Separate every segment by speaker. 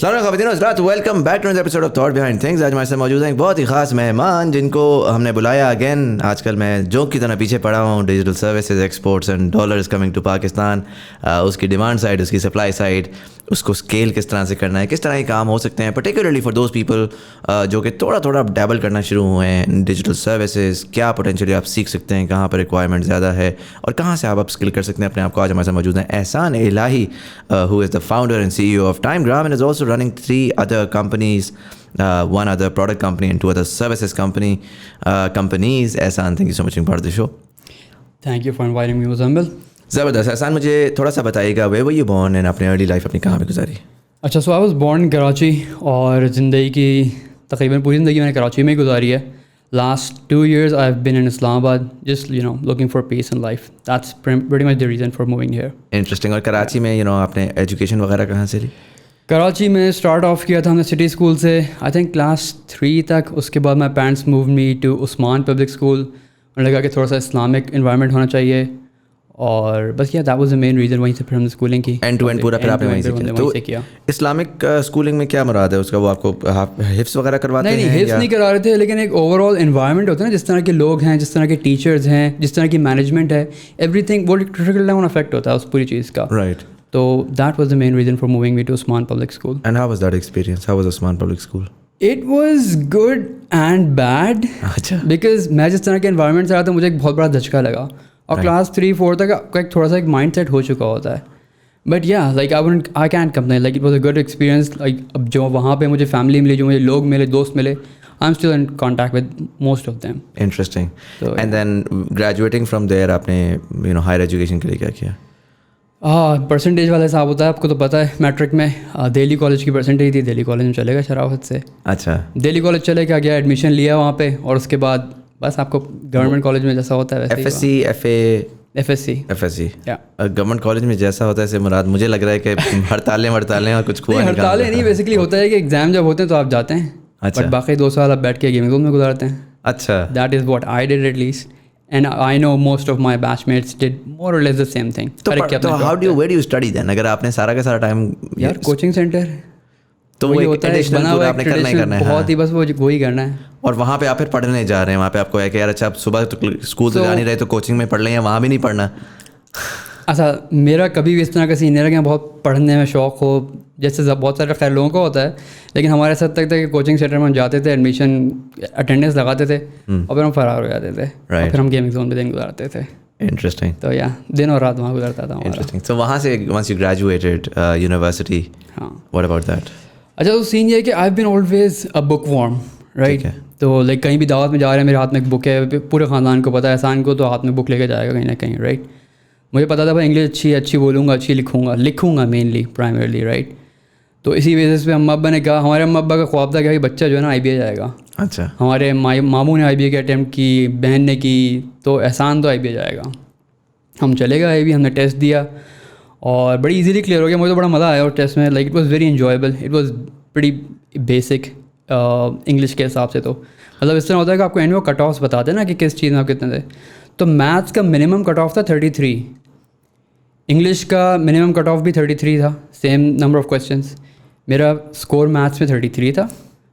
Speaker 1: Welcome back to episode of thought behind things. आज हमारे साथ मौजूद हैं एक बहुत ही खास मेहमान जिनको हमने बुलाया अगेन। आजकल मैं जोक की तरह पीछे पड़ा हुआ हूँ। Digital services, exports and dollars coming to Pakistan, उसकी डिमांड साइड, उसकी सप्लाई साइड, उसको स्केल किस तरह से करना है, किस तरह के काम हो सकते हैं, पर्टिकुलरली फॉर दोज पीपल जो कि थोड़ा थोड़ा डैबल करना शुरू हुए हैं डिजिटल सर्विसेज। क्या पोटेंशियली आप सीख सकते हैं, कहाँ पर रिक्वायरमेंट ज़्यादा है और कहाँ से आप अपस्किल कर सकते हैं अपने आप को। आज हमारे साथ मौजूद हैं Ehsan Elahi, who is the founder and CEO of TimeGram and is also running 3 other companies, 1 other product company and 2 other services companies. Ehsan, thank you so much for being part of the show.
Speaker 2: Thank you for inviting me, Muzammil.
Speaker 1: ज़बरदस्त। एहसान, मुझे थोड़ा सा बताइएगा, where were you born and अपनी early life अपनी कहाँ पे गुजारी?
Speaker 2: अच्छा, so I was born in Karachi और ज़िंदगी की तकरीबन पूरी ज़िंदगी मैंने कराची में ही गुजारी है। Last 2 years I've been in Islamabad, just looking for peace in life. That's pretty much the reason for moving here.
Speaker 1: Interesting. और कराची में आपने एजुकेशन वगैरह कहाँ से ली?
Speaker 2: कराची में स्टार्ट ऑफ किया था हमने सिटी स्कूल से, आई थिंक क्लास 3 तक। उसके बाद my parents move me to Usman public school. उन्हें लगा कि थोड़ा सा इस्लामिक इन्वायरमेंट होना चाहिए और बस that was the main reason. वहीं से फिर हमने स्कूलिंग की
Speaker 1: एंड टू एंड पूरा फिर आपने वहीं से किया। इस्लामिक स्कूलिंग में क्या मुराद है उसका? वो आपको हिफ्स वगैरह करवाते हैं?
Speaker 2: नहीं, हिफ्स नहीं करा रहे थे, लेकिन एक ओवरऑल इन्वायरमेंट होता है ना, जिस तरह के लोग हैं, जिस तरह के टीचर्स हैं, जिस तरह की मैनेजमेंट है, एवरीथिंग वो ट्रिकल डाउन इफेक्ट होता है उस पूरी चीज़ का।
Speaker 1: Right.
Speaker 2: So that was the main reason for moving me to Usman Public School.
Speaker 1: And how was that experience? How was Usman Public School?
Speaker 2: It was good and bad.
Speaker 1: अच्छा।
Speaker 2: Because मैं जिस तरह के environment से आया था मुझे एक बहुत बड़ा झटका लगा और क्लास 3-4 तक आपका एक थोड़ा सा एक माइंड सेट हो चुका होता है। But yeah, like I can't complain. Like it was a good experience. Like अब जो वहाँ पे मुझे फैमिली मिली, जो मुझे लोग मिले, दोस्त मिले, I'm still in contact with most of them.
Speaker 1: Interesting.
Speaker 2: So,
Speaker 1: and then graduating from there आपने higher education के लिए क्या किया?
Speaker 2: परसेंटेज वाला हिसाब होता है, आपको तो पता है। मैट्रिक में दिल्ली कॉलेज की परसेंटेज थी, दिल्ली कॉलेज में चलेगा शराफत से।
Speaker 1: अच्छा। दिल्ली
Speaker 2: कॉलेज चले गया, एडमिशन लिया वहाँ पे और उसके बाद बस आपको गवर्नमेंट कॉलेज में जैसा होता है वैसे FSC
Speaker 1: गवर्नमेंट कॉलेज में जैसा होता है से मुराद मुझे लग रहा है कि हड़तालें और कुछ
Speaker 2: हड़तालें नहीं, बेसिकली होता है कि एग्जाम जब होते हैं तो आप जाते हैं। अच्छा। बट बाकी 2 साल आप बैठ के गेमिंग जोन में गुजारते हैं।
Speaker 1: अच्छा।
Speaker 2: That is what I did at least. And I know most of my batchmates did more or less the same thing.
Speaker 1: तो where do you study then? अगर आपने सारा का सारा टाइम
Speaker 2: यार कोचिंग सेंटर,
Speaker 1: तो वो होता है बना हुआ आपने करना ही करना है।
Speaker 2: बहुत ही बस वो ही करना है।
Speaker 1: और वहाँ पे आप फिर पढ़ने जा रहे हैं, वहाँ पे आपको है कि यार अच्छा आप सुबह तो स्कूल तो जा नहीं रहे तो कोचिंग में पढ़ लें, वहाँ भी नहीं पढ़ना।
Speaker 2: अच्छा, मेरा कभी भी इस तरह का सीन नहीं रहा कि बहुत पढ़ने में शौक़ हो, जैसे बहुत सारे खैर लोगों का होता है। लेकिन हमारे साथ तक था कि कोचिंग सेंटर में हम जाते थे, एडमिशन अटेंडेंस लगाते थे और फिर हम फरार हो जाते थे और फिर हम गेमिंग जोन में दिन गुजारते थे।
Speaker 1: इंटरेस्टिंग।
Speaker 2: तो या दिन और रात वहाँ गुजरता था।
Speaker 1: इंटरेस्टिंग। तो वहाँ से once you graduated university, what about that?
Speaker 2: अच्छा, तो सीन ये है कि I have been always a book worm, right. तो लाइक कहीं भी दावत में जा रहे हैं, मेरे हाथ में एक बुक है, पूरे ख़ानदान को पता है, एहसान को तो हाथ में बुक लेके जाएगा कहीं ना कहीं, राइट। मुझे पता था भाई इंग्लिश अच्छी बोलूँगा, अच्छी लिखूँगा मेनली प्राइमरली, राइट। तो इसी वजह से अम्मा अब्बा ने कहा, हमारे अम्मा अब्बा का ख्वाब था कि बच्चा जो है ना IBA जाएगा। अच्छा। हमारे मामू ने IBA की अटैम्प्ट की, बहन ने की, तो एहसान तो IBA जाएगा। हम चले गए IBA, हमने टेस्ट दिया और बड़ी इजीली क्लियर हो गया। मुझे तो बड़ा मज़ा आया और टेस्ट में, like it was very enjoyable. It was pretty basic English के हिसाब से। तो मतलब इस तरह होता है कि आपको एंड में कट ऑफ्स बताते हैं ना कि किस चीज़ में आप कितने थे। तो मैथ्स का मिनिमम कट ऑफ था 33, इंग्लिश का मिनिमम कट ऑफ भी 33 था, सेम नंबर ऑफ क्वेश्चंस। मेरा स्कोर मैथ्स में 33 था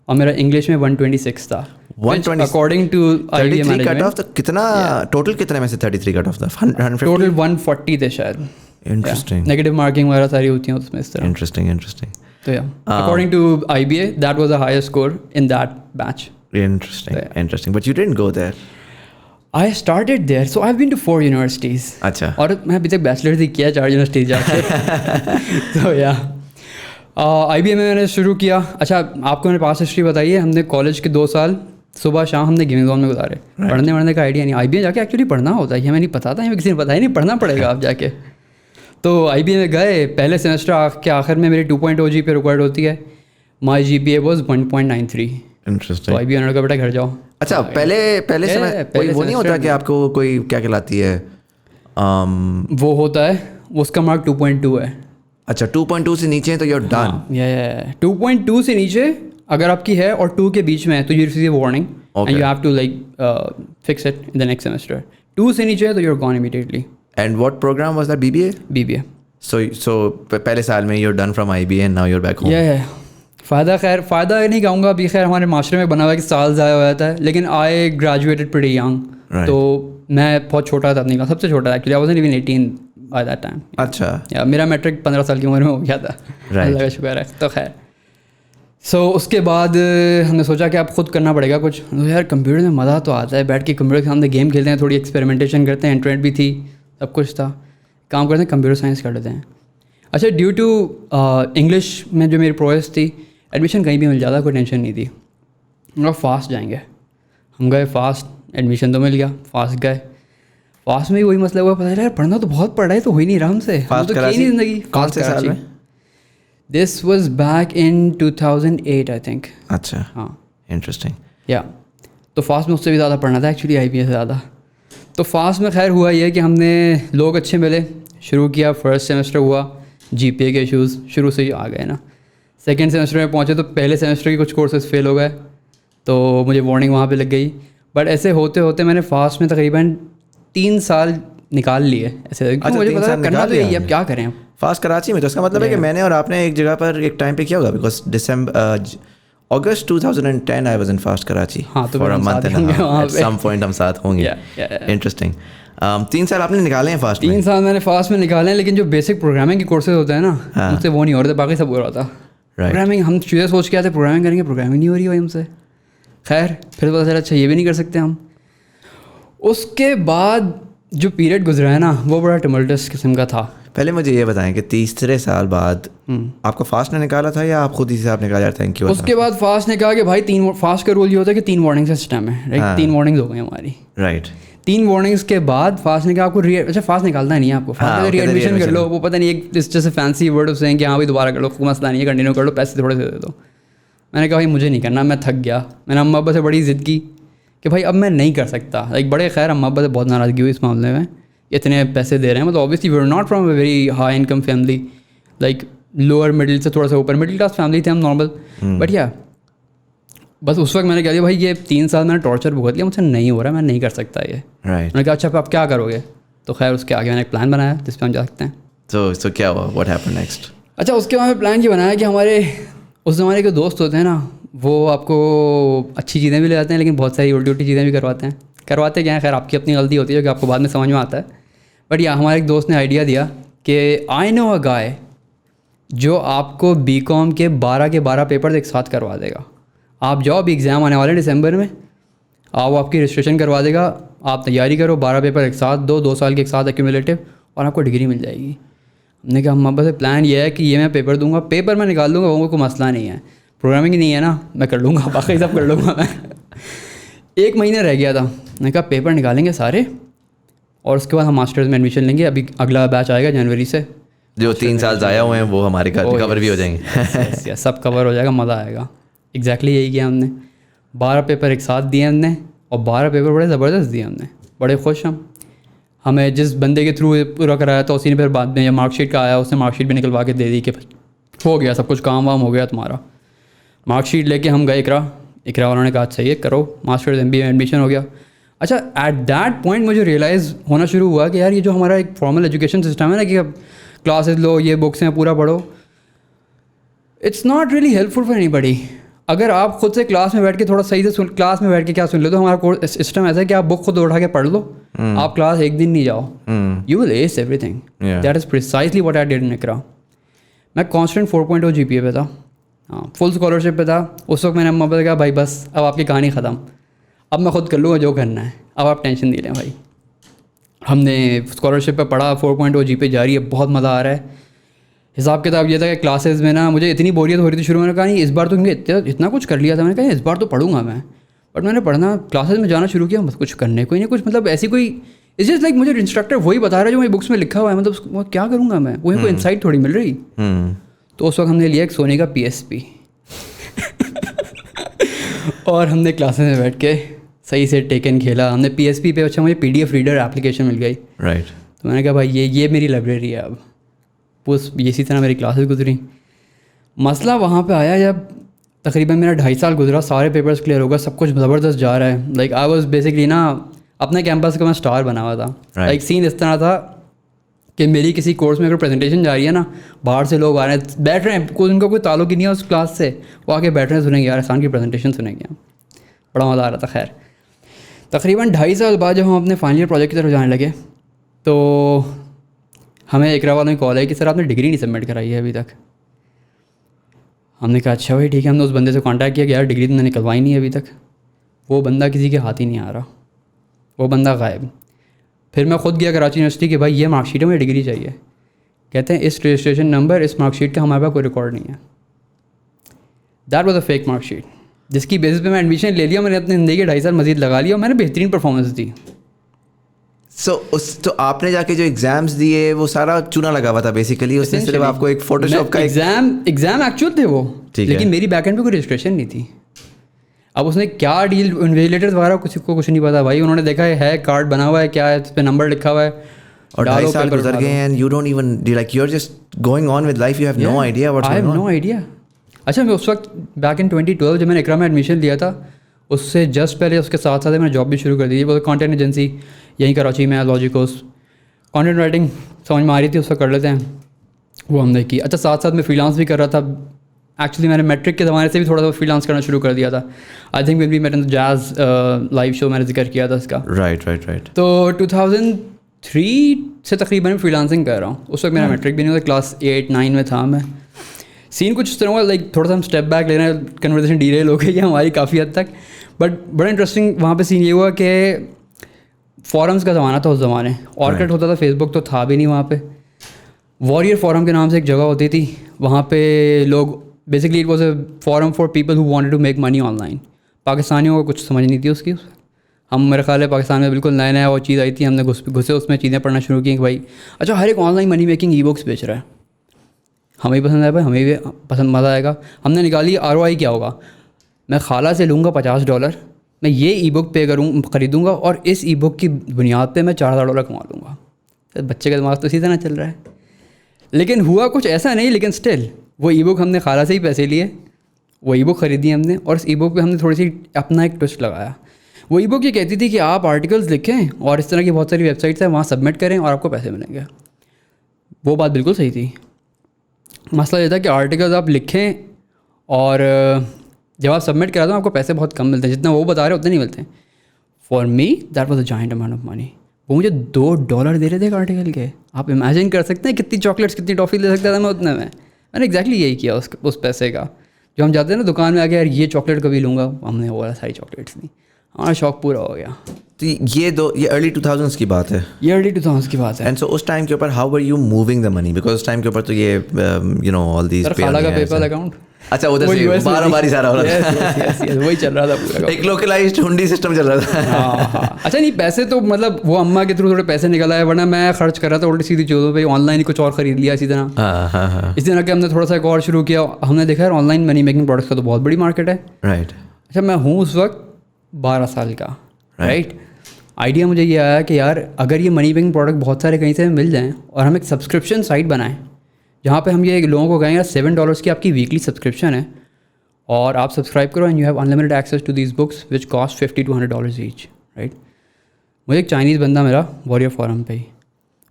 Speaker 2: और मेरा इंग्लिश में 126 था। 120 अकॉर्डिंग टू IBA मैनेजमेंट।
Speaker 1: तो कितना टोटल कितने में से 33 कट ऑफ था?
Speaker 2: टोटल 140 थे शायद।
Speaker 1: इंटरेस्टिंग।
Speaker 2: नेगेटिव मार्किंग वगैरह सारी होती हैं उसमें इस तरह।
Speaker 1: इंटरेस्टिंग।
Speaker 2: तो या according to IBA that was the highest score in that batch.
Speaker 1: Interesting. But you didn't go there.
Speaker 2: I started there, so I've been to 4 universities.
Speaker 1: अच्छा।
Speaker 2: और मैं अभी तक बैचलर्स ही किया 4 यूनिवर्सिटीज जाके। तो या IBA में मैंने शुरू किया। अच्छा, आपको मैंने पास हिस्ट्री बताई है। हमने कॉलेज के 2 साल सुबह शाम हमने गेमिंग जोन में गुजारे। पढ़ने वढ़ने का आइडिया नहीं। IBA जाके एक्चुअली पढ़ना होता है, हमें नहीं पता था, हमें किसी ने बताया नहीं, पढ़ना पड़ेगा आप जाके। तो IBA में गए, पहले सेमेस्टर के आखिर में मेरी 2.0 GPA रिक्वायर्ड होती है। माई GPA वॉज 1.93।
Speaker 1: इंटरेस्टिंग।
Speaker 2: तो IBA ने कहा बेटा घर जाओ।
Speaker 1: अच्छा, पहले समय कोई वो नहीं होता कि आपको कोई क्या कहलाती है?
Speaker 2: वो होता है, उसका मार्क 2.2 है।
Speaker 1: अच्छा, 2.2 से नीचे है तो you're done।
Speaker 2: 2.2 से नीचे अगर आपकी है और 2 के बीच में है तो you receive a warning and you have to like fix it in the next semester। 2 से नीचे है तो you're gone immediately।
Speaker 1: And what program was that? BBA?
Speaker 2: BBA।
Speaker 1: So पहले साल में you're done from IBA and now you're back home।
Speaker 2: फ़ायदा नहीं कहूँगा, अभी खैर हमारे माशरे में बना हुआ है कि साल ज़ाया हो जाता है, लेकिन आई ग्रेजुएटेड प्रीटी यंग, तो मैं बहुत छोटा था अपनी क्लास, सबसे छोटा actually, I wasn't even 18 by that time.
Speaker 1: अच्छा,
Speaker 2: या मेरा मैट्रिक 15 साल की उम्र में हो गया था, अल्लाह का शुक्र है। तो खैर उसके बाद हमने सोचा कि अब खुद करना पड़ेगा कुछ। तो यार कंप्यूटर में मज़ा तो आता है, बैठ के कंप्यूटर के सामने गेम खेलते हैं, थोड़ी एक्सपेरिमेंटेशन करते हैं, इंटरनेट भी थी, सब कुछ था, काम करते हैं, कंप्यूटर साइंस कर लेते हैं। अच्छा, ड्यू टू इंग्लिश में जो मेरी प्रोग्रेस थी, एडमिशन कहीं भी मिल जाता, कोई टेंशन नहीं थी। हम लोग फास्ट जाएंगे, हम गए फास्ट, एडमिशन तो मिल गया, फास्ट गए। फास्ट में ही वही मसला हुआ, पता है यार पढ़ना तो बहुत पढ़ा है, तो हो ही नहीं रहा हमसे, हम तो की नहीं ज़िंदगी।
Speaker 1: कौन से साल में?
Speaker 2: This was back in 2008 I think.
Speaker 1: अच्छा,
Speaker 2: हाँ,
Speaker 1: इंटरेस्टिंग।
Speaker 2: या तो फास्ट में उससे भी ज़्यादा पढ़ना था एक्चुअली, IPS से ज़्यादा। तो फास्ट में खैर हुआ ये कि हमने लोग अच्छे मिले, शुरू किया, फर्स्ट सेमेस्टर हुआ, GPA के इशूज़ शुरू से ही आ गए ना। सेकेंड सेमेस्टर में पहुँचे तो पहले सेमेस्टर के कुछ कोर्सेज फेल हो गए, तो मुझे वार्निंग वहाँ पे लग गई। बट ऐसे होते होते मैंने फास्ट में तकरीबन 3 साल निकाल लिए ऐसे।
Speaker 1: अच्छा,
Speaker 2: मुझे
Speaker 1: 3
Speaker 2: पता
Speaker 1: साल
Speaker 2: करना तो
Speaker 1: निकाल
Speaker 2: यही, अब क्या करें।
Speaker 1: फास्ट कराची में, तो इसका मतलब है कि मैंने और आपने एक जगह पर एक टाइम पे किया होगा, because August 2010 I was in FAST Karachi for a month and at some point हम साथ होंगे। इंटरेस्टिंग। 3 साल आपने निकाले हैं फास्ट में?
Speaker 2: 3 साल मैंने फास्ट में निकाले हैं, लेकिन जो बेसिक प्रोग्रामिंग के कोर्सेज होते हैं ना, मुझसे वो नहीं हो रहे थे, बाकी सब हो रहा था। प्रोग्रामिंग हम चीज़ें सोच के आते, प्रोग्रामिंग करेंगे, प्रोग्रामिंग नहीं हो रही भाई हमसे। खैर फिर पता चला अच्छा ये भी नहीं कर सकते हम। उसके बाद जो पीरियड गुजरा है ना, वो बड़ा टमल्टस किस्म का था।
Speaker 1: पहले मुझे ये बताएं कि तीसरे साल बाद आपको फास्ट ने निकाला था या आप खुद ही से आप निकाला? Thank you.
Speaker 2: उसके बाद फास्ट ने कहा कि भाई 3 फास्ट का रूल ये होता है कि 3 वार्निंग का सिस्टम है, राइट? 3 वार्निंग्स हो गई हमारी,
Speaker 1: राइट।
Speaker 2: 3 वार्निंग्स के बाद फास्ट ने कहा आपको अच्छा फास्ट निकालना नहीं है आपको, फास्ट रीएडमिशन कर लो। वो पता नहीं एक जैसे फैंसी वर्ड उसे हैं कि हाँ भाई दोबारा कर लो, कोई मसला नहीं है, कंटिन्यू कर लो, पैसे थोड़े से दे दो। मैंने कहा भाई मुझे नहीं करना, मैं थक गया। मैंने अम्मा अब्बा से बड़ी ज़िद की कि भाई अब मैं नहीं कर सकता। लाइक बड़े खैर अम्मा अब्बा से बहुत नाराज़गी हुई इस मामले में, इतने पैसे दे रहे हैं, मतलब obviously we are not from a very high income family, like lower middle से थोड़ा सा ऊपर मिडिल क्लास फैमिली थे हम, नॉर्मल। बट या बस उस वक्त मैंने कह दिया भाई ये 3 साल मैंने टॉर्चर भुगत लिया, मुझसे नहीं हो रहा, मैं नहीं कर सकता ये। मैंने कहा अच्छा आप क्या करोगे? तो खैर उसके आगे मैंने एक प्लान बनाया जिस पर हम जा सकते हैं।
Speaker 1: तो क्या हुआ? What happened next?
Speaker 2: अच्छा, उसके बाद प्लान ये बनाया कि हमारे उस ज़माने के दोस्त होते हैं ना, वो आपको अच्छी चीज़ें भी ले जाते हैं, लेकिन बहुत सारी उल्टी चीज़ें भी करवाते क्या है, खैर आपकी अपनी गलती होती है जो कि आपको बाद में समझ में आता है। बट या हमारे एक दोस्त ने आइडिया दिया कि आई नो अ गाय जो आपको BCom के 12 पेपर एक साथ करवा देगा। आप जाओ, अभी एग्ज़ाम आने वाले दिसंबर में, आप आपकी रजिस्ट्रेशन करवा देगा, आप तैयारी करो, 12 पेपर एक साथ दो, 2 साल के एक साथ एक्यूमुलेटिव, और आपको डिग्री मिल जाएगी। हमने कहा हम बस प्लान ये है कि ये मैं पेपर दूंगा, पेपर मैं निकाल दूंगा, वो कोई मसला नहीं है, प्रोग्रामिंग नहीं है ना, मैं कर लूँगा, बाकी सब कर लूँगा मैं। 1 महीना रह गया था, मैंने कहा पेपर निकालेंगे सारे और उसके बाद हम मास्टर्स में एडमिशन लेंगे। अभी अगला बैच आएगा जनवरी से,
Speaker 1: जो 3 साल ज़ाया हुए हैं वो हमारे कवर भी हो जाएंगे।
Speaker 2: सब कवर हो जाएगा, मज़ा आएगा। एग्जैक्टली यही किया हमने, 12 पेपर एक साथ दिए हमने, और 12 पेपर बड़े ज़बरदस्त दिए हमने, बड़े खुश हम। हमें जिस बंदे के थ्रू पूरा कराया था उसी ने फिर बाद में या मार्कशीट का आया, उसने मार्कशीट भी निकलवा के दे दी कि हो गया सब कुछ, काम वाम हो गया तुम्हारा। मार्कशीट लेके हम गए इकरा वालों ने कहा सही है करो, मास्टर्स MBA में एडमिशन हो गया। अच्छा, एट दैट पॉइंट मुझे रियलाइज़ होना शुरू हुआ कि यार ये जो हमारा एक फॉर्मल एजुकेशन सिस्टम है ना कि अब क्लासेस लो, ये बुक्स हैं, पूरा पढ़ो, it's not really helpful for anybody. अगर आप खुद से क्लास में बैठ के थोड़ा सही से क्लास में बैठ के क्या सुन लो, तो हमारा कोर्स सिस्टम ऐसा है कि आप बुक खुद उठा के पढ़ लो, आप क्लास एक दिन नहीं जाओ, you will ace everything. That is precisely what I did in Iqra. मैं कॉन्स्टेंट 4.0 GPA पे था, हाँ, फुल स्कॉलरशिप पे था। उस वक्त मैंने अम्मा को कहा भाई बस अब आपकी कहानी ख़त्म, अब मैं खुद कर लूँगा जो करना है, अब आप टेंशन नहीं लें भाई। हमने स्कॉलरशिप पे पढ़ा, 4.0 GPA जारी है, बहुत मज़ा आ रहा है। हिसाब किताब ये था कि क्लासेस में ना मुझे इतनी बोरियत हो रही थी शुरू में, कहा नहीं इस बार तो क्योंकि इतना कुछ कर लिया था, मैंने कहा इस बार तो पढ़ूंगा मैं। बट मैंने पढ़ना, क्लासेस में जाना शुरू किया, बस कुछ करने कोई नहीं कुछ, मतलब ऐसी कोई इट्स जस्ट लाइक मुझे इंस्ट्रक्टर वही बता रहा है जो मेरी बुक्स में लिखा हुआ है, मतलब वो क्या करूँगा मैं, वही कोई इंसाइट थोड़ी मिल रही। तो उस वक्त हमने लिया एक सोनी का PSP और हमने क्लासेस में बैठ के सही से टेकन खेला हमने PSP पे। अच्छा, मुझे PDF रीडर एप्लीकेशन मिल गई,
Speaker 1: राइट।
Speaker 2: तो मैंने कहा भाई ये मेरी लाइब्रेरी है अब। उस इसी तरह मेरी क्लासेस गुजरी। मसला वहाँ पे आया जब तकरीबन मेरा 2.5 साल गुजरा, सारे पेपर्स क्लियर हो गए, सब कुछ ज़बरदस्त जा रहा है। लाइक आई वाज बेसिकली ना अपने कैंपस का मैं स्टार बना हुआ था। लाइक सीन इस तरह था कि मेरी किसी कोर्स में अगर प्रेजेंटेशन जा रही है ना, बाहर से लोग आ रहे हैं, बैठ रहे हैं, कोई उनका कोई ताल्लुक ही नहीं है उस क्लास से, वो आके बैठ रहे हैं, सुनेंगे यार एहसान की प्रेजेंटेशन सुनेंगे, बड़ा मज़ा आ रहा था। खैर तकरीबन 2.5 साल बाद जब हम अपने फाइनल ईयर प्रोजेक्ट की तरफ जाने लगे तो हमें इकरा वालों ने कॉल है कि सर आपने डिग्री नहीं सबमिट कराई है अभी तक। हमने कहा अच्छा भाई ठीक है। हमने उस बंदे से कांटेक्ट किया कि यार डिग्री तुमने निकलवाई नहीं है अभी तक। वो बंदा किसी के हाथ ही नहीं आ रहा, वो बंदा गायब। फिर मैं ख़ुद गया कराची यूनिवर्सिटी कि भाई ये मार्कशीट है, मुझे डिग्री चाहिए। कहते हैं इस रजिस्ट्रेशन नंबर इस मार्कशीट का हमारे पास कोई रिकॉर्ड नहीं है। That was a fake marksheet, जिसकी बेसिस पे मैं एडमिशन ले लिया। मैंने अपनी ज़िंदगी के 2.5 साल मजीद लगा लिया और मैंने बेहतरीन परफॉर्मेंस दी।
Speaker 1: तो आपने जाके जो एग्जाम्स दिए वो सारा चूना लगा हुआ था बेसिकली, उसने सिर्फ आपको एक फोटोशॉप का
Speaker 2: एग्जाम एक्चुअल थे वो, लेकिन मेरी बैकएंड पे कोई रजिस्ट्रेशन नहीं थी। अब उसने क्या डील इन्वेजिलेटर्स वगैरह कुछ नहीं पता भाई। उन्होंने देखा है कार्ड बना हुआ है, क्या है, इस पे नंबर लिखा हुआ है,
Speaker 1: और 2.5 साल गुजर गए and you don't even like you are just going on with life, you have no idea what's going on. I have no idea.
Speaker 2: अच्छा मैं उस वक्त बैक इन 2012 जब मैंने इकरा में एडमिशन लिया था, उससे जस्ट पहले उसके साथ साथ मैंने जॉब भी शुरू कर दी। वो कंटेंट एजेंसी यहीं कराची में, लॉजिकोस, कंटेंट राइटिंग समझ में आ रही थी, उसका कर लेते हैं, वो हमने की। अच्छा साथ साथ मैं फ्रीलांस भी कर रहा था। एक्चुअली मैंने मैट्रिक के ज़माने से भी थोड़ा सा फ्रीलांस करना शुरू कर दिया था। आई थिंक भी मैंने जैज़ लाइव शो मैंने जिक्र किया था इसका।
Speaker 1: राइट।
Speaker 2: तो 2003 से तकरीबन मैं फ्रीलांसिंग कर रहा हूँ। उस वक्त मेरा मैट्रिक भी नहीं हुआ, क्लास 8-9 में था मैं। सीन कुछ इस तरह हुआ, लाइक थोड़ा सा हम स्टेप बैक ले रहे हैं, कन्वर्सेशन डीरेल हो गई है हमारी काफ़ी हद तक, बट बड़ा इंटरेस्टिंग वहाँ पे सीन ये हुआ कि फॉरम्स का ज़माना था उस ज़माने। ऑर्किड होता था, फेसबुक तो था भी नहीं वहाँ पे। वॉरियर फॉरम के नाम से एक जगह होती थी, वहाँ पे लोग basically it was a forum for people who wanted to make money online. पाकिस्तानियों को कुछ समझ नहीं थी उसकी। हम मेरे ख्याल है पाकिस्तान में बिल्कुल नया वो चीज़ आई थी, हमने घुसे उसमें चीज़ें पढ़ना शुरू की कि भाई अच्छा हर एक online money making e books बेच रहा है, हमें भी पसंद आया भाई, हमें भी पसंद, मज़ा आएगा। हमने निकाली ROI क्या होगा, मैं खाला से लूँगा $50, मैं ये ई बुक पे ख़रीदूँगा और इस ई बुक की बुनियाद पे मैं $4000 कमा लूँगा। तो बच्चे का दिमाग तो इसी तरह चल रहा है, लेकिन हुआ कुछ ऐसा नहीं। लेकिन स्टिल वो ई बुक हमने खाला से ही पैसे लिए, वो ई बुक ख़रीदी हमने, और इस ई बुक पे हमने थोड़ी सी अपना एक ट्विस्ट लगाया। वो ई बुक ये कहती थी कि आप आर्टिकल्स लिखें और इस तरह की बहुत सारी वेबसाइट्स हैं वहाँ सबमिट करें और आपको पैसे मिलेंगे। वो बात बिल्कुल सही थी। मसला ये था कि आर्टिकल्स आप लिखें और जब आप सबमिट करा दो आपको पैसे बहुत कम मिलते हैं, जितना वो बता रहे उतने नहीं मिलते। For me that was a giant amount of money. वो मुझे $2 दे रहे थे एक आर्टिकल के। आप इमेजिन कर सकते हैं कितनी चॉकलेट्स कितनी टॉफ़ी ले सकता था मैं उतने में। मैंने एग्जैक्टली यही किया उस पैसे का। जो हम जाते हैं ना दुकान में आके यार ये चॉकलेट कभी लूँगा, हमने वो वाला सारी चॉकलेट्स ली, हमारा शौक पूरा हो गया।
Speaker 1: तो ये अर्ली 2000s की बात है,
Speaker 2: ये अर्ली 2000s की बात है।
Speaker 1: एंड सो उस टाइम के ऊपर how were you moving the money, because उस टाइम के ऊपर तो ये यू नो ऑल दीज
Speaker 2: खाला का पेपल अकाउंट,
Speaker 1: अच्छा उधर से बारी सारा हो रहा
Speaker 2: था, वही चल रहा था पूरा,
Speaker 1: एक लोकलाइज्ड हुंडी सिस्टम चल रहा था।
Speaker 2: हाँ। अच्छा नहीं पैसे तो मतलब वो अम्मा के थ्रू थोड़े पैसे निकल आए, वरना मैं खर्च कर रहा था उल्टी सीधी चीज़ों पे, ऑनलाइन ही कुछ और ख़रीद लिया इसी तरह। इसी तरह के हमने थोड़ा सा एक और शुरू किया। हमने देखा यार ऑनलाइन मनी मेकिंग प्रोडक्ट्स का तो बहुत बड़ी मार्केट है।
Speaker 1: राइट।
Speaker 2: अच्छा मैं हूँ उस वक्त 12 साल का, राइट। आइडिया मुझे ये आया कि यार अगर ये मनी मेकिंग प्रोडक्ट बहुत सारे कहीं से मिल जाएँ और हम एक सब्सक्रिप्शन साइट बनाएं जहाँ पे हम ये लोगों को कहें यार $7 की आपकी वीकली सब्सक्रिप्शन है और आप सब्सक्राइब करो and you have unlimited access to these books which cost $50 to $100 each, right. मुझे एक चाइनीज़ बंदा मेरा वॉरियर फॉरम पे ही,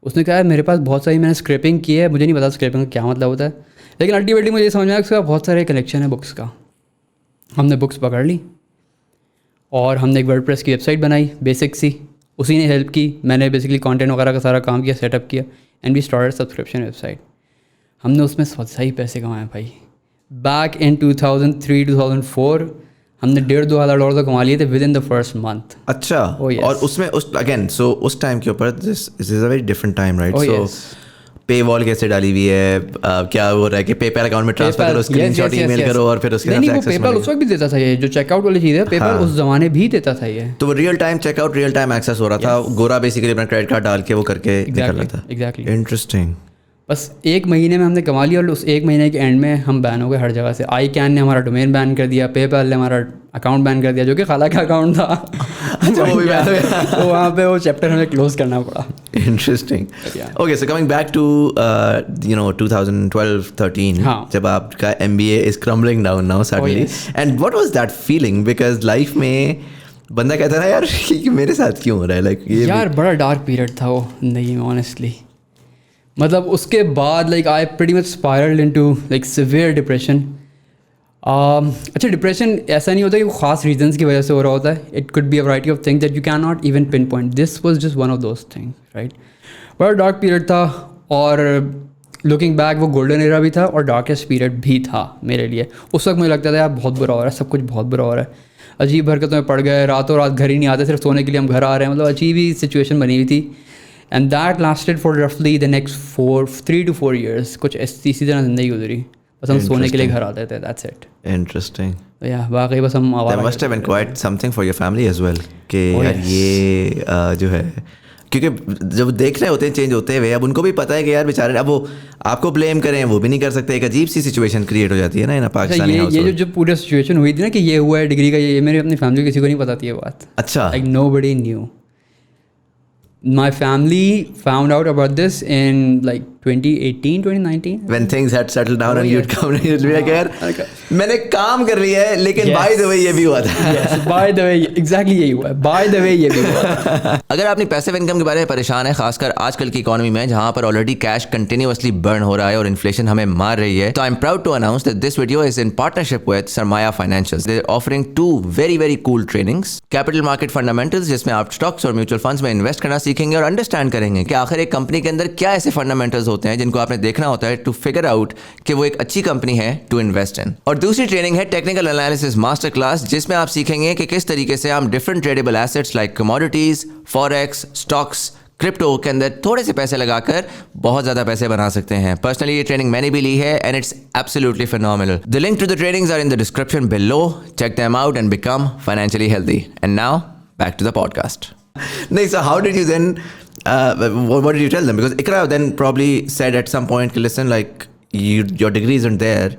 Speaker 2: उसने कहा मेरे पास बहुत सारी मैंने स्क्रैपिंग की है, मुझे नहीं पता स्क्रैपिंग का क्या मतलब होता है, लेकिन अल्टीमेटली मुझे समझ में आया उसका बहुत सारे कलेक्शन है बुक्स का। हमने बुक्स पकड़ ली और हमने एक वर्डप्रेस की वेबसाइट बनाई बेसिक सी, उसी ने हेल्प की। मैंने बेसिकली कंटेंट वगैरह का सारा काम किया, सेटअप किया and we started subscription website. हमने उसमें सही पैसे कमाए भाई। बैक इन 2003-2004 हमने $1,500-2,000 तो कमा लिए थे within the first month.
Speaker 1: अच्छा। और उसमें अगेन सो उस टाइम के ऊपर this is a very different time, right. So paywall कैसे डाली हुई है, क्या हो रहा है कि पेपैल अकाउंट में ट्रांसफर करो, स्क्रीनशॉट ईमेल करो और फिर उसके साथ एक्सेस।
Speaker 2: पेपैल उस वक्त भी देता था, ये जो चेकआउट वाली चीज़ है पेपैल उस ज़माने भी देता था ये।
Speaker 1: तो real time checkout, real time access हो रहा था। गोरा बेसिकली अपना क्रेडिट कार्ड डाल के वो करके निकल रहा था।
Speaker 2: एग्जैक्टली।
Speaker 1: इंटरेस्टिंग।
Speaker 2: बस 1 महीने में हमने कमा लिया और उस 1 महीने के एंड में हम बैन हो गए हर जगह से। iCan ने हमारा डोमेन बैन कर दिया, पेपैल ने हमारा अकाउंट बैन कर दिया जो कि खाला का अकाउंट था।
Speaker 1: अच्छा वो भी बैन हो गया।
Speaker 2: तो वहाँ पे वो चैप्टर हमें क्लोज करना पड़ा।
Speaker 1: Interesting. Okay, so coming back to 2012-13 जब आपका MBA is crumbling down now suddenly, and what was that feeling, because life में बंदा कहता है यार कि मेरे साथ क्यों हो रहा है, लाइक ये
Speaker 2: यार बड़ा डार्क पीरियड था वो जिंदगी में ऑनेस्टली। मतलब उसके बाद like I pretty much spiralled into like severe depression. अच्छा, डिप्रेशन ऐसा नहीं होता कि वो खास रीजंस की वजह से हो रहा होता है। It could be a variety of things that you can not even pin point. This was just one of those things, right. बड़ा डार्क पीरियड था, और लुकिंग बैक वो गोल्डन एरा भी था और डार्केस्ट पीरियड भी था मेरे लिए। उस वक्त मुझे लगता था यार बहुत बुरा हो रहा है, सब कुछ बहुत बुरा हो रहा है, अजीब हरकतों में पड़ गए, रातों रात घर ही नहीं आते, सिर्फ सोने के लिए हम घर आ रहे हैं, मतलब अजीब ही सिचुएशन बनी हुई थी। एंड दैट लास्टेड फॉर रफली द नेक्स्ट 3 to 4 years। कुछ इसी तरह ज़िंदगी गुजरी, बस हम सोने के लिए घर आते थे, दैट्स इट।
Speaker 1: इंटरेस्टिंग।
Speaker 2: या वाकई बस हम
Speaker 1: There must have been quite something for your family as well कि यार ये जो है, क्योंकि जब देख रहे होते हैं चेंज होते हुए, अब उनको भी पता है कि यार बेचारे, अब वो आपको ब्लेम करें वो भी नहीं कर सकते। एक अजीब सी सिचुएशन क्रिएट हो जाती है ना इन पाकिस्तानी हाउसहोल्ड।
Speaker 2: ये जो पूरी सिचुएशन हुई थी ना कि ये हुआ है डिग्री का, ये मेरी अपनी फैमिली किसी को नहीं पता थी ये बात।
Speaker 1: अच्छा।
Speaker 2: Like nobody knew. My family found out about this in like 2018, 2019.
Speaker 1: When things had settled down and you'd come and you'd be like, यार मैंने काम कर लिया है, लेकिन by the way ये भी हुआ था।
Speaker 2: Yes, by the way, exactly यही हुआ है, by the way ये भी हुआ था।
Speaker 1: अगर आप अपनी पैसिव इनकम के बारे में परेशान है, खासकर आजकल की इकोनॉमी में जहां पर ऑलरेडी कैश कंटिन्यूअसली बर्न हो रहा है और इन्फ्लेशन हमें मार रही है, तो I am proud to announce that this video is in partnership with Sarmaya financials. They are offering 2 very cool trainings, capital market fundamentals, जिसमें आप स्टॉक्स और म्यूचुअल फंड्स में इन्वेस्ट करना सीखेंगे और अंडरस्टैंड करेंगे कि आखिर एक कंपनी के अंदर क्या ऐसे फंडामेंटल्स होते हैं जिनको आपने देखना होता है टू फिगर आउट कि वो एक अच्छी कंपनी है टू इन्वेस्ट इन। और दूसरी ट्रेनिंग है टेक्निकल एनालिसिस मास्टर क्लास, जिसमें आप सीखेंगे कि किस तरीके से हम different tradable assets like commodities, forex, stocks, crypto के अंदर थोड़े से पैसे लगाकर बहुत ज्यादा पैसे बना सकते हैं। पर्सनली ये ट्रेनिंग मैंने भी ली है and it's absolutely phenomenal. The link to the trainings are in the description below. Check them out and become financially healthy. And now back to the podcast. No, so how did you then, what did you tell them? Because Ikra then probably said at some point, listen, like, your degree isn't there.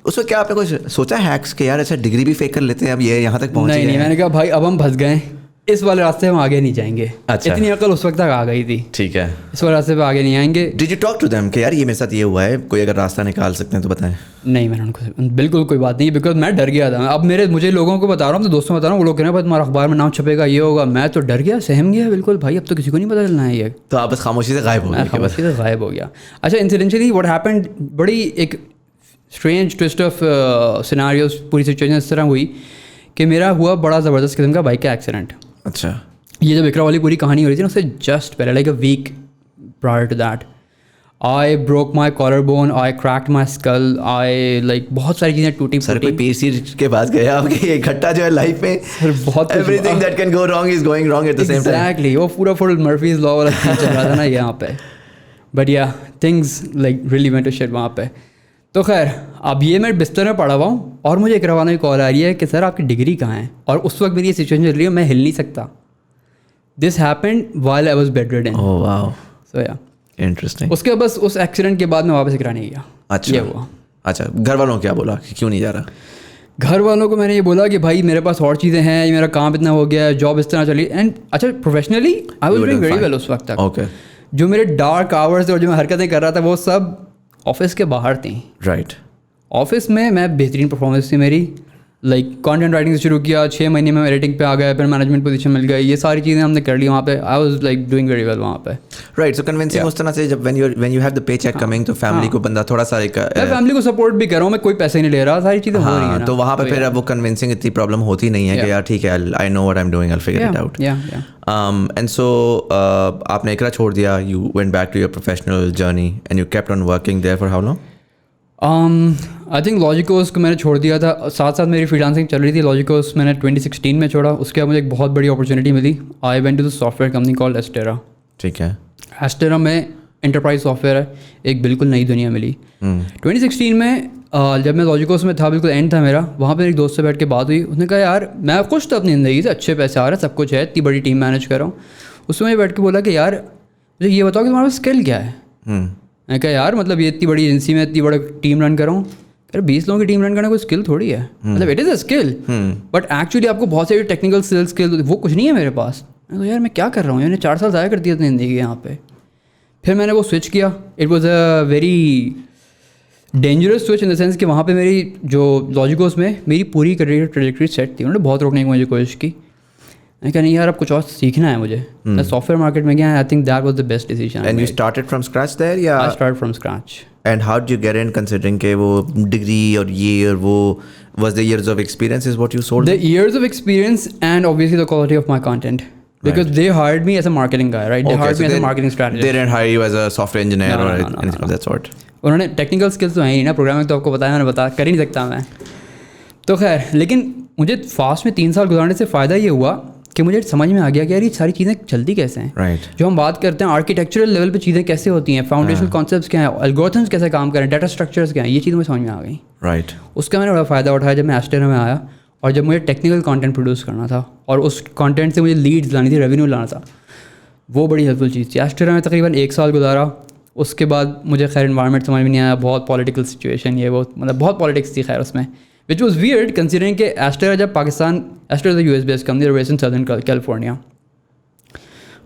Speaker 1: उसमें क्या आपने कुछ सोचा hacks कि यार अच्छा degree भी fake कर लेते हैं, अब ये यहाँ तक पहुँच गए?
Speaker 2: नहीं, मैंने कहा भाई अब हम फंस गए, इस वाले रास्ते हम आगे नहीं जाएंगे।
Speaker 1: अच्छा।
Speaker 2: इतनी अकल उस वक्त तक आ गई थी।
Speaker 1: ठीक है।
Speaker 2: इस वाले रास्ते पे आगे नहीं आएंगे।
Speaker 1: Did you talk to them कि यार ये मेरे साथ ये हुआ है, कोई अगर रास्ता निकाल सकते हैं तो बताएं?
Speaker 2: नहीं, मैंने उनको बिल्कुल कोई बात नहीं, बिकॉज मैं डर गया था। अब मुझे लोगों को बता रहा हूँ, तो दोस्तों बता रहा हूँ, वो लोग कह रहे हैं भाई तुम्हारा अखबार में नाम छपेगा, ये होगा। मैं तो डर गया, सहम गया बिल्कुल भाई, अब तो किसी को नहीं पता चलना है ये।
Speaker 1: तो आप बस खामोशी से गायब हो गए?
Speaker 2: खामोशी से गायब हो गया। अच्छा, इंसिडेंटली व्हाट हैपेंड, बड़ी एक स्ट्रेंज ट्विस्ट ऑफ सिनेरियोस, पूरी सिचुएशन इस तरह हुई कि मेरा हुआ बड़ा ज़बरदस्त किस्म का बाइक का एक्सीडेंट।
Speaker 1: अच्छा।
Speaker 2: ये जब इकरा वाली पूरी कहानी हो रही थी ना, उससे जस्ट पहले like a week prior to that, I broke my collar bone, I cracked my skull, I like बहुत सारी चीज़ें टूटी।
Speaker 1: सर कोई पीसी के पास गया कि इकट्ठा जो है लाइफ में
Speaker 2: बहुत
Speaker 1: everything that can go wrong is going wrong at the same time.
Speaker 2: Exactly, वो पूरा फुल मर्फीज लॉ वाला चल रहा था ना यहाँ पे। But yeah things like really went to shit वहाँ पे। तो खैर, अब ये मैं बिस्तर में पड़ा हुआ हूँ और मुझे इकरा वालों की कॉल आ रही है कि सर आपकी डिग्री कहाँ है, और उस वक्त मेरी ये सिचुएशन चल रही है, मैं हिल नहीं सकता। This happened while I was bedridden.
Speaker 1: Oh wow.
Speaker 2: So yeah
Speaker 1: interesting.
Speaker 2: उसके बस उस एक्सीडेंट के बाद मैं वापस इकरा नहीं गया।
Speaker 1: अच्छा,
Speaker 2: ये हुआ।
Speaker 1: अच्छा, घर वालों को क्या बोला कि क्यों नहीं जा रहा?
Speaker 2: घर वालों को मैंने ये बोला कि भाई मेरे पास और चीज़ें हैं, ये मेरा काम इतना हो गया है, जॉब इस तरह चली। एंड अच्छा, professionally I was doing very well उस वक्त तक।
Speaker 1: ओके।
Speaker 2: जो मेरे डार्क आवर्स और जो मैं हरकतें कर रहा था वो सब ऑफिस के बाहर थी।
Speaker 1: राइट।
Speaker 2: ऑफिस में मैं बेहतरीन परफॉर्मेंस थी मेरी, लाइक कंटेंट राइटिंग से शुरू किया, 6 महीने में एडिटिंग पे आ गया, फिर मैनेजमेंट पोजीशन मिल गई, ये सारी चीज़ें हमने कर ली वहाँ पे। I was like doing very well वहाँ पे।
Speaker 1: राइट। सो कन्विंसिंग उस तरह से जब when you have the pay check coming, तो फैमिली को बंदा थोड़ा सा एक
Speaker 2: मैं फैमिली को सपोर्ट भी कर रहा हूँ, मैं कोई पैसे नहीं ले रहा, सारी चीज़ें हो रही हैं ना।
Speaker 1: तो वहाँ पे फिर अब वो कन्विंसिंग इतनी प्रॉब्लम होती नहीं है कि यार ठीक है, I know what I am doing, I will figure it out. And so आपने इकरा छोड़ दिया, you went back to your professional journey and you kept on working there for how long?
Speaker 2: I think Logicose को मैंने छोड़ दिया था, साथ साथ मेरी फ्रीलांसिंग चल रही थी। लॉजिकोस मैंने 2016 में छोड़ा, उसके बाद मुझे एक बहुत बड़ी अपॉर्चुनिटी मिली। I went to the software company called Astera.
Speaker 1: ठीक है।
Speaker 2: एस्टेरा में एंटरप्राइज सॉफ्टवेयर है, एक बिल्कुल नई दुनिया मिली। 2016 में जब मैं लॉजिकोस में था, बिल्कुल एंड था मेरा, वहाँ पर एक दोस्त से बैठ के बात हुई। उसने कहा यार मैं खुश था अपनी ज़िंदगी से, अच्छे पैसे आ रहे हैं, सब कुछ है, इतनी बड़ी टीम मैनेज कर रहा हूँ। उसमें मुझे बैठ के बोला कि यार मुझे ये बताओ कि तुम्हारा स्किल क्या है। मैं कहा यार मतलब ये इतनी बड़ी एजेंसी में इतनी बड़ी टीम रन कर रहा हूँ, यार 20 लोगों की टीम रन करना कोई स्किल थोड़ी है। मतलब it is a skill, but actually आपको बहुत सारी टेक्निकल स्किल वो कुछ नहीं है मेरे पास। तो यार मैं क्या कर रहा हूँ, मैंने 4 साल ज़ाया कर दिया अपनी ज़िंदगी यहाँ पे। फिर मैंने वो स्विच किया। It was a very dangerous switch in the sense कि वहाँ पे मेरी जो लॉजिकोस में मेरी पूरी करियर ट्रेजेक्टरी सेट थी, उन्होंने बहुत रोकने की मुझे कोशिश की। मैंने कहा नहीं यार अब कुछ और सीखना है मुझे. मैं सॉफ्टवेयर मार्केट में गया. I think that was the best decision.
Speaker 1: And you started from scratch there yeah?
Speaker 2: I started from scratch.
Speaker 1: And how do you get in considering के वो डिग्री और ये और वो was the years of experience is what you sold?
Speaker 2: The years of experience and obviously the quality of my content. Because they hired me as a marketing guy, right? They hired me as a marketing strategist.
Speaker 1: They didn't hire you as a software engineer or anything of that sort.
Speaker 2: उन्होंने technical skills तो है ही ना. Programming तो आपको बताया, मैंने कर ही नहीं सकता मैं. तो खैर, लेकिन मुझे फास्ट में 3 साल गुजारने से फ़ायदा ये हुआ कि मुझे समझ में आ गया कि यार ये सारी चीज़ें चलती कैसे हैं.
Speaker 1: राइट.
Speaker 2: जो हम बात करते हैं आर्किटेक्चरल लेवल पे चीज़ें कैसे होती हैं, फाउंडेशनल कॉन्सेप्ट्स क्या हैं, एल्गोरिथम्स कैसे काम करें, डाटा स्ट्रक्चर्स क्या हैं, ये चीज़ मुझे समझ में आ गई.
Speaker 1: राइट.
Speaker 2: उसका मैंने बड़ा फ़ायदा उठाया जब मैं एस्टेरा में आया और जब मुझे टेक्निकल कंटेंट प्रोड्यूस करना था और उस कंटेंट से मुझे लीड्स लानी थी, रेवेन्यू लाना था. वो बड़ी हेल्पफुल चीज़ थी. एस्टेरा में तकरीबन 1 साल गुजारा. उसके बाद मुझे खैर इन्वायरमेंट समझ में नहीं आया. बहुत पॉलिटिकल सिचुएशन, ये वो मतलब बहुत पॉलिटिक्स थी खैर उसमें, विच वॉज वियर्ड कंसिडरिंग के एस्टेरा जब Pakistan, Astera is US based company based in southern California.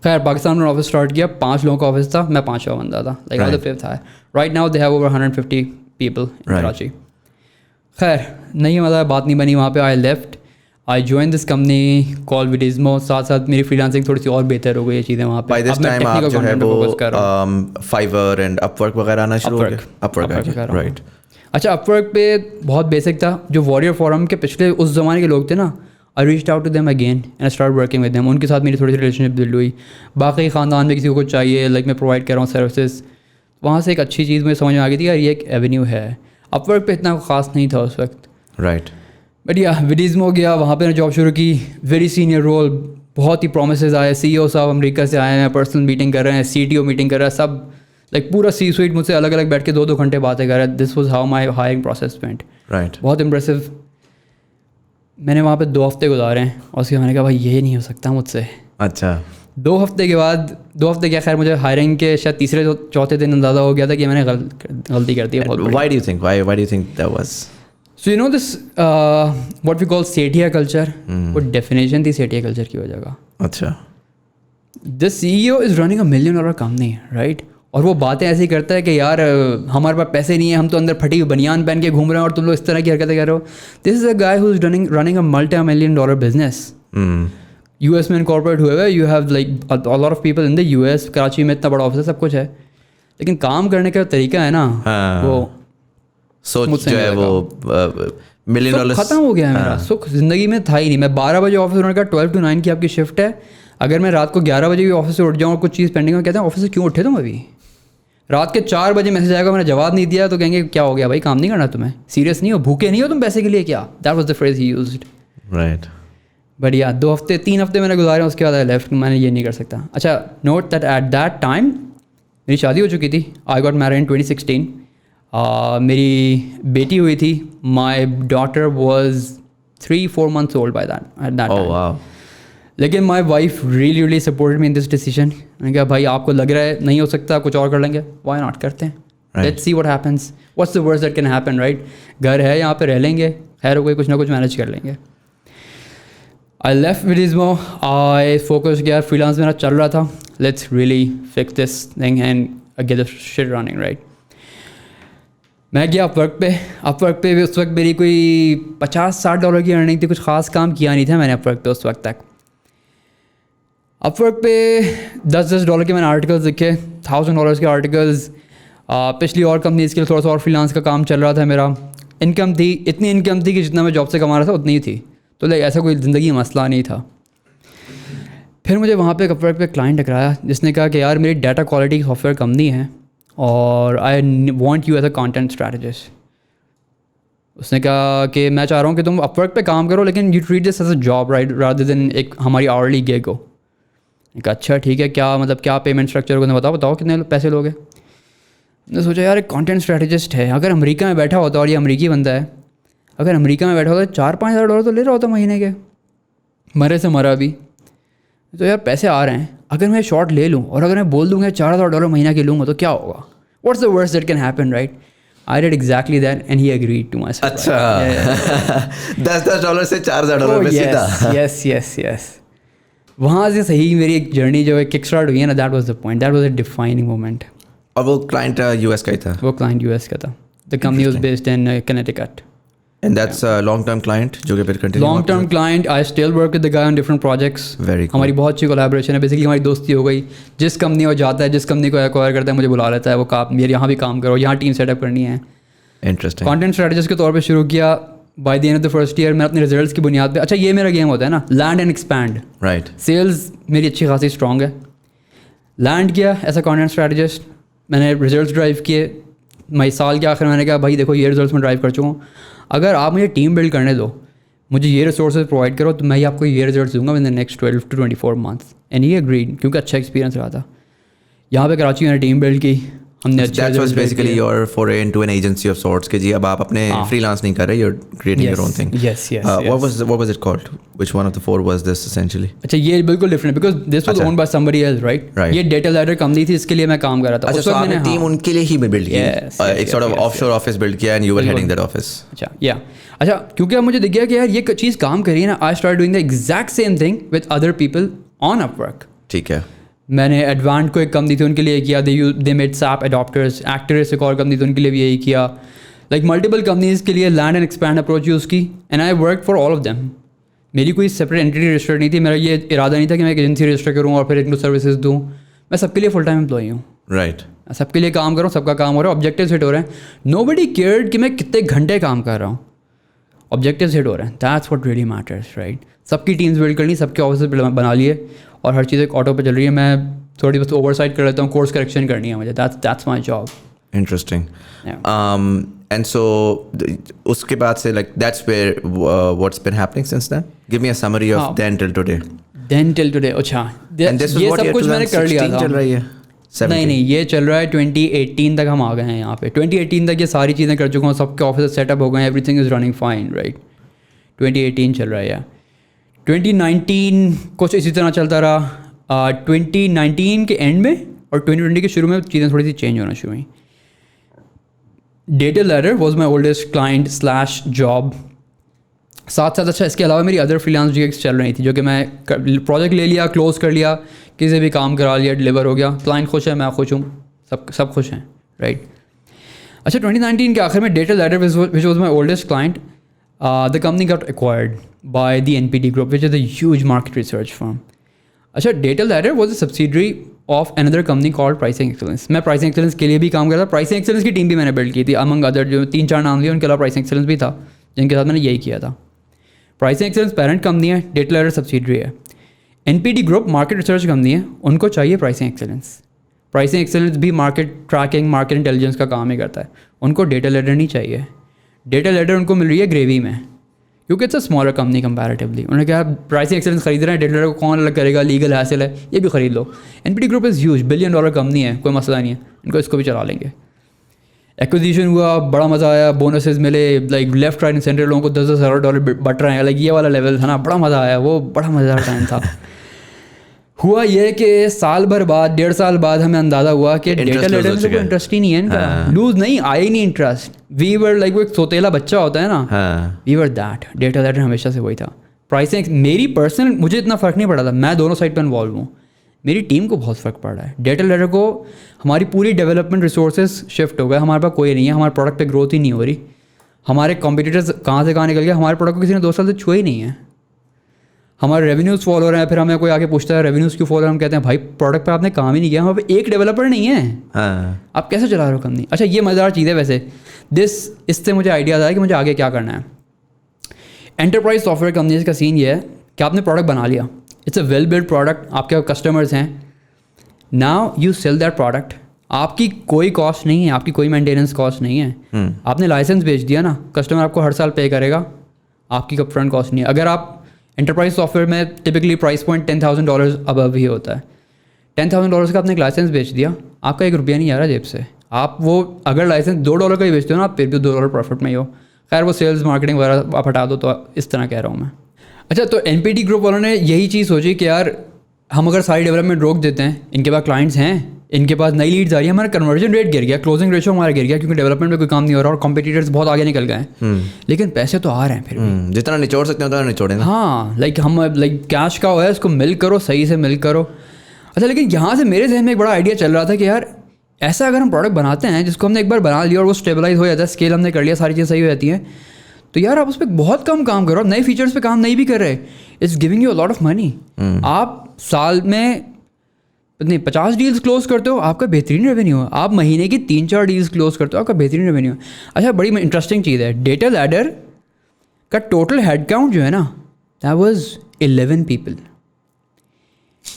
Speaker 2: खैर पाकिस्तान में ऑफिस स्टार्ट किया. 5 लोगों का ऑफिस था, मैं 5वां बंदा था. लाइक ऑल द 5th था. Right now they have over 150 people in Karachi. खैर नहीं मतलब बात नहीं बनी वहाँ पे. I left. I join this company call Vidizmo. साथ साथ मेरी फ्रीलांसिंग थोड़ी सी और बेहतर हो गई ये चीज़ें वहाँ पे.
Speaker 1: बाय दिस टाइम आप जो है वो फाइवर एंड अपवर्क वगैरह आना शुरू हो गया. Upwork right.
Speaker 2: अच्छा अपवर्क पे बहुत बेसिक था. जो वॉरियर फोरम के पिछले उस ज़माने के लोग थे ना, I reached out to them again and start working with them. उनके साथ मेरी थोड़ी सी रिलेशनशिप बिल्ड हुई. बाकी ख़ानदान में किसी को कुछ चाहिए, लाइक मैं प्रोवाइड कर रहा हूँ सर्विसेज. वहाँ से एक अच्छी चीज़ मुझे समझ में आ गई थी यार ये एक एवेन्यू है. अपवर्क पे इतना ख़ास नहीं था उस वक्त.
Speaker 1: राइट.
Speaker 2: बट या विडिज्मो गया, वहाँ पे मैंने जॉब शुरू की. वेरी सीनियर रोल, बहुत ही प्रोमिसेस आए. CEO साहब अमेरिका से आए हैं, पर्सनल मीटिंग कर रहे हैं, CTO मीटिंग कर रहा है, सब लाइक पूरा C-suite मुझसे अलग अलग बैठ के 2-2 घंटे बातें कर रहे हैं. This was how my hiring process went.
Speaker 1: Right.
Speaker 2: बहुत इम्प्रेसिव. मैंने वहाँ पे 2 हफ्ते गुजारे हैं और उसके मैंने कहा भाई ये नहीं हो सकता मुझसे.
Speaker 1: अच्छा.
Speaker 2: 2 हफ्ते के बाद 2 हफ्ते क्या खैर मुझे हायरिंग के शायद तीसरे 4थे दिन अंदाज़ा हो गया था कि मैंने गलती कर दी है बहुत बड़ी.
Speaker 1: Why do you think that was?
Speaker 2: So you know this what we call Sethia culture. वो डेफिनेशन थी सेठिया कल्चर की वजह का.
Speaker 1: अच्छा.
Speaker 2: The CEO is running $1 million company, right? और वो बातें ऐसी करता है कि यार हमारे पास पैसे नहीं है, हम तो अंदर फटी हुई बनियान पहन के घूम रहे हैं और तुम लोग इस तरह की हरकतें कर रहे हो. This is a guy who is running a multi-million-dollar business. US में इनकॉर्पोरेट हुए हुए. You have like a lot of people in the US. Karachi में इतना बड़ा ऑफिस है, सब कुछ है, लेकिन काम करने का तरीका है ना वो
Speaker 1: सोच जो है वो $1 million
Speaker 2: खत्म हो गया है मेरा. सुख ज़िंदगी में था ही नहीं. मैं 12 बजे ऑफिस, उन्होंने कहा 12 to 9 की आपकी शिफ्ट है. अगर मैं रात को 11 बजे भी ऑफिस से उठ जाऊँ और कुछ चीज़ पेंडिंग हो, कहते हैं ऑफिस से क्यों उठे तुम अभी. रात के 4 बजे मैसेज आएगा, मैंने जवाब नहीं दिया तो कहेंगे क्या हो गया भाई, काम नहीं करना तुम्हें, सीरियस नहीं हो, भूखे नहीं हो तुम पैसे के लिए क्या. That was the phrase he used.
Speaker 1: Right.
Speaker 2: But या 2 हफ्ते 3 हफ्ते मैंने गुजारे, उसके बाद आई लेफ्ट. मैंने ये नहीं कर सकता. अच्छा note that at that time मेरी शादी हो चुकी थी. I got married in 2016. मेरी बेटी हुई थी. My daughter was 3-4 months old by that at that time. लेकिन my wife really supported me in this decision. मैंने कहा भाई आपको लग रहा है नहीं हो सकता, कुछ और कर लेंगे, वाई नॉट करते हैं. Let's see what happens. What's the worst that can happen, right. घर है यहाँ पे, रह लेंगे, खैर कोई कुछ ना कुछ मैनेज कर लेंगे. I left Vidizmo. I focus किया, फ्रीलांस मेरा चल रहा था. Let's really fix this thing and get the shit running, right. मैं गया अपवर्क पे भी उस वक्त मेरी कोई $50-60 की अर्निंग थी. कुछ ख़ास काम किया नहीं था मैंने अपवर्क पे उस वक्त तक. अपवर्क पे $10 के मैंने आर्टिकल्स लिखे, $1000 के आर्टिकल्स. पिछली और कंपनीज़ के लिए थोड़ा सा और फ्रीलांस का काम चल रहा था मेरा. इनकम थी, इतनी इनकम थी कि जितना मैं जॉब से कमा रहा था उतनी ही थी. तो लाइक ऐसा कोई ज़िंदगी में मसला नहीं था. फिर मुझे वहाँ पे अपवर्क पे क्लाइंट टकराया जिसने कहा कि यार मेरी डाटा क्वालिटी सॉफ्टवेयर कंपनी है और I want you as a content strategist. उसने कहा कि मैं चाह रहा हूँ कि तुम अपवर्क पे काम करो लेकिन you treat this as a job, right, rather than एक हमारी आवरली गिग हो. कहा अच्छा ठीक है, क्या मतलब क्या पेमेंट स्ट्रक्चर को बताओ कितने पैसे लोगे. मैंने सोचा यार एक कंटेंट स्ट्रैटेजिस्ट है, अगर अमेरिका में बैठा होता और ये अमेरिकी बंदा है, अगर अमेरिका में बैठा होता $4-5 हज़ार तो ले रहा होता महीने के, मरे से मरा भी. तो यार पैसे आ रहे हैं, अगर मैं शॉर्ट ले लूँ और अगर मैं बोल दूँगा $4,000 महीना के लूँगा तो क्या होगा. What's the worst that can happen, right. I did exactly that and he agreed to my surprise.
Speaker 1: अच्छा. $10 से $4,000 में सीधा.
Speaker 2: Yes. वहाँ से सही मेरी एक जर्नी जो है किक स्टार्ट हुई है ना. That was the point, that was a defining moment.
Speaker 1: और वो क्लाइंट US का ही था.
Speaker 2: वो क्लाइंट US का था. The company was based in Connecticut.
Speaker 1: And that's a long term client जो कि फिर continue
Speaker 2: long term client, I still work with the guy on different projects.
Speaker 1: Very
Speaker 2: हमारी बहुत अच्छी कोलैबोरेशन है. बेसिकली हमारी दोस्ती हो गई. जिस कंपनी वो जाता है, जिस कंपनी को एक्वायर करता है, मुझे बुला लेता है. वो काम यार यहाँ भी काम करो, यहाँ टीम सेटअप करनी है.
Speaker 1: इंटरेस्टिंग.
Speaker 2: कंटेंट स्ट्रेटजिस्ट के तौर पे शुरू किया. By the end of the first year मैं अपने रिजल्ट्स की बुनियाद पे, अच्छा ये मेरा गेम होता है ना, land and expand.
Speaker 1: Right.
Speaker 2: Sales मेरी अच्छी खासी स्ट्रॉन्ग है. लैंड किया एज अ कंटेंट स्ट्रेटजिस्ट, मैंने रिजल्ट्स ड्राइव किए. मई साल के आखिर मैंने कहा भाई देखो ये रिजल्ट्स मैं ड्राइव कर चुका हूँ, अगर आप मुझे टीम बिल्ड करने दो, मुझे ये रिसोर्सेज प्रोवाइड करो, तो मैं ही आपको ये रिजल्ट्स दूंगा with the next 12 to 24 months. And he agreed, क्योंकि अच्छा एक्सपीरियंस रहा था. यहाँ पे कराची मैंने टीम बिल्ड की. हमने
Speaker 1: That was basically your foray into an agency of sorts कि जी अब आप अपने freelance नहीं कर रहे, you're creating your own thing.
Speaker 2: Yes.
Speaker 1: What was it called? Which one of the four was this essentially?
Speaker 2: अच्छा ये बिल्कुल different, because this was owned by somebody else, right. ये डेटा लैडर कंपनी थी, इसके लिए मैं काम कर रहा था.
Speaker 1: अच्छा, so आपने टीम उनके लिए ही बिल्ड की, एक sort of offshore office build किया and you were heading that office.
Speaker 2: अच्छा क्योंकि अब मुझे दिख गया कि यार ये चीज़ काम कर रही है ना, I start doing the exact same thing with other people on Upwork.
Speaker 1: ठीक है.
Speaker 2: मैंने एडवांट को एक कंपनी थी उनके लिए किया, they made SAP adopters. Actors एक और कंपनी थी उनके लिए भी यही किया. लाइक मल्टीपल कंपनीज के लिए land and expand approach use की. And I work for all of them. मेरी कोई सेपरेट एंटिटी रजिस्टर्ड नहीं थी. मेरा ये इरादा नहीं था कि मैं एक एजेंसी रजिस्टर करूँ और फिर इनको सर्विसेज दूँ. मैं सबके लिए फुल टाइम एम्प्लॉई हूँ.
Speaker 1: राइट.
Speaker 2: सबके लिए काम कर रहा हूँ, सबका काम हो रहा है, ऑब्जेक्टिव्स हिट हो रहे हैं. नोबडी केयर्ड कि मैं कितने घंटे काम कर रहा हूँ, ऑब्जेक्टिव्स हिट हो रहे हैं. That's what really matters, right. सबकी टीम्स बिल्ड करनी, सबके ऑफिस बना लिए और हर चीज़ एक ऑटो पे चल रही है. मैं थोड़ी बस ओवरसाइट कर लेता हूँ, कोर्स करेक्शन करनी है मुझे. That's my job.
Speaker 1: Interesting. And so उसके बाद से like that's where what's been happening since then. Give me a summary of then till today. अच्छा ये सब कुछ मैंने कर लिया था. चल रही है
Speaker 2: नहीं ये चल रहा है 2018 तक हम आ गए हैं यहाँ पे. 2018 तक ये सारी चीज़ें कर चुका हूँ, सबके ऑफिस सेटअप हो गए हैं, everything is running fine, right. 2018 चल रहा है यार. 2019 कुछ इसी तरह चलता रहा. 2019 के एंड में और 2020 के शुरू में चीज़ें थोड़ी सी चेंज होना शुरू हुई. Data Ladder was my oldest client slash job. साथ इसके अलावा मेरी अदर फ्रीलांस गिग्स चल रही थी, जो कि मैं प्रोजेक्ट ले लिया, क्लोज कर लिया, किसी भी काम करा लिया, डिलीवर हो गया, क्लाइंट खुश है, मैं खुश हूँ, सब खुश हैं, राइट. अच्छा 2019 के आखिर में Data Ladder which was my oldest client, the company got acquired by the NPD group which is a huge market research firm. अच्छा Data Ladder was a subsidiary of another company called Pricing Excellence. मैं Pricing Excellence के लिए भी काम करता था. Pricing excellence की team भी मैंने बिल्ड की थी. अमंग अदर जो 3-4 नाम लिए, उनके अलावा प्राइसिंग एक्सेलेंस भी था, जिनके साथ मैंने यही किया था. प्राइसिंग एक्सेलेंस पेरेंट कंपनी है, डेटा लैडर सब्सिडरी है. NPD group market research company है, उनको चाहिए प्राइसिंग एक्सेलेंस. प्राइसिंग एक्सेलेंस भी मार्केट ट्रैकिंग, मार्केट इंटेलिजेंस का काम ही करता है. उनको डेटा लैडर नहीं चाहिए. डेटा लैडर उनको मिल रही है ग्रेवी में, क्योंकि it's a smaller company comparatively. उन्होंने कहा प्राइसिंग एक्सेलेंस खरीद रहे हैं, डेटा लैडर को कौन अलग करेगा, लीगल हैसल है, ये भी खरीद लो. NPD group is huge, $1 billion company है, कोई मसला नहीं है, उनको इसको भी चला लेंगे. एक्विजिशन हुआ, बड़ा मज़ा आया, बोनसेस मिले, लाइक लेफ्ट राइट सेंटर लोगों को $10,000 बट रहे हैं, लाइक ये वाला लेवल था ना, बड़ा मज़ा आया, वो बड़ा मज़ेदार टाइम था. हुआ ये कि साल भर बाद, 1.5 साल बाद हमें अंदाज़ा हुआ कि डेटा लैडर में कोई इंटरेस्ट ही नहीं है इनका. लूज नहीं, आया ही नहीं इंटरेस्ट. वी वर लाइक वो एक सोतेला बच्चा होता है ना, we were that. Data ladder हमेशा से वही था. प्राइसिंग मेरी पर्सनल, मुझे इतना फ़र्क नहीं पड़ा था, मैं दोनों साइड पर इन्वॉल्व हूँ. मेरी टीम को बहुत फ़र्क पड़ रहा है. डेटा लैडर को हमारी पूरी डेवलपमेंट रिसोर्सेज शिफ्ट हो गए, हमारे पास कोई नहीं है, हमारे प्रोडक्ट पे ग्रोथ ही नहीं हो रही. हमारे कॉम्पिटिटर्स कहाँ से कहाँ निकल गया, हमारे प्रोडक्ट को किसी ने 2 साल से छुआ ही नहीं है. हमारे रेवेन्यूज़ फॉल हो रहे हैं, फिर हमें कोई आके पूछता है रेवेन्यूज़ क्यों फॉल हो रहे हैं, हम कहते हैं भाई प्रोडक्ट पे आपने काम ही नहीं किया, हमारे पे एक डेवलपर नहीं है, आप कैसे चला रहे हो कंपनी. अच्छा ये मज़ेदार चीज़ है वैसे. इससे मुझे आइडिया आया कि मुझे आगे क्या करना है. एंटरप्राइज सॉफ्टवेयर कंपनीज का सीन ये है कि आपने प्रोडक्ट बना लिया, it's a well build product, आपके कस्टमर्स हैं, now you sell that product. आपकी कोई कॉस्ट नहीं है, आपकी कोई मेंटेनेंस कॉस्ट नहीं है. आपने लाइसेंस बेच दिया ना, कस्टमर आपको हर साल पे करेगा, आपकी अपफ्रंट कॉस्ट नहीं है. अगर आप एंटरप्राइज सॉफ्टवेयर में टिपिकली प्राइस पॉइंट $10,000 अबव ही होता है. $10,000 का आपने एक लाइसेंस बेच दिया, आपका $1 नहीं आ रहा जेब से. आप वो अगर लाइसेंस $2 का ही बेचते हो ना, आप फिर भी $2 प्रॉफिट में ही हो. खैर वो सेल्स मार्केटिंग वगैरह आप हटा दो, तो इस तरह कह रहा हूँ मैं. अच्छा तो NPD ग्रुप वालों ने यही चीज़ सोची कि यार हम अगर सारी डेवलपमेंट रोक देते हैं, इनके पास क्लाइंट्स हैं, इनके पास नई लीड्स आ रही है, हमारा कन्वर्जन रेट गिर गया, क्लोजिंग रेशियो हमारा गिर गया, क्योंकि डेवलपमेंट में कोई काम नहीं हो रहा और कॉम्पिटिटर्स बहुत आगे निकल गए हैं. लेकिन पैसे तो आ रहे हैं, फिर
Speaker 1: जितना निचोड़ सकते हैं उतना निचोड़ेंगे.
Speaker 2: हाँ लाइक हम लाइक कैश का है, इसको मिल करो, सही से मिल करो. अच्छा लेकिन यहाँ से मेरे जहन में एक बड़ा आइडिया चल रहा था कि यार ऐसा अगर हम प्रोडक्ट बनाते हैं जिसको हमने एक बार बना लिया और वो स्टेबलाइज हो जाता है, स्केल हमने कर लिया, सारी चीज़ें सही हो जाती हैं, तो यार आप उस पर बहुत कम काम करो, नए फीचर्स पे काम नहीं भी कर रहे, it's giving you a lot of money. आप साल में नहीं 50 डील्स क्लोज करते हो, आपका बेहतरीन रेवेन्यू है। आप महीने की 3-4 डील्स क्लोज करते हो, आपका बेहतरीन रेवेन्यू है। अच्छा, बड़ी इंटरेस्टिंग चीज़ है, डेटा लैडर का टोटल हेड काउंट जो है ना, दैट वाज 11 पीपल।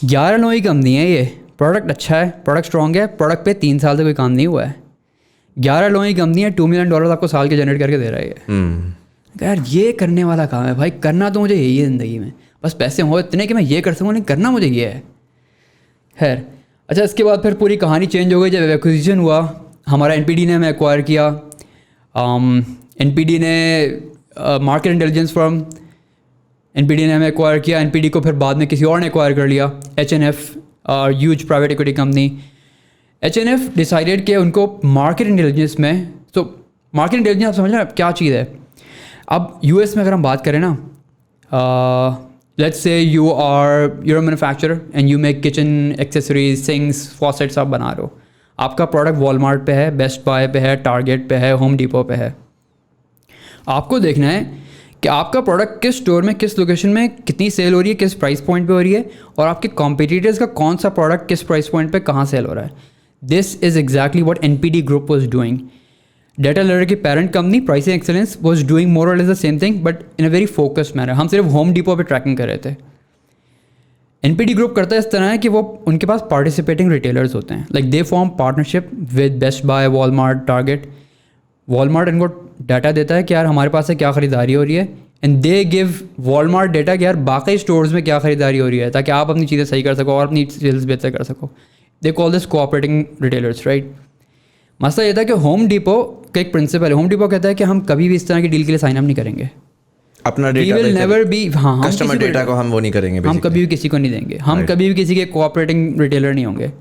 Speaker 2: 11 लोगों की कंपनी है ये। प्रोडक्ट अच्छा है, प्रोडक्ट स्ट्रॉन्ग है, प्रोडक्ट पे 3 साल से कोई काम नहीं हुआ है। 11 लोगों की कंपनी है, $2 मिलियन आपको साल के जनरेट करके दे रहा है। यार ये करने वाला काम है भाई, करना तो मुझे यही है ज़िंदगी में, बस पैसे हो इतने कि मैं ये कर सकूँ, नहीं करना मुझे ये है। खैर, अच्छा इसके बाद फिर पूरी कहानी चेंज हो गई जब एक्विजिशन हुआ। हमारा एनपीडी ने हमें एक्वायर किया। एनपीडी ने मार्केट इंटेलिजेंस फर्म, एनपीडी ने हमें एक्वायर किया। एनपीडी को फिर बाद में किसी और ने एक्वायर कर लिया, HNF, huge private equity company. HNF decided कि उनको मार्केट इंटेलिजेंस में, तो मार्केट इंटेलिजेंस आप समझना क्या चीज़ है। अब यूएस में अगर हम बात करें ना, let's say you're a manufacturer and you make kitchen accessories, sinks, faucets आप बना रहे हो। आपका प्रोडक्ट वॉलमार्ट पे है, बेस्ट बाय पे है, टारगेट पे है, होम डिपो पे है। आपको देखना है कि आपका प्रोडक्ट किस स्टोर में, किस लोकेशन में कितनी सेल हो रही है, किस प्राइस पॉइंट पे हो रही है, और आपके कॉम्पिटिटर्स का कौन सा प्रोडक्ट किस प्राइस पॉइंट पे कहाँ सेल हो रहा है। This is exactly what NPD group was doing. Data Ladder की parent company Pricing Excellence was doing more or less the same thing but in a very focused manner. हम सिर्फ home depot पे trekking कर रहे थे। NPD group करता है इस तरह है कि वो उनके पास पार्टिसिपेटिंग रिटेलर्स होते हैं, like they form partnership with Best Buy, Walmart, Target. Walmart इनको डाटा देता है कि यार हमारे पास से क्या ख़रीदारी हो रही है, and they give Walmart data कि यार बाकी स्टोर्स में क्या ख़रीदारी हो रही है, ताकि आप अपनी चीज़ें सही कर सको और अपनी सेल्स बेहतर कर सको। They call this cooperating retailers, right. मसला ये था कि होम डिपो का एक प्रिंसिपल है। होम डिपो कहता है कि हम कभी भी इस तरह की डील के लिए साइन अप नहीं करेंगे,
Speaker 1: अपना data
Speaker 2: we will never be, हाँ,
Speaker 1: कस्टमर डेटा को हम वो नहीं करेंगे,
Speaker 2: हम कभी भी किसी को नहीं देंगे, हम कभी भी किसी के कोऑपरेटिंग रिटेलर नहीं होंगे।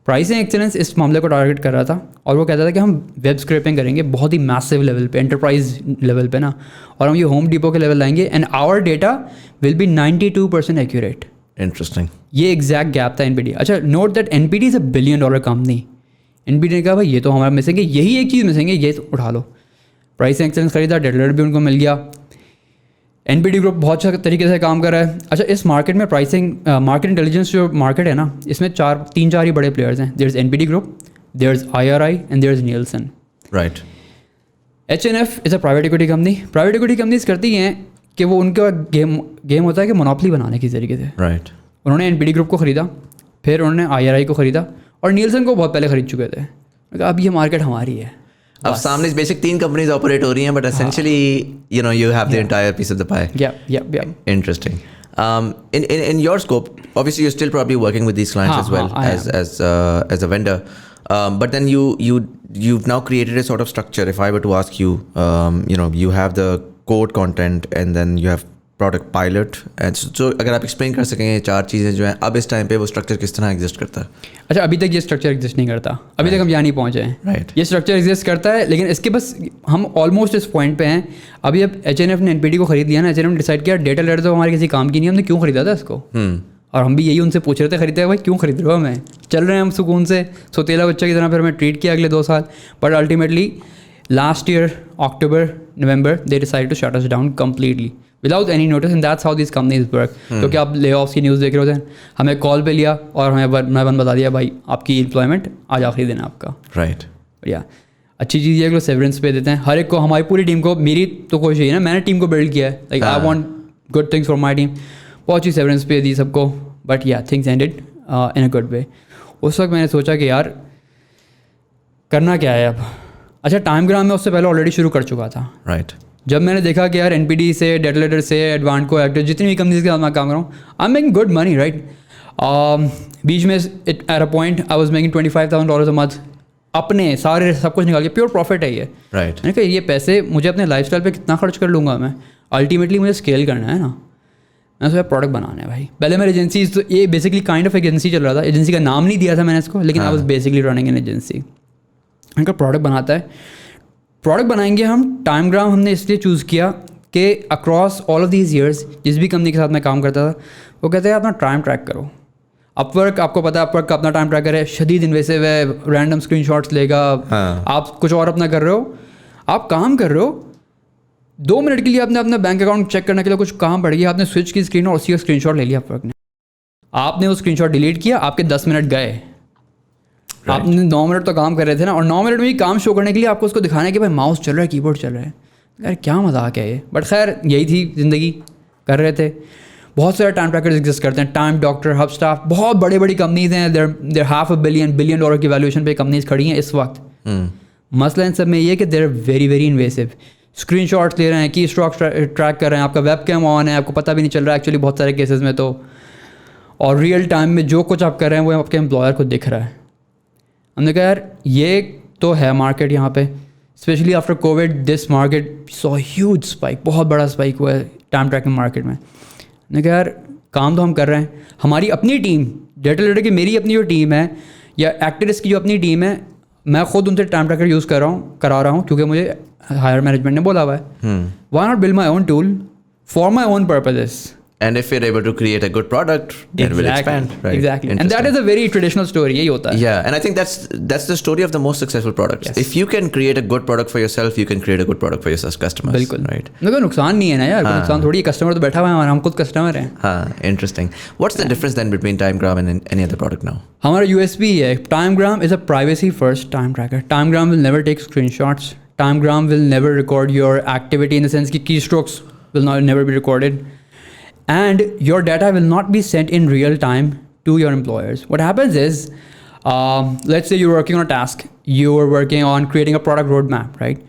Speaker 2: प्राइसिंग एक्सेलेंस इस मामले को टारगेट कर रहा था और वो कहता था कि हम वेब स्क्रैपिंग करेंगे बहुत ही मैसिव लेवल पे, एंटरप्राइज लेवल पे ना, और हम ये होम डिपो के लेवल लाएंगे and our data will be 92% accurate.
Speaker 1: Interesting,
Speaker 2: ये एग्जैक्ट गैप था एनपीडी। अच्छा, note that NPD is $1 billion company. NPD ने कहा भाई ये तो हमारा मिसिंग है, यही एक चीज़ मिसिंग है, ये तो उठा लो। प्राइसिंग एक्सेलेंस खरीदा, डेटा भी उनको मिल गया। एनपीडी ग्रुप बहुत अच्छा तरीके से काम कर रहा है। अच्छा, इस मार्केट में प्राइसिंग मार्केट इंटेलिजेंस जो मार्केट है ना, इसमें 3-4 ही बड़े प्लेयर्स हैं। There is NPD group, there is IRI and there is Nielsen,
Speaker 1: right.
Speaker 2: HNF is a private equity company. Private equity companies करती हैं कि वो उनका गेम होता है कि मोनोपोली बनाने की तरीके से,
Speaker 1: राइट।
Speaker 2: उन्होंने एनपीडी ग्रुप को ख़रीदा, फिर उन्होंने IRI को ख़रीदा और नियल्सन को बहुत पहले ख़रीद चुके थे। अब ये मार्केट हमारी है।
Speaker 1: अब सामने बेसिक 3 कंपनीज ऑपरेट हो रही हैं, but essentially you know you have the entire piece of the pie.
Speaker 2: Yeah.
Speaker 1: Interesting. In your scope, obviously you're still probably working with these clients as well as a vendor. But then you've now created a sort of structure. If I were to ask you, you have the code content and then you have product pilot. And so अगर आप explain कर सकें 4 चीज़ें जो हैं अब इस time पे वो स्ट्रक्चर किस तरह एग्जिस्ट करता है?
Speaker 2: अच्छा, अभी तक ये स्ट्रक्चर एग्जिस्ट नहीं करता, अभी तक हम यहाँ नहीं पहुँचे हैं।
Speaker 1: राइट।
Speaker 2: ये स्ट्रक्चर एग्जिस्ट करता है लेकिन इसके बस हम ऑलमोस्ट इस पॉइंट पे हैं। अभी अब एचएनएफ ने एनपीडी को खरीद लिया ना, एचएनएफ ने डिसाइड किया डेटा लैडर तो हमारे किसी काम की नहीं, हमने क्यों खरीदा था इसको। और हम भी यही उनसे पूछ रहे थे खरीदते भाई क्यों खरीद रहे हो, हमें चल रहे हैं हम सुकून से, सोतेला बच्चा की तरह। फिर हमें ट्रीट किया अगले 2 साल, but ultimately last year October, November they decided to shut us down completely without any notice, and that's how these companies work. क्योंकि आप ले ऑफ्स की न्यूज़ देख रहे होते हैं, हमें कॉल पे लिया और हमें बता दिया भाई आपकी एम्प्लॉयमेंट आज आखिरी दिन है आपका।
Speaker 1: राइट।
Speaker 2: बढ़िया, अच्छी चीज़ ये है कि सेवरेंस पे देते हैं हर एक को, हमारी पूरी टीम को। मेरी तो कोशिश है ना, मैंने टीम को बिल्ड किया है, like I want good things for my team. बहुत अच्छी सेवरेंस पे दी सबको, but yeah things ended in a good way. उस वक्त मैंने सोचा कि यार करना क्या है अब। अच्छा, टाइमग्राम में उससे पहले ऑलरेडी शुरू कर चुका था।
Speaker 1: राइट।
Speaker 2: जब मैंने देखा कि यार एनपीडी से, डेटा लैडर से, एडवांटको, एक्टर, जितनी भी कंपनीज के साथ मैं काम कर रहा हूँ, I am making good money, right. बीच में at a point I was making $25,000 a month, अपने सारे सब कुछ निकाल के, प्योर प्रॉफिट है ये।
Speaker 1: राइट।
Speaker 2: मैंने कहा ये पैसे मुझे अपने लाइफस्टाइल पे कितना खर्च कर लूँगा मैं, अल्टीमेटली मुझे स्केल करना है ना। मैंने सोचा प्रोडक्ट बनाना है भाई। पहले मेरी एजेंसी, तो ये बेसिकली काइंड ऑफ एजेंसी चल रहा था, एजेंसी का नाम नहीं दिया था मैंने इसको, लेकिन I was basically running an agency. उनका प्रोडक्ट बनाता है, प्रोडक्ट बनाएंगे हम। टाइमग्राम हमने इसलिए चूज़ किया कि across all of these years जिस भी कंपनी के साथ मैं काम करता था, वो कहते हैं अपना टाइम ट्रैक करो। अपवर्क, आपको पता है अपवर्क का अपना टाइम ट्रैकर है, शदीद इन्वेसिव है, रैंडम स्क्रीनशॉट्स लेगा। आप कुछ और अपना कर रहे हो, आप काम कर रहे हो, 2 मिनट के लिए आपने अपना बैंक अकाउंट चेक करने के लिए कुछ काम पड़ गया, आपने स्विच की स्क्रीन और उसी का स्क्रीनशॉट ले लिया अपवर्क ने, आपने वो स्क्रीनशॉट डिलीट किया, आपके 10 मिनट गए। आपने 9 मिनट तो काम कर रहे थे ना, और 9 मिनट में ही काम शो करने के लिए आपको उसको दिखाना है कि भाई माउस चल रहा है, कीबोर्ड चल रहा है। यार क्या मजाक है ये, बट खैर यही थी ज़िंदगी, कर रहे थे। बहुत सारे टाइम ट्रैकर्स एग्जिस्ट करते हैं, टाइम डॉक्टर, हबस्टाफ, बहुत बड़ी बड़ी कंपनीज हैं, देर $500 बिलियन डॉलर की वैल्यूएशन पे कंपनीज खड़ी हैं इस वक्त। मसला इन सब में ये है कि देर वेरी वेरी इन्वेसिव। स्क्रीनशॉट्स ले रहे हैं, की स्टॉक ट्रैक कर रहे हैं, आपका वेब कैम ऑन है, आपको पता भी नहीं चल रहा एक्चुअली बहुत सारे केसेस में तो, और रियल टाइम में जो कुछ आप कर रहे हैं वो आपके एम्प्लॉयर को दिख रहा है। हमने कहा यार ये तो है मार्केट यहाँ पे, specially after Covid this market saw huge spike, बहुत बड़ा स्पाइक हुआ है टाइम ट्रैकिंग मार्केट में। हमने कहा यार काम तो हम कर रहे हैं, हमारी अपनी टीम डेटा की मेरी अपनी जो टीम है या एक्टर्स की जो अपनी टीम है, मैं खुद उनसे टाइम ट्रैकर यूज़ करा रहा हूँ क्योंकि मुझे हायर मैनेजमेंट ने बोला हुआ है। Why not build my own tool for my own purposes,
Speaker 1: And if you're able to create a good product, then we'll expand. Right?
Speaker 2: Exactly. And that is a very traditional story. यही होता है.
Speaker 1: Yeah, and I think that's the story of the most successful products. Yes. If you can create a good product for yourself, you can create a good product for your customers.
Speaker 2: बिल्कुल.
Speaker 1: Right.
Speaker 2: कोई नुकसान नहीं है ना यार, कोई नुकसान थोड़ी है, कस्टमर तो बैठा हुआ है, हम खुद कस्टमर हैं.
Speaker 1: हाँ, interesting. What's the difference then between Timegram and any other product now?
Speaker 2: हमारा USP है, Timegram is a privacy first time tracker. Timegram will never take screenshots. Timegram will never record your activity in the sense कि keystrokes will never be recorded. And your data will not be sent in real time to your employers. What happens is, let's say you're working on a task, you are working on creating a product roadmap, right?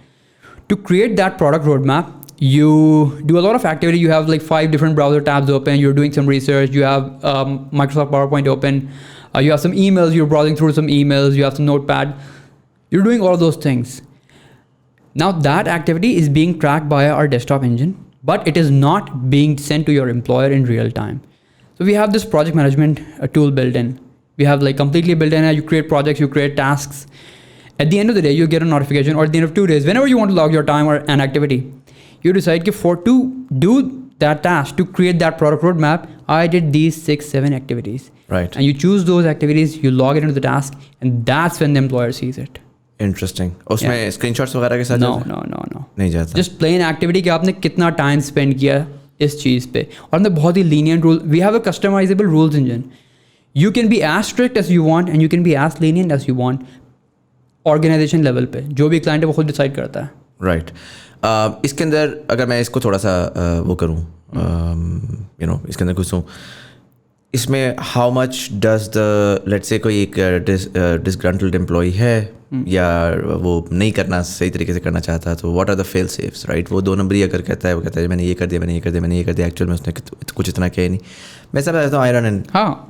Speaker 2: To create that product roadmap, you do a lot of activity. You have like 5 different browser tabs open, you're doing some research, you have Microsoft PowerPoint open, you have some emails, you're browsing through some emails, you have some notepad, you're doing all of those things. Now that activity is being tracked by our desktop engine, but it is not being sent to your employer in real time. So we have this project management tool built in. We have like completely built in, you create projects, you create tasks. At the end of the day, you get a notification, or at the end of 2 days, whenever you want to log your time or an activity, you decide to do that task, to create that product roadmap, I did these 6-7 activities.
Speaker 1: Right.
Speaker 2: And you choose those activities, you log it into the task, and that's when the employer sees it.
Speaker 1: Interesting. उसमें screenshots वगैरह के साथ
Speaker 2: No.
Speaker 1: नहीं जाता.
Speaker 2: Just plain activity कि आपने कितना time spend किया इस चीज़ पे, और हमने बहुत ही lenient rule. We have a customizable rules engine. You can be as strict as you want and you can be as lenient as you want. Organization level पे जो भी client है वो खुद decide करता है.
Speaker 1: Right. इसके अंदर अगर मैं इसको थोड़ा सा वो करूँ, इसके अंदर कुछ इसमें how much does the let's say कोई एक डिसग्रंटल्ड एम्प्लॉय है या वो नहीं करना सही तरीके से करना चाहता, तो what are the fail safes, right? वो 2 नंबरी अगर कहता है, वो कहता है मैंने ये कर दिया, मैंने ये कर दिया, मैंने ये कर दिया, एक्चुअल में उसने कुछ इतना किया ही नहीं। मैं सब कहता हूँ I run and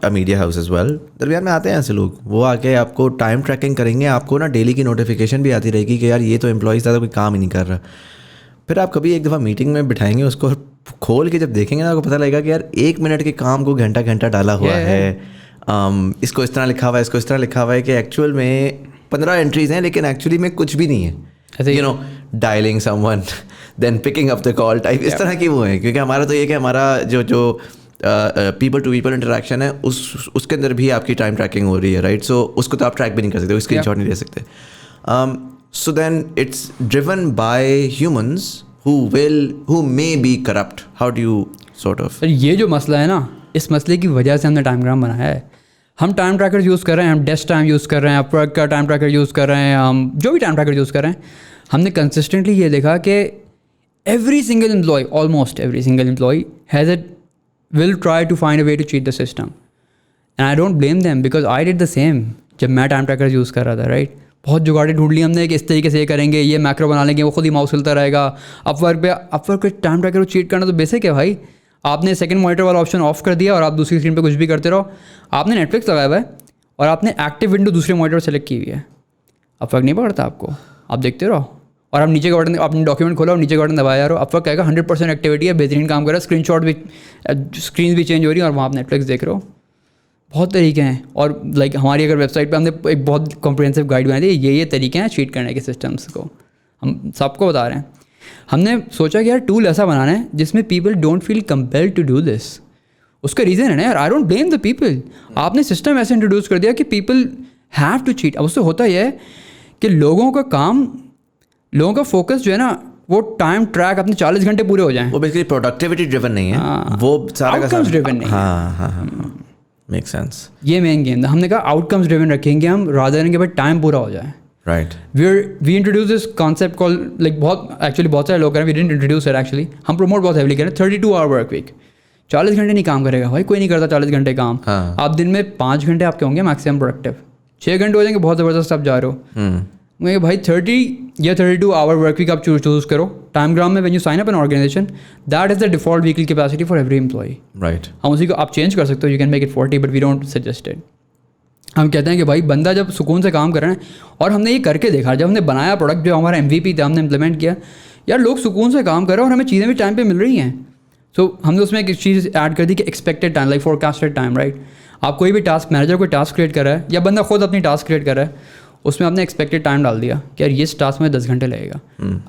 Speaker 1: a media house as well. दरमियान में आते हैं ऐसे लोग, वो आके आपको टाइम ट्रैकिंग करेंगे, आपको ना डेली की नोटिफिकेशन भी आती रहेगी कि यार ये तो एम्प्लॉय ज़्यादा कोई काम ही नहीं कर रहा। फिर आप कभी एक दफ़ा मीटिंग में बिठाएंगे उसको, खोल के जब देखेंगे ना आपको पता लगेगा कि यार 1 मिनट के काम को घंटा घंटा डाला हुआ है। इसको इस तरह लिखा हुआ है, इसको इस तरह लिखा हुआ है कि एक्चुअल में 15 एंट्रीज हैं लेकिन एक्चुअली में कुछ भी नहीं है। Dialing someone then picking up the call type, इस तरह की वो है। क्योंकि हमारा तो ये कि हमारा जो पीपल टू पीपल इंटरेक्शन है उसके अंदर भी आपकी टाइम ट्रैकिंग हो रही है, राइट? सो उसको तो आप ट्रैक भी नहीं कर सकते, स्क्रीनशॉट नहीं ले सकते। So then it's driven by humans who may be corrupt. How do you sort of?
Speaker 2: ये जो मसला है ना, इस मसले की वजह से हमने टाइमग्राम बनाया है। हम टाइम ट्रैकर यूज़ कर रहे हैं, हम डेस्क टाइम यूज़ कर रहे हैं, अपवर्क का टाइम ट्रैकर यूज़ कर रहे हैं, हम जो भी टाइम ट्रैकर यूज़ कर रहे हैं, हमने कंसिस्टेंटली ये देखा कि every single employee, almost every single employee will try to find a way to cheat the system. And I don't blame them because I did the same जब मैं time tracker use कर रहा था, right? बहुत जुगाड़ी ढूंढ ली हमने कि इस तरीके से ये करेंगे, ये मैक्रो बना लेंगे, वो खुद ही माउस चलता रहेगा। अपवर्क पे टाइम ट्रैकर को चीट करना तो बेसिक है भाई। आपने सेकंड मॉनिटर वाला ऑप्शन ऑफ कर दिया और आप दूसरी स्क्रीन पे कुछ भी करते रहो। आपने नेटफ्लिक्स लगाया हुआ है और आपने एक्टिव विंडो दूसरे मॉनिटर पर सेलेक्ट की हुई है, अपवर्क नहीं पकड़ता आपको, आप देखते रहो। और आप नीचे का बटन, आपने डॉक्यूमेंट खोला और नीचे का बटन दबाया जा रहे हो, अपवर्क कहेगा 100% एक्टिविटी है, बेहतरीन काम कर रहा है, स्क्रीनशॉट भी, स्क्रीन भी चेंज हो रही है और वहाँ आप नेटफ्लिक्स देख रहे हो। बहुत तरीके हैं। और लाइक हमारी अगर वेबसाइट पे हमने एक बहुत कॉम्प्रिहेंसिव गाइड बनाई थी, ये तरीके हैं चीट करने के सिस्टम्स को, हम सबको बता रहे हैं। हमने सोचा कि यार टूल ऐसा बनाना है जिसमें people don't feel compelled to do this. उसका रीज़न है ना यार, I don't blame the people. आपने सिस्टम ऐसे इंट्रोड्यूस कर दिया कि पीपल हैव टू चीट। अब उससे होता यह है कि लोगों का फोकस जो है ना वो टाइम ट्रैक अपने 40 घंटे पूरे हो जाएं।
Speaker 1: वो बेसिकली प्रोडक्टिविटी ड्रिवन नहीं है,
Speaker 2: हाँ,
Speaker 1: वो सारा का
Speaker 2: outcomes
Speaker 1: सारा
Speaker 2: driven नहीं है।
Speaker 1: हाँ, मेक सेंस।
Speaker 2: ये मेन गेम था, हमने कहा आउटकम्स ड्रिवन रखेंगे हम, रादर के बाद टाइम पूरा हो जाए।
Speaker 1: Right.
Speaker 2: We introduce this concept call like बहुत सारे लोग करें, we didn't introduce it actually, हम प्रमोट बहुत हेवली करें 32 आवर वर्क वीक। 40 घंटे नहीं काम करेगा भाई, कोई नहीं करता 40 घंटे काम।
Speaker 1: हाँ।
Speaker 2: आप दिन में 5 घंटे आपके होंगे मैक्सिमम प्रोडक्टिव, 6 घंटे हो जाएंगे बहुत ज़बरदस्त आप जा रहे हो। मैं भाई 30 या 32 आवर वर्क वीक आप चूज करो। टाइमग्राम में when you sign up an organization, that is the default weekly capacity for every employee.
Speaker 1: Right.
Speaker 2: हम उसी को आप चेंज कर सकते हो, you can make it 40, but we don't suggest it. हम कहते हैं कि भाई बंदा जब सुकून से काम कर रहे हैं, और हमने ये करके देखा, जब हमने बनाया प्रोडक्ट जो हमारा MVP था, हमने इम्प्लीमेंट किया, यार लोग सुकून से काम कर रहे हैं और हमें चीज़ें भी टाइम पे मिल रही हैं। सो हमने उसमें एक चीज़ ऐड कर दी कि expected time, like forecasted time, right. आप कोई भी टास्क, मैनेजर कोई टास्क क्रिएट कर रहा है या बंदा खुद अपनी टास्क क्रिएट कर रहा है, उसमें आपने एक्सपेक्टेड टाइम डाल दिया कि यार ये टास्क में 10 घंटे लगेगा।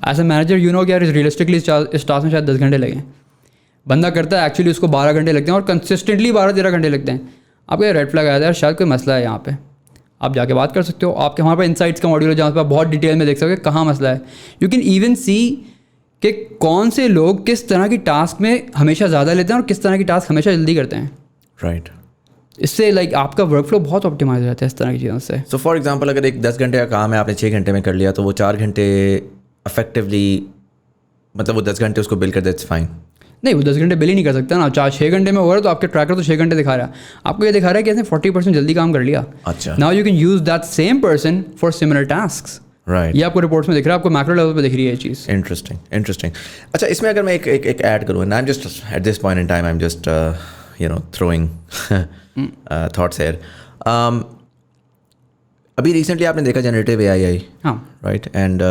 Speaker 2: As a manager you know कि यार रियलिस्टिकली इस टास्क में शायद 10 घंटे लगे। बंदा करता है एक्चुअली उसको 12 घंटे लगते हैं, और कंसिस्टेंटली 12-13 घंटे लगते हैं। आपको रेड फ्लैग आया था यार, शायद कोई मसला है यहाँ पे। आप जाके बात कर सकते हो, आपके हमारे पास इंसाइट्स का मॉड्यूल है जहाँ पर आप बहुत डिटेल में देख सकते हो कहाँ मसला है। यू कैन इवन सी कि कौन से लोग किस तरह की टास्क में हमेशा ज़्यादा लेते हैं और किस तरह की टास्क हमेशा जल्दी करते हैं।
Speaker 1: राइट।
Speaker 2: इससे लाइक आपका वर्क फ्लो बहुत ऑप्टिमाइज हो जाता है इस तरह की चीज़ों से।
Speaker 1: सो फॉर एग्जांपल अगर एक 10 घंटे का काम है, आपने 6 घंटे में कर लिया, तो वो 4 घंटे अफेक्टिवली, मतलब वो 10 घंटे उसको बिल कर दे, इट्स फाइन।
Speaker 2: नहीं, वो 10 घंटे बिल ही नहीं कर सकता ना। 6 घंटे में हो रहा है तो आपके ट्रैकर तो 6 घंटे दिखा रहा है, आपको ये दिखा रहा है कि इसने 40% जल्दी काम कर लिया।
Speaker 1: अच्छा।
Speaker 2: Now you can use that same person for similar tasks.
Speaker 1: Right.
Speaker 2: ये आपको रिपोर्ट्स में दिख रहा है, आपको मैक्रो लेवल पे दिख रही है ये चीज़।
Speaker 1: इंटरेस्टिंग। अच्छा, इसमें अगर मैं एक ऐड करूँ, आई am just at this point in time I am just throwing thoughts here. अभी रिसेंटली आपने देखा जनरेटिव AI आई,
Speaker 2: हाँ,
Speaker 1: राइट। एंड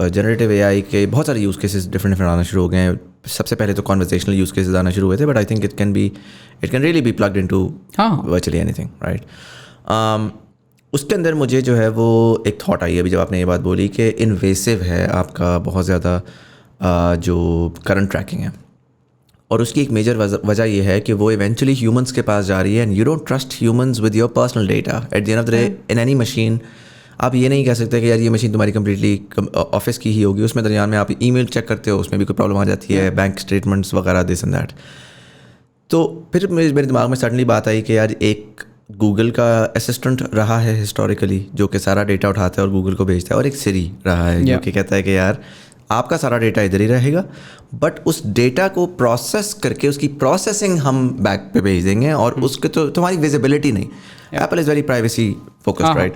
Speaker 1: जनरेटिव AI के बहुत सारे यूज़ केसेस डिफरेंट आना शुरू हो गए हैं। सबसे पहले तो कॉन्वर्सेशनल यूज़ केसेस आना शुरू हुए थे, but I think it can really be plugged into virtually anything, right. उसके अंदर मुझे जो है वो एक थॉट आई अभी जब आपने ये बात बोली कि इन्वेसिव है आपका बहुत ज़्यादा जो करंट ट्रैकिंग है, और उसकी एक मेजर वजह ये है कि वो इवेंचुअली ह्यूमंस के पास जा रही है, and you don't trust humans with your personal data. At the end of the day in any machine आप ये नहीं कह सकते कि यार ये मशीन तुम्हारी कम्प्लीटली ऑफिस की ही होगी, उसमें दरमियान में आप ईमेल चेक करते हो, उसमें भी कोई प्रॉब्लम आ जाती है, बैंक स्टेटमेंट्स वगैरह दिस एंड दैट। तो फिर मेरे दिमाग में सडनली बात आई कि यार एक गूगल का असिस्टेंट रहा है हिस्टोरिकली जो कि सारा डेटा उठाता है और गूगल को भेजता है, और एक सिरी रहा है जो कि कहता है कि यार आपका सारा डेटा इधर ही रहेगा, बट उस डेटा को प्रोसेस करके उसकी प्रोसेसिंग हम बैक पे भेज देंगे, और उसके तो तुम्हारी विजिबिलिटी नहीं। Apple is very privacy focused, right.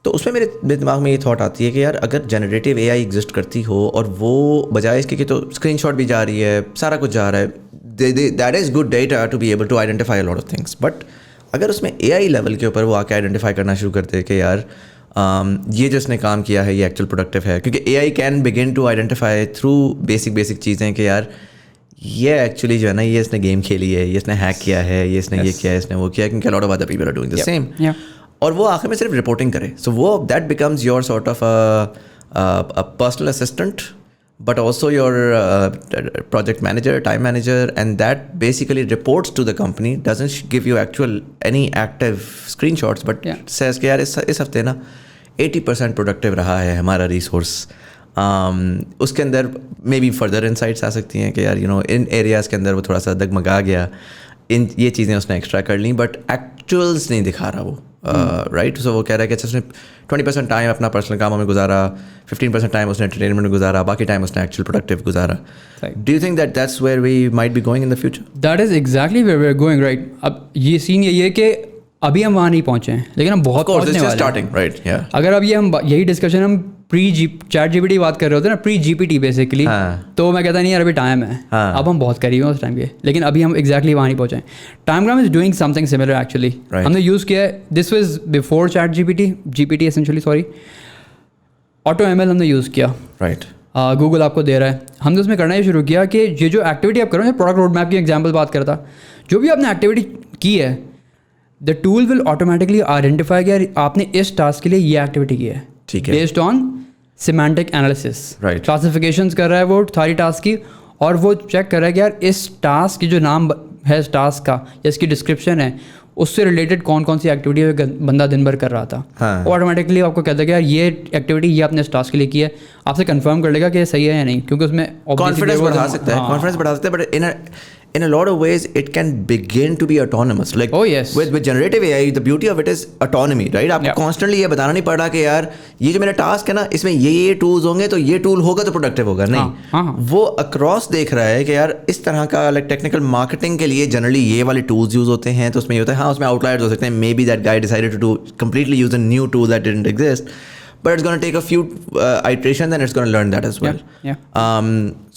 Speaker 1: तो उसमें मेरे दिमाग में ये थॉट आती है कि यार अगर जनरेटिव AI एग्जिस्ट करती हो और वो बजाय इसके कि तो स्क्रीनशॉट भी जा रही है, सारा कुछ जा रहा है, that is good data to be able to identify a lot of things, but अगर उसमें AI लेवल के ऊपर वो आके आइडेंटिफाई करना शुरू करते हैं कि यार ये जो इसने काम किया है ये एक्चुअल प्रोडक्टिव है, क्योंकि AI can begin to identify through basic चीज़ें कि यार ये एक्चुअली जो है ना ये इसने गेम खेली है, ये इसने हैक किया है, ये इसने ये किया है, इसने वो किया, क्योंकि lot of other people are doing the same, और वो आखिर में सिर्फ रिपोर्टिंग करे। सो वो that becomes your sort of a personal assistant, but also your project manager, time manager, and that basically reports to the company, doesn't give you any active screenshots, but says कि यार इस हफ्ते ना 80% productive रहा है हमारा resource. उसके अंदर मे बी फर्दर इंसाइट्स आ सकती हैं कि यार इन एरियाज़ के अंदर वो थोड़ा सा डगमगा गया, इन ये चीज़ें उसने एक्स्ट्रा कर ली, बट एक्चुअल्स नहीं दिखा रहा वो, राइट। सो वो कह रहा है कि अच्छा उसने 20% टाइम अपना पर्सनल कामों में गुजारा, 15% टाइम उसने एंटरटेनमेंट में गुजारा, बाकी टाइम उसने एक्चुअल प्रोडक्टिव गुजारा। Do you think that's where we might be going in the future?
Speaker 2: That is exactly where we are going, right. अब ये सीन ये है कि अभी हम वहाँ नहीं पहुँचे हैं, लेकिन हम बहुत पहुँचने वाले हैं,
Speaker 1: राइट।
Speaker 2: अगर अब यही डिस्कशन हम चैट GPT बात कर रहे होते हैं ना, GPT बेसिकली, तो मैं कहता नहीं यार अभी टाइम है, अब हम बहुत करीब हैं उस टाइम के, लेकिन अभी हम एग्जैक्टली वहाँ नहीं पहुँचे। TimeGram is doing something similar actually. हमने यूज़ किया है, this was before chat GPT essentially, sorry, AutoML हमने यूज़ किया,
Speaker 1: राइट।
Speaker 2: गूगल आपको दे रहा है, हमने उसमें करना ही शुरू किया कि ये जो एक्टिविटी आप करो, मैं प्रोडक्ट रोड मैप की एग्जाम्पल बात करता, जो भी आपने एक्टिविटी की है, the tool will automatically identify कि आपने इस टास्क के लिए ये एक्टिविटी की है,
Speaker 1: ठीक है,
Speaker 2: based on semantic analysis,
Speaker 1: right.
Speaker 2: Classifications कर रहा है वो सारी टास्क की, और वो चेक कर रहा है कि यार इस टास्क की जो नाम है इस टास्क का या इसकी डिस्क्रिप्शन है, उससे रिलेटेड कौन कौन सी एक्टिविटी बंदा दिन भर कर रहा था,
Speaker 1: हाँ.
Speaker 2: ऑटोमेटिकली आपको कहता है कि यार ये एक्टिविटी ये आपने इस टास्क के लिए की है, आपसे कंफर्म कर लेगा कि सही है या नहीं, क्योंकि उसमें
Speaker 1: कॉन्फिडेंस बढ़ा सकता है, कॉन्फिडेंस बढ़ा सकता है, but in a lot of ways it can begin to be autonomous, like
Speaker 2: oh yes,
Speaker 1: with generative AI the beauty of it is autonomy, right? आपको constantly ये बताना नहीं पड़ रहा कि यार ये जो मेरा टास्क है ना इसमें ये टूल्स होंगे तो ये टूल होगा तो प्रोडक्टिव होगा, नहीं, वो अक्रॉस देख रहा है कि यार इस तरह का लाइक टेक्निकल मार्केटिंग के लिए जनरली ये वाले टूल्स यूज होते हैं, तो उसमें ये होता है, हाँ उसमें आउटलायर्स हो सकते हैं, maybe that guy decided to do completely use a new tool that didn't exist, but it's going to take a few iterations and it's going to learn that as well.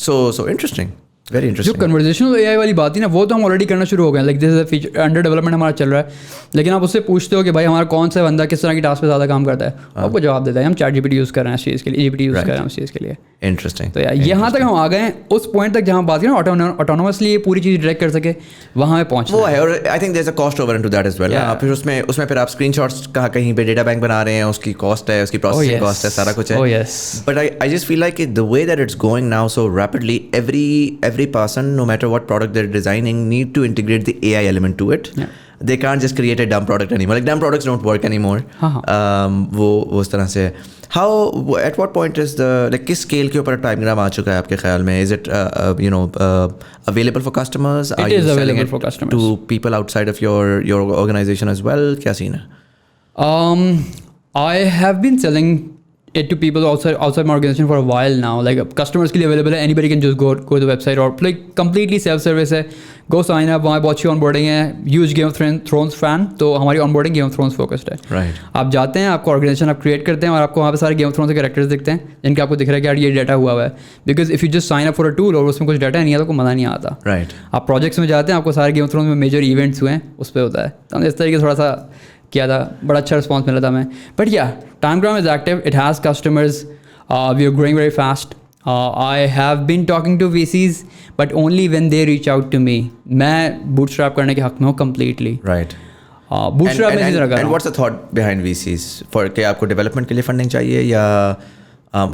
Speaker 1: So interesting, very
Speaker 2: जो
Speaker 1: interesting.
Speaker 2: Conversational AI वाली बात थी ना, वो तो हम already करना शुरू हो गए, like this is a feature under development हमारा चल रहा है, लेकिन आप उससे पूछते हो कि भाई हमारा कौन सा बंदा किस तरह की टास्क पे ज़्यादा काम करता है, आपको जवाब देता है हम चैट जीपीटी यूज़ कर रहे हैं इस चीज़ के लिए, जीपीटी यूज़ कर रहे हैं उस चीज़ के लिए.
Speaker 1: इंटरेस्टिंग.
Speaker 2: तो यार यहाँ तक हम आ गए हैं, उस पॉइंट तक जहाँ बात करें ऑटोनोमसली ये पूरी चीज़ डायरेक्ट कर सके, वहाँ पे पहुँच
Speaker 1: वो है. और I think there is a cost over into that as well. फिर उसमें फिर आप स्क्रीनशॉट्स कहीं पे डेटा बैंक बना रहे हैं, उसकी कॉस्ट है, उसकी प्रोसेसिंग कॉस्ट है, सारा कुछ है. But I just feel like the way that it's going now so rapidly, every person, no matter what product they're designing, need to integrate the AI element to it. They can't just create a dumb product anymore. Like dumb products don't work anymore. वो उस तरह से. How, at what point is the, like किस scale के ऊपर टाइमग्राम आ चुका है आपके ख्याल में? Is it available for customers?
Speaker 2: It is available for customers.
Speaker 1: To people outside of your organization as well? क्या scene है?
Speaker 2: I have been selling it to people outside my organization for a while now. Like customers के लिए available है, anybody can just go to the website, और like completely self service है, go sign up, वहाँ बहुत अच्छी onboarding है. Huge Game of Thrones fan, तो हमारी onboarding Game of Thrones focused है.
Speaker 1: Right.
Speaker 2: आप जाते हैं, आपको organization आप create करते हैं और आपको वहाँ पे सारे Game of Thrones के characters दिखते हैं जिनके आपको दिख रहा है कि यार ये डाटा हुआ है. Because if you just sign up for a tool और उसमें कुछ डाटा नहीं है तो आपको मज़ा नहीं आता.
Speaker 1: Right.
Speaker 2: आप projects में जाते हैं, आपको सारे Game of Thrones में major events हुए हैं उस पर होता है. तो इस तरीके से थोड़ा सा किया था, बड़ा अच्छा रिस्पॉन्स मिला था मैं. But yeah TimeGram is active, it has customers, we are growing very fast. I have been talking to VCs but only when they reach out to me. मैं बूटस्ट्रैप करने के हक में हूँ कम्प्लीटली.
Speaker 1: राइट.
Speaker 2: बूटस्ट्रैप में रखा.
Speaker 1: And what's the thought behind VCs for कि आपको डेवलपमेंट के लिए फंडिंग चाहिए या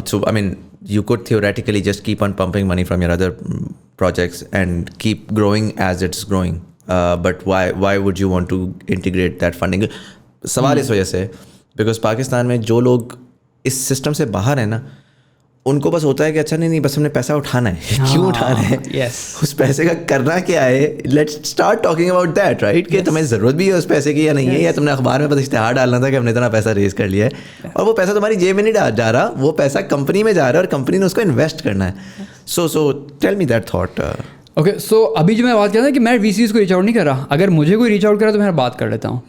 Speaker 1: so I mean you could theoretically just keep on pumping money from your other projects and keep growing as it's growing. But why would you want to integrate that funding? सवाल इस वजह से because Pakistan में जो लोग इस system से बाहर हैं ना, उनको बस होता है कि अच्छा नहीं बस हमने पैसा उठाना है. क्यों उठाना है? उस पैसे का करना क्या है? Let's start talking about that, right? कि तुम्हें ज़रूरत भी है उस पैसे की या नहीं है, या तुमने अखबार में बस इश्तिहार डालना था कि हमने इतना पैसा रेज कर लिया है और वो पैसा तुम्हारी जेब में नहीं जा रहा, वो पैसा कंपनी में जा रहा है और कंपनी ने उसको इन्वेस्ट करना है. So tell me that thought.
Speaker 2: Okay, so अभी जो मैं बात कर रहा था कि मैं VCs को रीच आउट नहीं कर रहा, अगर मुझे कोई रीच आउट करा तो मैं बात कर लेता हूँ.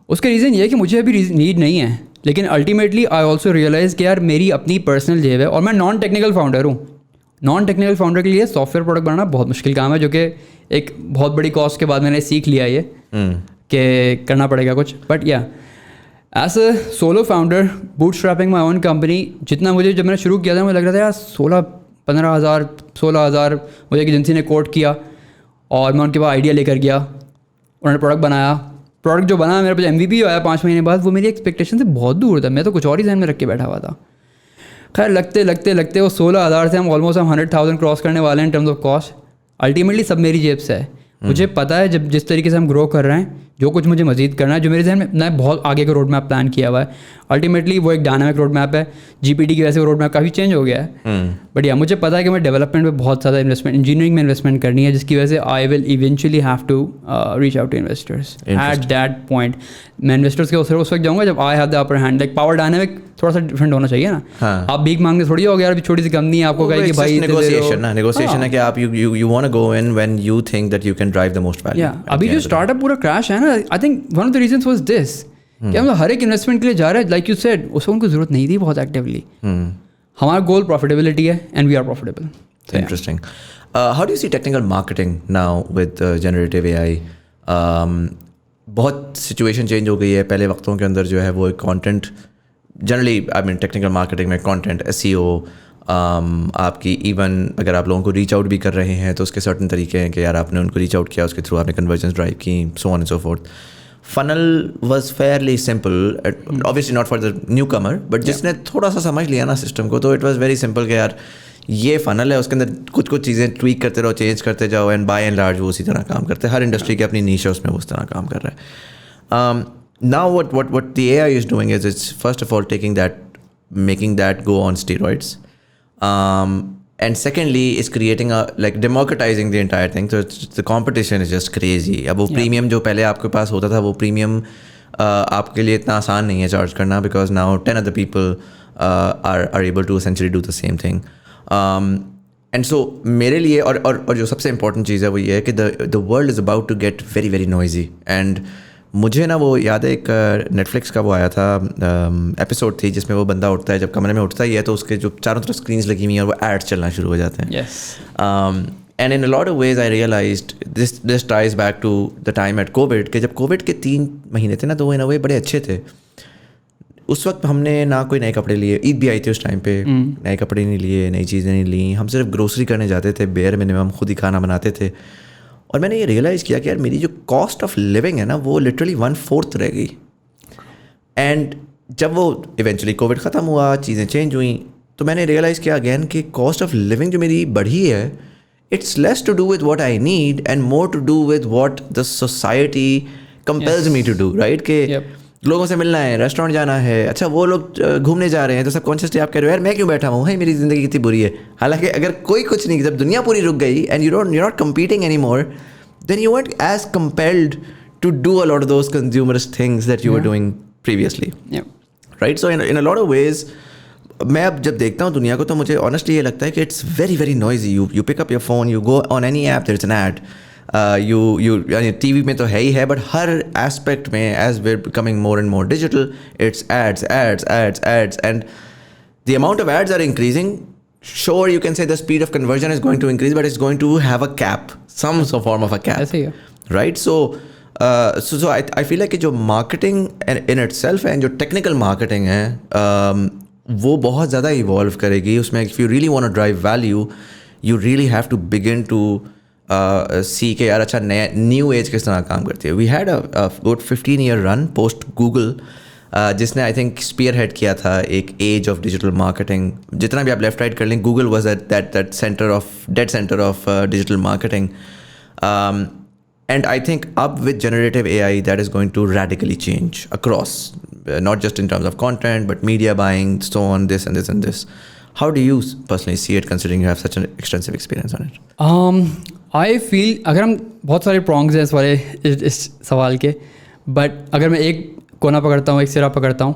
Speaker 2: उसका रीज़न ये है कि मुझे अभी नीड नहीं है, लेकिन अल्टीमेटली आई ऑल्सो रियलाइज़ कि यार मेरी अपनी पर्सनल जेब है और मैं नॉन टेक्निकल फाउंडर हूँ. नॉन टेक्निकल फाउंडर के लिए सॉफ्टवेयर प्रोडक्ट बनाना बहुत मुश्किल काम है, जो कि एक बहुत बड़ी कॉस्ट के बाद मैंने सीख लिया ये कि करना पड़ेगा कुछ. But yeah as a solo founder bootstrapping my own company, जितना मुझे जब मैंने शुरू किया था मुझे लग रहा था यार 15,000 16,000 मुझे एक एजेंसी ने कोट किया और मैं उनके पास आइडिया लेकर गया, उन्होंने प्रोडक्ट बनाया. प्रोडक्ट जो बना मेरे पास MVP आया 5 महीने बाद, वो मेरी एक्सपेक्टेशन से बहुत दूर था. मैं तो कुछ और ही ज़हन में रख के बैठा हुआ था. खैर लगते वो 16,000 से हम ऑलमोस्ट 100,000 क्रॉस करने वाले हैं इन टर्म्स ऑफ कॉस्ट. अल्टीमेटली सब मेरी जेब से है. मुझे पता है जब जिस तरीके से हम ग्रो कर रहे हैं, जो कुछ मुझे मजीद करना है, जो मेरे जहन में मैं बहुत आगे का रोड मैप प्लान किया हुआ है. अल्टीमेटली वो एक डायनामिक रोड मैप है. GPT की वजह से वो रोड मैप काफ़ी चेंज हो गया है. बट या मुझे पता है कि मैं डेवलपमेंट में बहुत ज़्यादा इन्वेस्टमेंट, इंजीनियरिंग में इन्वेस्टमेंट करनी है, जिसकी वजह से I will eventually have to reach out to investors. At that point मैं इन्वेस्टर्स के उस वक्त जाऊँगा जब I have the upper hand. Like power dynamic थोड़ा सा डिफरेंट होना चाहिए ना. आप भीख मांगने थोड़ी हो गया यार, अभी छोटी सी कंपनी है, आपको कहे कि भाई
Speaker 1: नेगोशिएशन है कि आप you want to go in when you think that you can drive the most value.
Speaker 2: अभी जो स्टार्टअप पूरा क्रैश है ना, I think one of the reasons was this कि हम हर एक इन्वेस्टमेंट के लिए जा रहे हैं, लाइक यू सेड, उसको उनको जरूरत नहीं थी बहुत एक्टिवली. हमारा गोल प्रॉफिटेबिलिटी है and we are profitable.
Speaker 1: Interesting. How do you see technical marketing now with generative AI? बहुत सिचुएशन चेंज हो गई है. पहले वक्तों के अंदर जो है वो content generally, I mean technical marketing में कंटेंट, SEO, आपकी इवन अगर आप लोगों को रीच आउट भी कर रहे हैं तो उसके सर्टन तरीके हैं कि यार आपने उनको रीच आउट किया, उसके थ्रू आपने कन्वर्जन्स ड्राइव की, so on and so fourth. funnel was fairly simple, obviously not for the newcomer, but जिसने थोड़ा सा समझ लिया ना सिस्टम को, तो it was very simple कि यार ये फनल है, उसके अंदर कुछ कुछ चीज़ें ट्वीक करते रहो, चेंज करते जाओ, एंड बाय एंड लार्ज वो उसी तरह काम करते हैं. हर इंडस्ट्री की अपनी नीश है, उसमें वो उस तरह काम कर रहा है. Now what the AI is doing is it's first of all making that go on steroids, and secondly is creating like democratizing the entire thing. So the competition is just crazy. अब वो premium जो पहले आपके पास होता था वो premium आपके लिए इतना आसान नहीं है चार्ज करना, because now 10 other people are able to essentially do the same thing. And so मेरे लिए और जो सबसे इंपॉर्टेंट चीज़ है वो ये है कि the world is about to get very very noisy. And मुझे ना वो याद है, एक नेटफ्लिक्स का वो आया था एपिसोड थी जिसमें वो बंदा उठता है, जब कमरे में उठता ही है तो उसके जो चारों तरफ स्क्रीन्स लगी हुई हैं और वो एड्स चलना शुरू हो जाते हैं. And in a lot of ways I realized this ties back to the time at Covid, कि जब कोविड के 3 महीने थे ना तो वो इन अ वे बड़े अच्छे थे. उस वक्त हमने ना कोई नए कपड़े लिए, ईद भी आई थी उस टाइम पे, नए कपड़े नहीं लिए, नई चीज़ें नहीं ली, हम सिर्फ ग्रोसरी करने जाते थे, बेयर मिनिमम खुद ही खाना बनाते थे. और मैंने ये रियलाइज़ किया कि यार मेरी जो कॉस्ट ऑफ लिविंग है ना वो लिटरली 1/4 रह गई. एंड जब वो इवेंचुअली कोविड ख़त्म हुआ, चीज़ें चेंज हुई, तो मैंने रियलाइज़ किया अगेन कि कॉस्ट ऑफ लिविंग जो मेरी बढ़ी है, it's less to do with what I need and more to do with what the society compels me to do, right? कि लोगों से मिलना है, रेस्टोरेंट जाना है, अच्छा वो लोग घूमने जा रहे हैं तो सब कॉन्शियसली आप कह रहे हो यार मैं क्यों बैठा हूँ, है मेरी ज़िंदगी कितनी बुरी है. हालांकि अगर कोई कुछ नहीं, जब दुनिया पूरी रुक गई and you're not competing anymore, then you weren't as compelled to do a lot of those consumerist things that you were doing previously. Right? So in a lot of ways, मैं अब जब देखता हूँ दुनिया को तो मुझे ऑनेस्टली ये लगता है कि it's very very noisy. You pick up your phone, you go on any app, there's an ad. TV में तो है ही है, बट हर एस्पेक्ट में as we're becoming more and more digital, it's ads, and the amount of ads are increasing. Sure, you can say the speed of conversion is going to increase, but it's going to have a cap, some form of a cap.
Speaker 2: ऐसे ही है.
Speaker 1: Right? So I feel like जो marketing in itself है, जो technical marketing है, वो बहुत ज़्यादा evolve करेगी. उसमें if you really want to drive value, you really have to begin to सी के यार अच्छा न्यू एज किस तरह काम करती है. We had a good 15-year run post Google, जिसने आई थिंक स्पीयर हेड किया था एक एज ऑफ डिजिटल मार्केटिंग. जितना भी आप लेफ्ट राइट कर लें, Google was that centre of digital marketing. And I think अब with generative AI that is going to radically change across, not just in terms of content but media buying, so on, this and this and this. How do you personally see it, considering you have such an extensive experience on it?
Speaker 2: I feel अगर हम बहुत सारे prongs हैं इस सवाल के, but अगर मैं एक कोना पकड़ता हूँ, एक सिरा पकड़ता हूँ,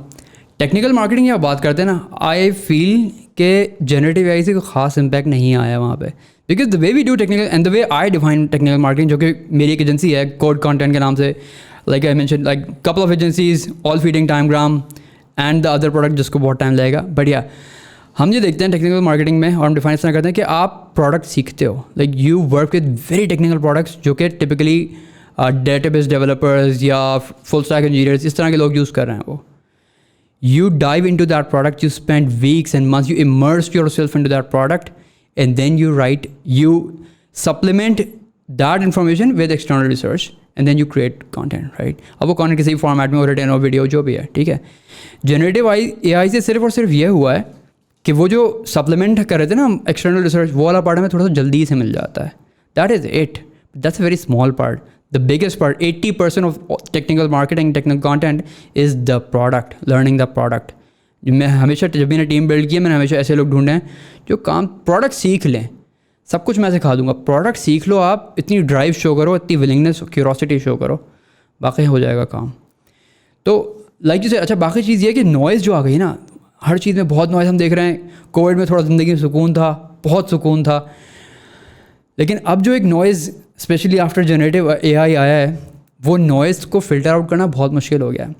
Speaker 2: टेक्निकल मार्केटिंग की आप बात करते हैं ना, आई फील के जनरेटिव AI से कोई ख़ास इम्पैक्ट नहीं आया वहाँ पे. Because the way we do technical and the way I define technical marketing, जो कि मेरी एक एजेंसी है कोड कंटेंट के नाम से, like I mention like couple of agencies all feeding TimeGram and the other product जिसको बहुत टाइम लगेगा. बट या हम ये देखते हैं टेक्निकल मार्केटिंग में, और हम डिफाइन इतना करते हैं कि आप प्रोडक्ट सीखते हो, like you work with very technical products जो कि टिपिकली डेटाबेस डेवलपर्स या फुल स्टैक इंजीनियर्स इस तरह के लोग यूज़ कर रहे हैं. वो you dive into that product, you spend weeks and months, you immerse yourself into that product, and then you supplement that information with external research, and then you create content, right? अब वो content किसी format में हो, written हो, video जो भी है, ठीक है. जनरेटिव AI से सिर्फ और सिर्फ ये हुआ है कि वो जो सप्लीमेंट कर रहे थे ना एक्सटर्नल रिसर्च, वो वाला पार्ट हमें थोड़ा सा जल्दी से मिल जाता है. That is it. That's a very small part. The biggest part, 80% of technical marketing, technical content is the product, learning the product. मैं हमेशा जब भी मैंने टीम बिल्ड की है, मैंने हमेशा ऐसे लोग ढूंढे हैं जो काम प्रोडक्ट सीख लें. सब कुछ मैं सिखा दूंगा, प्रोडक्ट सीख लो आप, इतनी ड्राइव शो करो, इतनी विलिंगनेस, क्यूरोसिटी शो करो, बाकी हो जाएगा काम. तो लाइक जैसे अच्छा बाकी चीज़ ये है कि नॉइज़ जो आ गई ना, हर चीज़ में बहुत नॉइज़ हम देख रहे हैं. कोविड में थोड़ा ज़िंदगी में सुकून था, बहुत सुकून था, लेकिन अब जो एक noise specially after generative AI आया है, वो नॉइज़ को फ़िल्टर आउट करना बहुत मुश्किल हो गया है.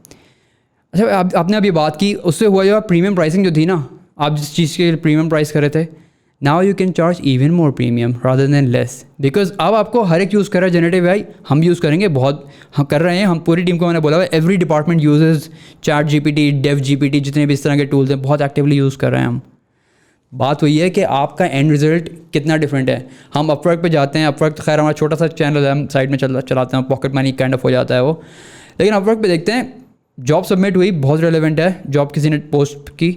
Speaker 2: अच्छा आपने अभी बात की, उससे हुआ जो प्रीमियम प्राइसिंग जो थी ना, आप जिस चीज़ के प्रीमियम प्राइस कर रहे थे, now you can charge even more premium rather than less, because अब आपको हर एक यूज़ कर रहा है जनरेटिव AI. हम यूज़ करेंगे, बहुत हम कर रहे हैं, हम पूरी टीम को मैंने बोला हुआ, every department uses ChatGPT, DevGPT, जितने भी इस तरह के टूल्स हैं, बहुत एक्टिवली यूज़ कर रहे हैं हम. बात वही है कि आपका एंड रिजल्ट कितना डिफरेंट है. हम अपवर्क पे जाते हैं, अपवर्क खैर हमारा छोटा सा चैनल है, हम साइड में चलाते हैं, पॉकेट मनी काइंड ऑफ हो जाता है वो, लेकिन अपवर्क पे देखते हैं जॉब सबमिट हुई, बहुत रेलेवेंट है, जॉब किसी ने पोस्ट की,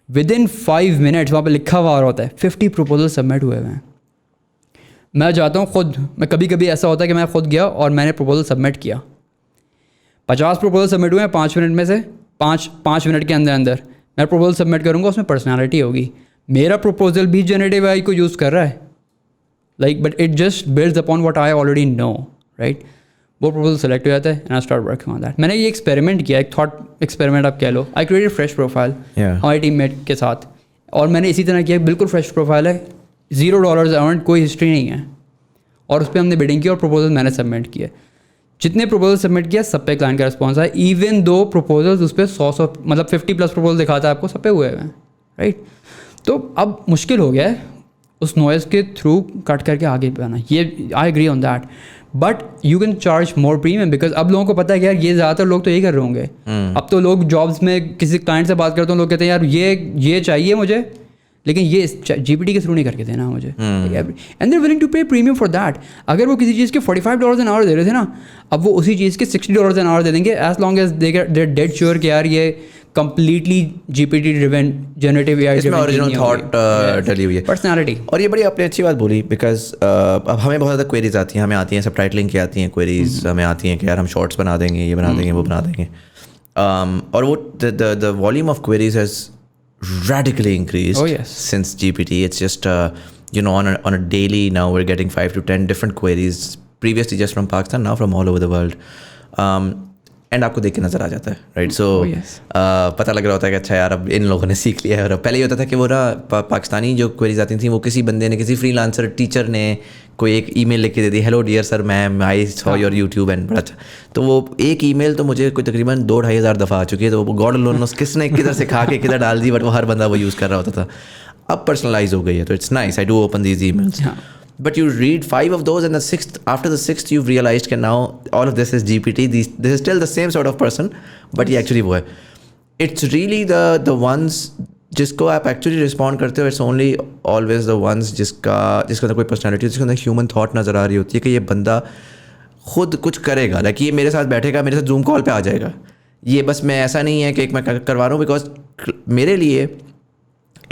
Speaker 2: विद इन 5 मिनट्स वहाँ पे लिखा हुआ होता है 50 प्रपोजल सबमिट हुए हुए हैं. मैं जाता हूँ खुद, मैं कभी कभी ऐसा होता है कि मैं खुद गया और मैंने प्रपोजल सबमिट किया, 50 प्रपोजल सबमिट हुए हैं 5 मिनट में से, 5 मिनट के अंदर अंदर मैं प्रपोजल सबमिट करूँगा, उसमें पर्सनैलिटी होगी। मेरा प्रपोजल भी जनरेटिव AI को यूज़ कर रहा है, like but it just builds upon what I already know, right. वो प्रपोजल सेलेक्ट हो जाता है and I start working on that. मैंने ये एक्सपेरिमेंट किया, एक थॉट एक्सपेरिमेंट आप कह लो। आई क्रिएटेड फ्रेश प्रोफाइल हमारे टीममेट के साथ, और मैंने इसी तरह किया, बिल्कुल फ्रेश प्रोफाइल है, $0 अर्न, कोई हिस्ट्री नहीं है, और उस पर हमने बिडिंग की और प्रपोजल मैंने सबमिट किए। जितने प्रपोजल सबमिट किया सब पे क्लाइंट का रिस्पॉन्स आया, इवन दो प्रपोजल्स उस पर 100 मतलब 50+ प्रपोजल दिखाता है आपको, सब पे हुए हैं, राइट। तो अब मुश्किल हो गया है उस नॉइज़ के थ्रू कट करके आगे बढ़ाना, ये I agree on that, but you can charge more premium because अब लोगों को पता है कि यार ये ज़्यादातर लोग तो यही कर रहे होंगे। अब तो लोग जॉब्स में किसी क्लाइंट से बात करते हैं, लोग कहते हैं यार ये चाहिए मुझे, लेकिन ये GPT के थ्रू नहीं करके देना मुझे, एंड देर विलिंग टू पे प्रीमियम फॉर दैट। अगर वो किसी चीज़ के $45 एन आवर दे रहे थे ना, अब वो उसी चीज़ के $60 एन आवर दे देंगे, एज लॉन्ग एज देर डेड श्योर कि यार ये completely GPT driven generative AI
Speaker 1: इसमें ओरिजिनल थॉट डली हुई है,
Speaker 2: पर्सनैलिटी।
Speaker 1: और ये बड़ी आपने अच्छी बात बोली, बिकॉज अब हमें बहुत ज़्यादा क्वेरीज आती हैं, हमें आती हैं सब टाइटलिंग की आती हैं क्वेरीज, हमें आती हैं कि यार हम शॉर्ट्स बना देंगे, ये बना देंगे, वो बना देंगे, और वो the volume of queries has radically increased since GPT. It's just on a daily now we're getting 5 to 10 different queries, previously just from Pakistan, now from all over the world, and आपको देख के नज़र आ जाता है, right. सो पता लग रहा होता है कि अच्छा यार अब इन लोगों ने सीख लिया है। और पहले ये होता था कि वो ना पाकिस्तानी जो क्वेरीज आती थी वो किसी बंदे ने, किसी फ्रीलांसर टीचर ने कोई एक ईमेल लिख के दे दी, hello dear sir ma'am I saw your YouTube and बड़ा अच्छा। तो वो एक ईमेल तो मुझे कोई तकरीबन 2-2.5 हज़ार दफ़ा आ चुकी है, तो वो गॉड लोन किसने किधर से खा के किधर डाल दी, बट वो हर बंदा वो यूज़ कर रहा होता था। अब पर्सनलाइज हो गई है, तो it's nice, I do open these emails, but you read 5 of those, and after the sixth you've realized that now all of this is GPT. This is still the same sort of person, but ये actually वो है। It's really the ones जिसको आप actually respond करते हो, it's only always the ones जिसका अंदर कोई पर्सनैलिटी, जिसके अंदर ह्यूमन थॉट नज़र आ रही होती है कि ये बंदा खुद कुछ करेगा, लाइक ये मेरे साथ बैठेगा, मेरे साथ जूम कॉल पे आ जाएगा। ये बस मैं ऐसा नहीं है कि एक मैं करवा रहा हूँ, बिकॉज मेरे लिए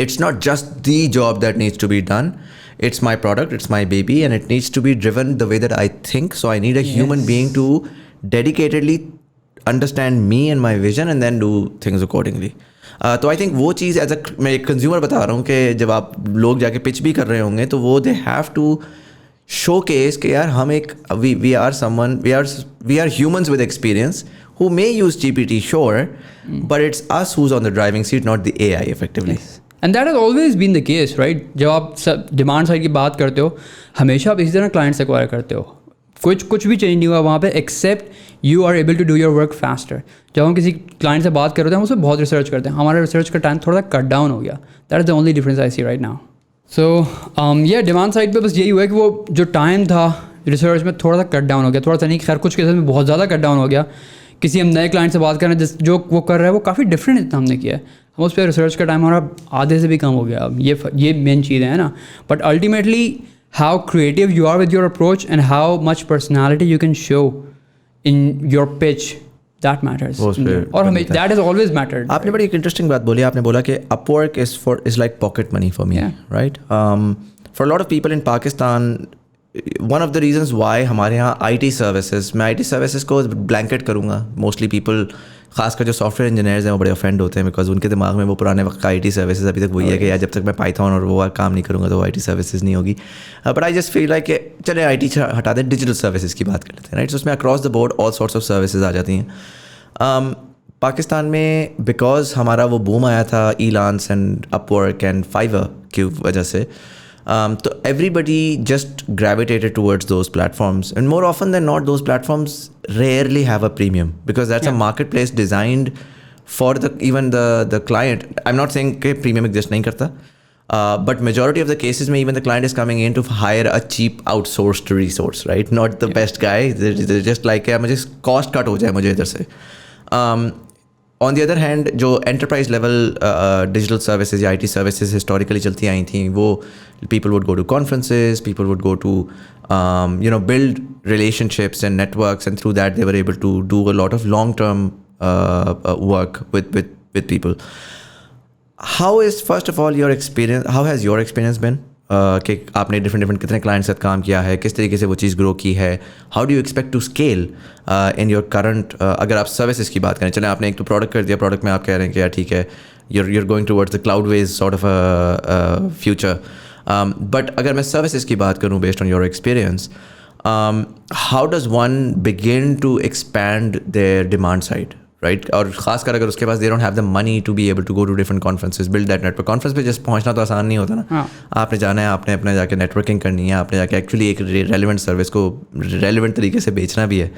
Speaker 1: it's not just the job that needs to be done, it's my product, it's my baby, and it needs to be driven the way that I think. So I need a human being to dedicatedly understand me and my vision and then do things accordingly. तो I think वो चीज़ as a मैं एक consumer बता रहा हूँ कि जब आप लोग जाके पिच भी कर रहे होंगे तो वो they have to showcase कि यार हम एक we are humans with experience who may use GPT, sure, but it's us who's on the driving seat, not the AI effectively.
Speaker 2: Yes. And that has always been the case, right? जब आप demand side की बात करते हो, हमेशा आप इसी तरह क्लाइंट्स एक्वायर करते हो, कुछ भी चेंज नहीं हुआ वहाँ पे, except you are able to do your work faster. जब हम किसी क्लाइंट से बात करते हैं, हम उससे बहुत रिसर्च करते हैं, हमारा रिसर्च का टाइम थोड़ा कट डाउन हो गया। That is the only difference I see right now. So ये डिमांड साइड पे बस यही हुआ है कि वो जो टाइम था रिसर्च में थोड़ा सा कट डाउन हो गया, थोड़ा सा नहीं, खैर कुछ केसेस में बहुत ज़्यादा कट डाउन हो गया। किसी हम नए क्लाइंट से बात कर रहे हैं, जो वो कर रहा है वो काफ़ी डिफरेंट इतना हमने किया है, हम उस पर रिसर्च का टाइम हमारा आधे से भी कम हो गया। अब ये मेन चीज़ें हैं ना, but ultimately how creative you are with your approach and how much personality you can show in your pitch, that matters, और हमें दैट इज ऑलवेज मैटर्ड।
Speaker 1: आपने बड़ी एक इंटरेस्टिंग बात बोली, आपने बोला कि Upwork is like pocket money for me, right. For lot of people in Pakistan, one of the reasons why हमारे यहाँ IT सर्विसेज, मैं IT सर्विसेज को ब्लैंकेट करूँगा, मोस्टली पीपल खासकर जो सॉफ्टवेयर इंजीनियर्स हैं वो बड़े ऑफेंड होते हैं, बिकॉज उनके दिमाग में वो पुराने वक्त का IT सर्विसेज अभी तक वही है कि यार जब तक मैं पाइथन और वो काम नहीं करूँगा तो वो IT सर्विसेज नहीं होगी। But I just feel like चले IT हटा दें, डिजिटल सर्विसेज की बात कर लेते हैं, राइट। उसमें across the board all sorts of services आ जाती हैं। पाकिस्तान में बिकॉज हमारा वो बूम आया था Elance and Upwork and Fiverr की वजह से, so everybody just gravitated towards those platforms, and more often than not those platforms rarely have a premium because that's a marketplace designed for even the client. I'm not saying कि premium exist नहीं करता, but majority of the cases में even the client is coming in to hire a cheap outsourced resource, right? Not the best guy. They're just like मुझे cost cut हो जाए मुझे इधर से। ऑन द अदर हैंड जो enterprise level digital services या IT services historically चलती आई थी, वो people would go to conferences, people would go to build relationships and networks, and through that they were able to do a lot of long term work with people. How is, first of all, your experience, how has your experience been कि आपने different कितने clients के साथ काम किया है, किस तरीके से वो चीज़ ग्रो की है, how do you expect to scale in your current, अगर आप सर्विसेज की बात करें, चलें आपने एक तो प्रोडक्ट कर दिया, प्रोडक्ट में आप कह रहे हैं कि यार ठीक है you're going towards the cloud ways sort of a future, but अगर मैं services की बात करूँ based on your experience, how does one begin to expand their demand side, right? और ख़ासकर अगर उसके पास they don't have the money to be able to go to different conferences, build that network. conference पे just पहुँचना तो आसान नहीं होता ना, आपने जाना है, आपने अपने जाके networking करनी है, आपने जाके actually एक relevant service को relevant तरीके से बेचना भी है.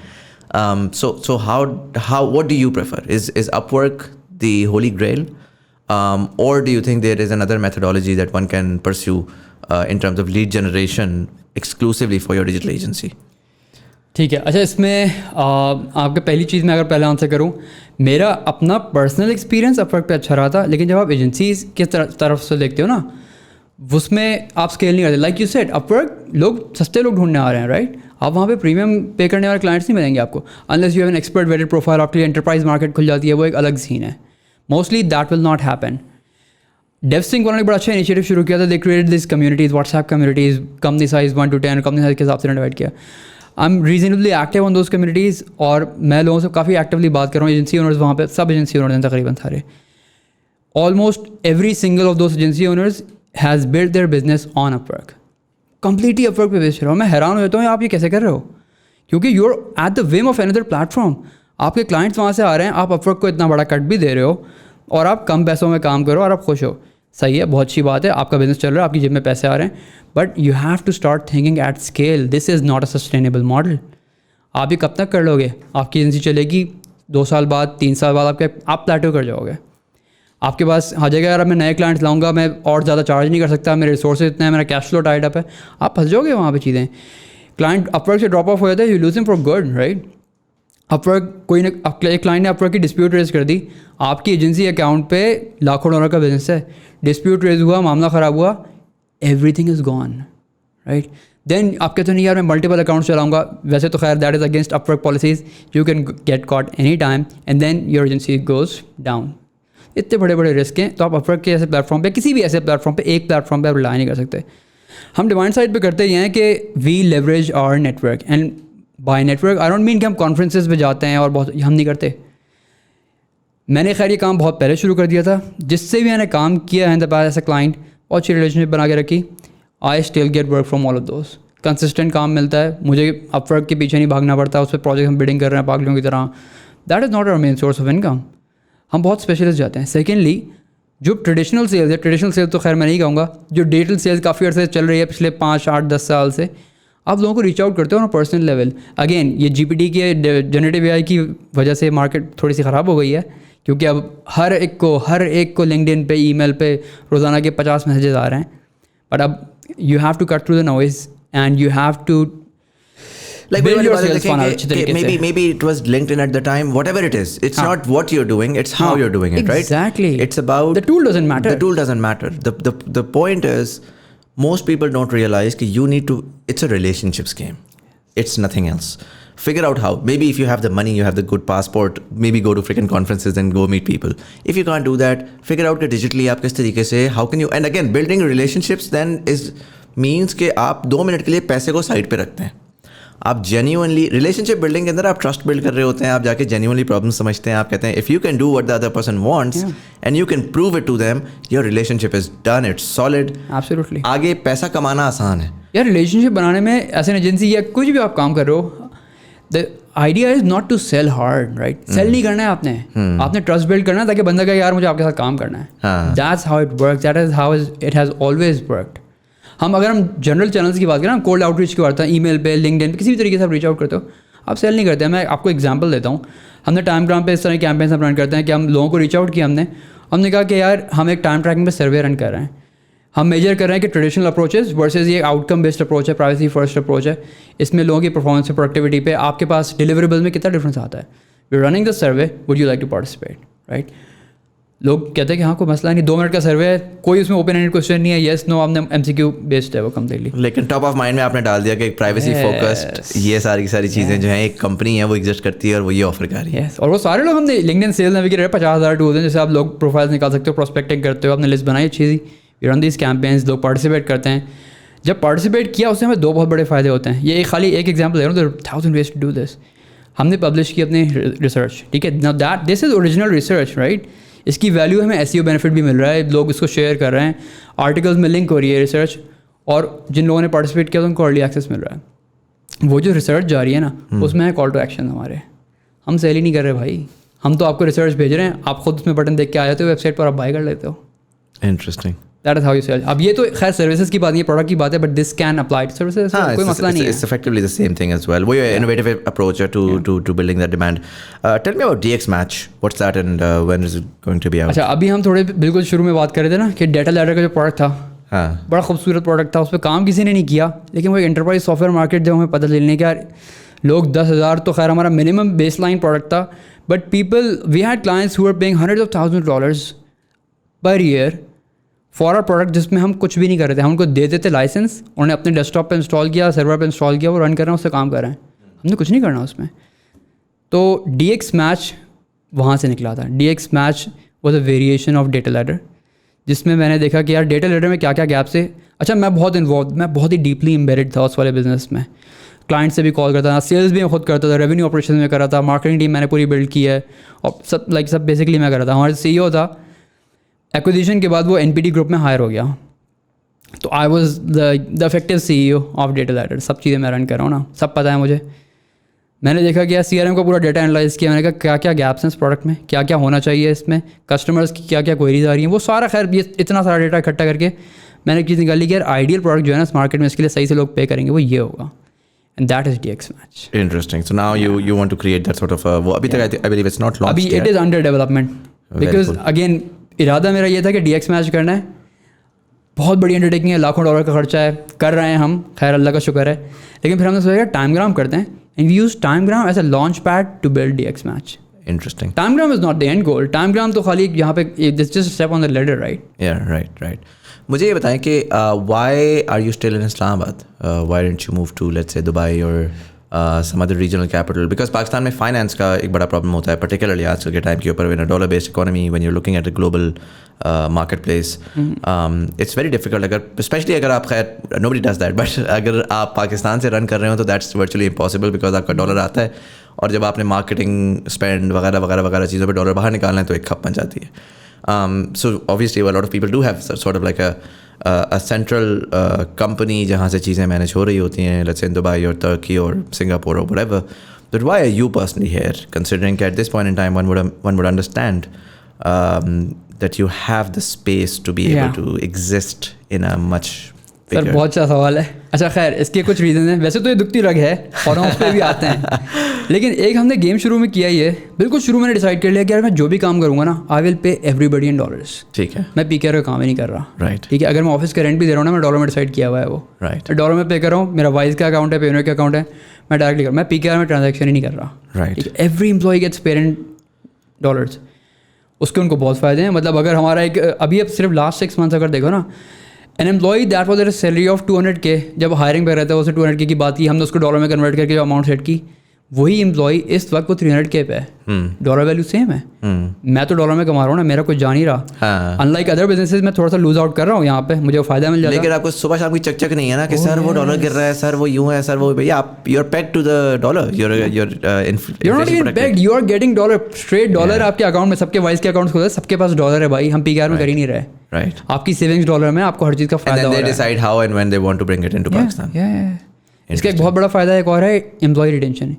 Speaker 1: So how what do you prefer? Is Upwork the holy grail? Or do you think there is another methodology that one can pursue in terms of lead generation exclusively for your digital agency?
Speaker 2: ठीक है. अच्छा, इसमें आपका पहली चीज़ मैं अगर पहले answer करूँ, मेरा अपना पर्सनल एक्सपीरियंस अपवर्क पे अच्छा रहा था, लेकिन जब आप एजेंसीज की तरफ से देखते हो ना, उसमें आप स्केल नहीं करते. लाइक यू सेड, अपवर्क लोग सस्ते लोग ढूंढने आ रहे हैं, राइट? आप वहाँ पे प्रीमियम पे करने वाले क्लाइंट्स नहीं मिलेंगे आपको, unless you have an expert vetted profile. आपके लिए एंटरप्राइज मार्केट खुल जाती है, वो एक अलग सीन है. Mostly that will not happen. DevSync उन्होंने बड़ा अच्छा इनिशिएटिव शुरू किया था. They created these communities, WhatsApp communities, company size 1 to 10, company size के हिसाब से डिवाइड किया. I'm reasonably active on those communities, और मैं लोगों से काफ़ी एक्टिवली बात कर रहा हूँ. एजेंसी ओनर्स वहाँ पे, सब एजेंसी ओनर्स हैं तकरीबन सारे. Almost every single of those agency owners has built their business on Upwork. Completely Upwork पे बेच रहा हूँ. मैं हैरान हो जाता हूँ, आप ये कैसे कर रहे हो? क्योंकि you're at the whim of another platform. आपके क्लाइंट्स वहाँ से आ रहे हैं, आप अपवर्क को इतना बड़ा कट भी दे रहे हो, और आप कम पैसों में काम करो और आप खुश हो. सही है, बहुत अच्छी बात है, आपका बिजनेस चल रहा है, आपकी जेब में पैसे आ रहे हैं, but you have to start thinking at scale. This is not a sustainable model. आप ये कब तक कर लोगे? आपकी एजेंसी चलेगी 2 साल बाद, 3 साल बाद आप प्लेटो कर जाओगे. आपके पास आ जाएगा यार, मैं नए क्लाइंट्स लाऊंगा, मैं और ज़्यादा चार्ज नहीं कर सकता, मेरे रिसोर्सेज इतने हैं, मेरा कैश फ्लो टाइड अप है. आप फंस जाओगे वहाँ पर. चीज़ें क्लाइंट अपवर्क से ड्रॉप ऑफ हो जाता है, you lose him for good, right? Upwork कोई ने, एक क्लाइंट ने अपवर्क की डिस्प्यूट रेज कर दी, आपकी एजेंसी अकाउंट पे लाखों डॉलर का बिजनेस है, डिस्प्यूट रेज हुआ, मामला ख़राब हुआ, everything is gone, right? Then आप कहते हैं यार मैं मल्टीपल अकाउंट चलाऊंगा. वैसे तो खैर that is against Upwork policies, you can get caught any time and then your agency goes down. इतने बड़े बड़े रिस्क हैं, तो आप अपवर्क के ऐसे प्लेटफॉर्म पे, किसी भी ऐसे प्लेटफॉर्म पे, एक प्लेटफॉर्म पे आप रिलाई नहीं कर सकते. हम डिमांड साइड पे करते ये हैं कि we leverage our network, and by network I don't mean कि हम कॉन्फ्रेंसेस पे जाते हैं और बहुत, हम नहीं करते. मैंने खैर ये काम बहुत पहले शुरू कर दिया था. जिससे भी मैंने काम किया है the pass as a client, बहुत अच्छी रिलेशनशिप बना के रखी. I still get work from all of those. Consistent काम मिलता है मुझे, अपवर्क के पीछे नहीं भागना पड़ता. उस पर प्रोजेक्ट हम बिडिंग कर रहे हैं पागलों की तरह. That is not our main source of income. हम बहुत स्पेशलिस्ट जाते हैं. सेकेंडली, जो ट्रेडिशनल सेल्स है, ट्रेडिशनल सेल्स तो खैर मैं नहीं कहूँगा, जो डिजिटल सेल्स काफ़ी अर्से चल रही है पिछले 5, 8, 10 साल से, आप लोगों को रीच आउट करते हो ना पर्सनल लेवल. अगेन ये GPT के जनरेटिव AI की वजह से मार्केट थोड़ी सी ख़राब हो गई है, क्योंकि अब हर एक को लिंक्डइन पे, ईमेल पे रोज़ाना के 50 मैसेजेस आ रहे हैं. बट अब you have to cut through the noise and you have to
Speaker 1: like
Speaker 2: build your sales funnel अच्छे तरीके से.
Speaker 1: maybe it was LinkedIn at the time, whatever it is, it's not what you're doing, it's how you're doing it, right?
Speaker 2: Exactly.
Speaker 1: It's about
Speaker 2: the tool doesn't matter.
Speaker 1: The tool doesn't matter. The point is, most people don't realize that you need to, it's a relationships game, it's nothing else. Figure out how. Maybe if you have the money, you have the good passport, maybe go to freaking conferences and go meet people. If you can't do that, figure out that digitally आप किस तरीके से, how can you, and again building relationships then is means कि आप 2 minute के लिए पैसे को साइड पे रखते हैं. आप जेन्युइनली रिलेशनशिप बिल्डिंग के अंदर आप ट्रस्ट बिल्ड कर रहे होते हैं, आप जाके जेन्युइनली प्रॉब्लम समझते हैं, आप कहते हैं if you can do what the other person wants and you can prove it to them, your relationship is done, it's solid.
Speaker 2: Absolutely.
Speaker 1: आगे पैसा कमाना आसान है
Speaker 2: यार. रिलेशनशिप बनाने में एज एन एजेंसी या कुछ भी आप काम कर रहे हो, the idea is not to sell hard, right? Sell नहीं करना है आपने ट्रस्ट बिल्ड करना है, ताकि बंदा कहे यार मुझे आपके साथ काम करना है. That's how it works, that is how it has always worked. अगर हम जनरल चैनल्स की बात करें, हम कोल्ड आउटरीच की बात है, ईमेल पे, लिंक्डइन पे, किसी भी तरीके से आप रीच आउट करते हो, आप सेल नहीं करते हैं. मैं आपको एग्जांपल देता हूँ. हमने टाइमग्राम पे इस तरह कैंपेन्स रन करते हैं कि हम लोगों को रीच आउट किया, हमने कहा कि यार हम एक टाइम ट्रैकिंग पे सर्वे रन कर रहे हैं. हम मेजर कर रहे हैं कि ट्रेडिशनल अप्रोचेस वर्सेस ये आउटकम बेस्ड अप्रोच है, प्राइवेसी फर्स्ट अप्रोच है, इसमें लोगों की परफॉर्मेंस में, प्रोडक्टिविटी पे, आपके पास डिलीवरेबल में कितना डिफरेंस आता है. We running the survey, would you like to participate, right? लोग कहते हैं कि हाँ कोई मसला नहीं, 2 मिनट का सर्वे है, कोई उसमें ओपन एंडेड क्वेश्चन नहीं है, येस नो, आपने MCQ बेस्ड है वो कम्प्लीटली.
Speaker 1: लेकिन टॉप ऑफ माइंड में आपने डाल दिया कि एक प्राइवेसी फोकस्ड, ये सारी चीज़ें जो हैं, एक कंपनी है वो एग्जिस्ट करती है और वो ये ऑफर कर रही है.
Speaker 2: और वो सारे लोग, हमने लिंक्डइन सेल्स नेविगेटर 50,000 टूल्स हैं जिससे आप लोग प्रोफाइल्स निकाल सकते हो, प्रोस्पेक्टिंग करते हो, आपने लिस्ट बनाई अच्छी सी, वी रन दिस कैंपेन्स, लोग पार्टिसिपेट करते हैं. जब पार्टिसिपेट किया उससे हमें 2 बहुत बड़े फ़ायदे होते हैं. ये खाली एक एग्जाम्पल दे रहा हूँ, 1000 वेज टू डू दिस. हमने पब्लिश की अपनी रिसर्च, ठीक है. Now that this is original research, right. इसकी वैल्यू हमें SEO बेनिफिट भी मिल रहा है, लोग इसको शेयर कर रहे हैं, आर्टिकल्स में लिंक हो रही है रिसर्च, और जिन लोगों ने पार्टिसिपेट किया तो उनको अर्ली एक्सेस मिल रहा है. वो जो रिसर्च जा रही है ना, उसमें है कॉल टू एक्शन हमारे. हम सेल ही नहीं कर रहे भाई, हम तो आपको रिसर्च भेज रहे हैं, आप खुद उसमें बटन देख के आ जाते हो वेबसाइट पर, आप बाय कर लेते हो.
Speaker 1: Interesting.
Speaker 2: That is how you sell. अब ये तो खैर सर्विसेज की बात नहीं है, प्रोडक्ट की बात है, but this can apply to services. कोई मसला नहीं है.
Speaker 1: It's effectively the same thing as well. What your innovative approach to building that demand. Tell me about DX Match. What's that and when is it going to be out?
Speaker 2: अच्छा, अभी हम थोड़े बिल्कुल शुरू में बात कर रहे थे ना कि डेटा लैडर का जो प्रोडक्ट था,
Speaker 1: हाँ,
Speaker 2: बड़ा खूबसूरत प्रोडक्ट था, उस पर काम किसी ने नहीं किया. लेकिन वो एक एंटरप्राइज सॉफ्टवेयर मार्केट जब हमें पता चलने का लोग 10,000 तो खैर हमारा मिनिमम बेस लाइन प्रोडक्ट था, but people we had clients who are paying $100,000 per year for our product, जिसमें हम कुछ भी नहीं कर रहे थे. हम उनको दे देते लाइसेंस, उन्होंने अपने डेस्कटॉप पे इंस्टॉल किया, सर्वर पे इंस्टॉल किया, वो रन कर रहे हैं, उससे काम कर रहे हैं, हमने कुछ नहीं करना उसमें. तो DX मैच वहाँ से निकला था. DX match was a variation of data ladder, जिसमें मैंने देखा कि यार डेटा लैडर में क्या क्या गैप्स है. अच्छा, मैं बहुत ही डीपली एम्बेडेड था उस वाले बिजनेस में. क्लाइंट से भी कॉल करता था, सेल्स भी मैं खुद करता था, रेवेन्यू ऑपरेशन में कर रहा था, मार्केटिंग टीम मैंने पूरी बिल्ड की है, और सब बेसिकली मैं कर रहा था. हमारा CEO था, एक्विजिशन के बाद वो NPT ग्रुप में हायर हो गया, तो I was the effective CEO of data ladder. सब चीज़ें मैं रन कर रहा हूँ ना, सब पता है मुझे. मैंने देखा कि यार CRM का पूरा डेटा एनालाइज किया, मैंने कहा क्या क्या गैप्स हैं इस प्रोडक्ट में, क्या क्या होना चाहिए इसमें, कस्टमर्स की क्या क्या क्वेरीज आ रही हैं, वो सारा खैर ये इतना सारा डेटा इकट्ठा करके मैंने एक चीज़ निकाली कि यार आइडियल प्रोडक्ट जो है ना इस मार्केट में, इसके लिए सही से लोग पे करेंगे, वो ये होगा. And that is DX Match.
Speaker 1: Interesting. So now you want to create that sort of वो अभी तक I believe it's not launched
Speaker 2: अभी
Speaker 1: yet.
Speaker 2: it is under development. Because again इरादा मेरा ये था कि DX Match करना है. बहुत बड़ी अंडरटेकिंग है, लाखों डॉलर का खर्चा है, कर रहे हैं हम, खैर अल्लाह का शुक्र है. लेकिन फिर हमने सोचा टाइमग्राम करते हैं, and we use टाइमग्राम as a launch pad to build DX Match.
Speaker 1: Interesting.
Speaker 2: टाइमग्राम is not the end goal. टाइमग्राम तो खाली यहाँ पे just a step on the ladder, right?
Speaker 1: Yeah, right. मुझे ये बताएं कि why are you still in Islamabad? Why didn't you move to let's say Dubai or some other regional capital? Because Pakistan में finance का एक बड़ा प्रॉब्लम होता है, particularly आजकल के टाइम के ऊपर. in a dollar based economy, when you're looking at a global marketplace, it's very difficult. अगर especially अगर आप खैर nobody does that, but अगर आप पाकिस्तान से रन कर रहे हो तो that's virtually impossible because आपका डॉलर आता है, और जब आपने मार्केटिंग स्पेंड वगैरह चीज़ों पे डॉलर बाहर निकालना है तो एक खप बन जाती है. So obviously a lot of people do have sort of like a central company जहाँ से चीज़ें मैनेज हो रही होती हैं, let's say in Dubai or Turkey or Singapore or whatever. But why are you personally here, considering that at this point in time one would understand that you have the space to be able to exist in a much bigger.
Speaker 2: Sir बहुत अच्छा सवाल है. अच्छा खैर इसके कुछ reason हैं. वैसे तो ये दुखती रग है और हम उस पर भी आते हैं, लेकिन एक हमने गेम शुरू में किया ही है. बिल्कुल शुरू मैंने डिसाइड कर लिया कि यार मैं जो भी काम करूँगा ना, I will pay everybody in dollars.
Speaker 1: ठीक है.
Speaker 2: मैं PKR का काम ही नहीं कर रहा.
Speaker 1: राइट.
Speaker 2: ठीक है. अगर मैं ऑफिस का रेंट भी दे रहा हूँ ना, मैं डॉलर में डिसाइड किया हुआ है वो.
Speaker 1: राइट.
Speaker 2: डॉलर में पे कर रहा हूँ. मेरा वाइज का अकाउंट है, पेयोनियर का अकाउंट है, मैं डायरेक्टली कर, मैं PKR में ट्रांजेक्शन ही नहीं कर रहा.
Speaker 1: Right.
Speaker 2: Every employee gets paid in dollars. उसके उनको बहुत फ़ायदे हैं. मतलब अगर हमारा एक अभी अब सिर्फ लास्ट 6 मंथ्स अगर देखो ना, an employee that was at salary of 200K, जब हायरिंग पे रहता है उसे 200K की बात की, हमने उसको डॉलर में कन्वर्ट करके जो अमाउंट सेट की, वही एम्प्लॉय इस वक्त वो 300K पे है. डॉलर वैल्यू सेम है. मैं तो डॉलर में कमा रहा हूँ ना, मेरा कुछ जा नहीं रहा. अनलाइक अदर बिजनेसेस में थोड़ा सा लूज आउट कर रहा हूँ यहाँ पे, मुझे फ़ायदा मिल जाता है.
Speaker 1: लेकिन आपको सुबह शाम की चकचक नहीं है ना कि सर वो डॉलर गिर रहा है, सर वो यूँ है, सर वो भैया आप you are pegged to the dollar. You are not even pegged,
Speaker 2: you are getting dollar straight. Dollar आपके अकाउंट में, सबके वाइस के अकाउंट्स को सबके पास डॉलर है भाई. हम PKR में कर ही नहीं रहे.
Speaker 1: राइट.
Speaker 2: आपकी सेविंग्स डॉलर में, आपको हर चीज़ का फायदा हो रहा है.
Speaker 1: And then they decide how and when they want to bring it into Pakistan.
Speaker 2: इसका एक बहुत बड़ा फायदा एक और है, एम्प्लॉय रिटेंशन.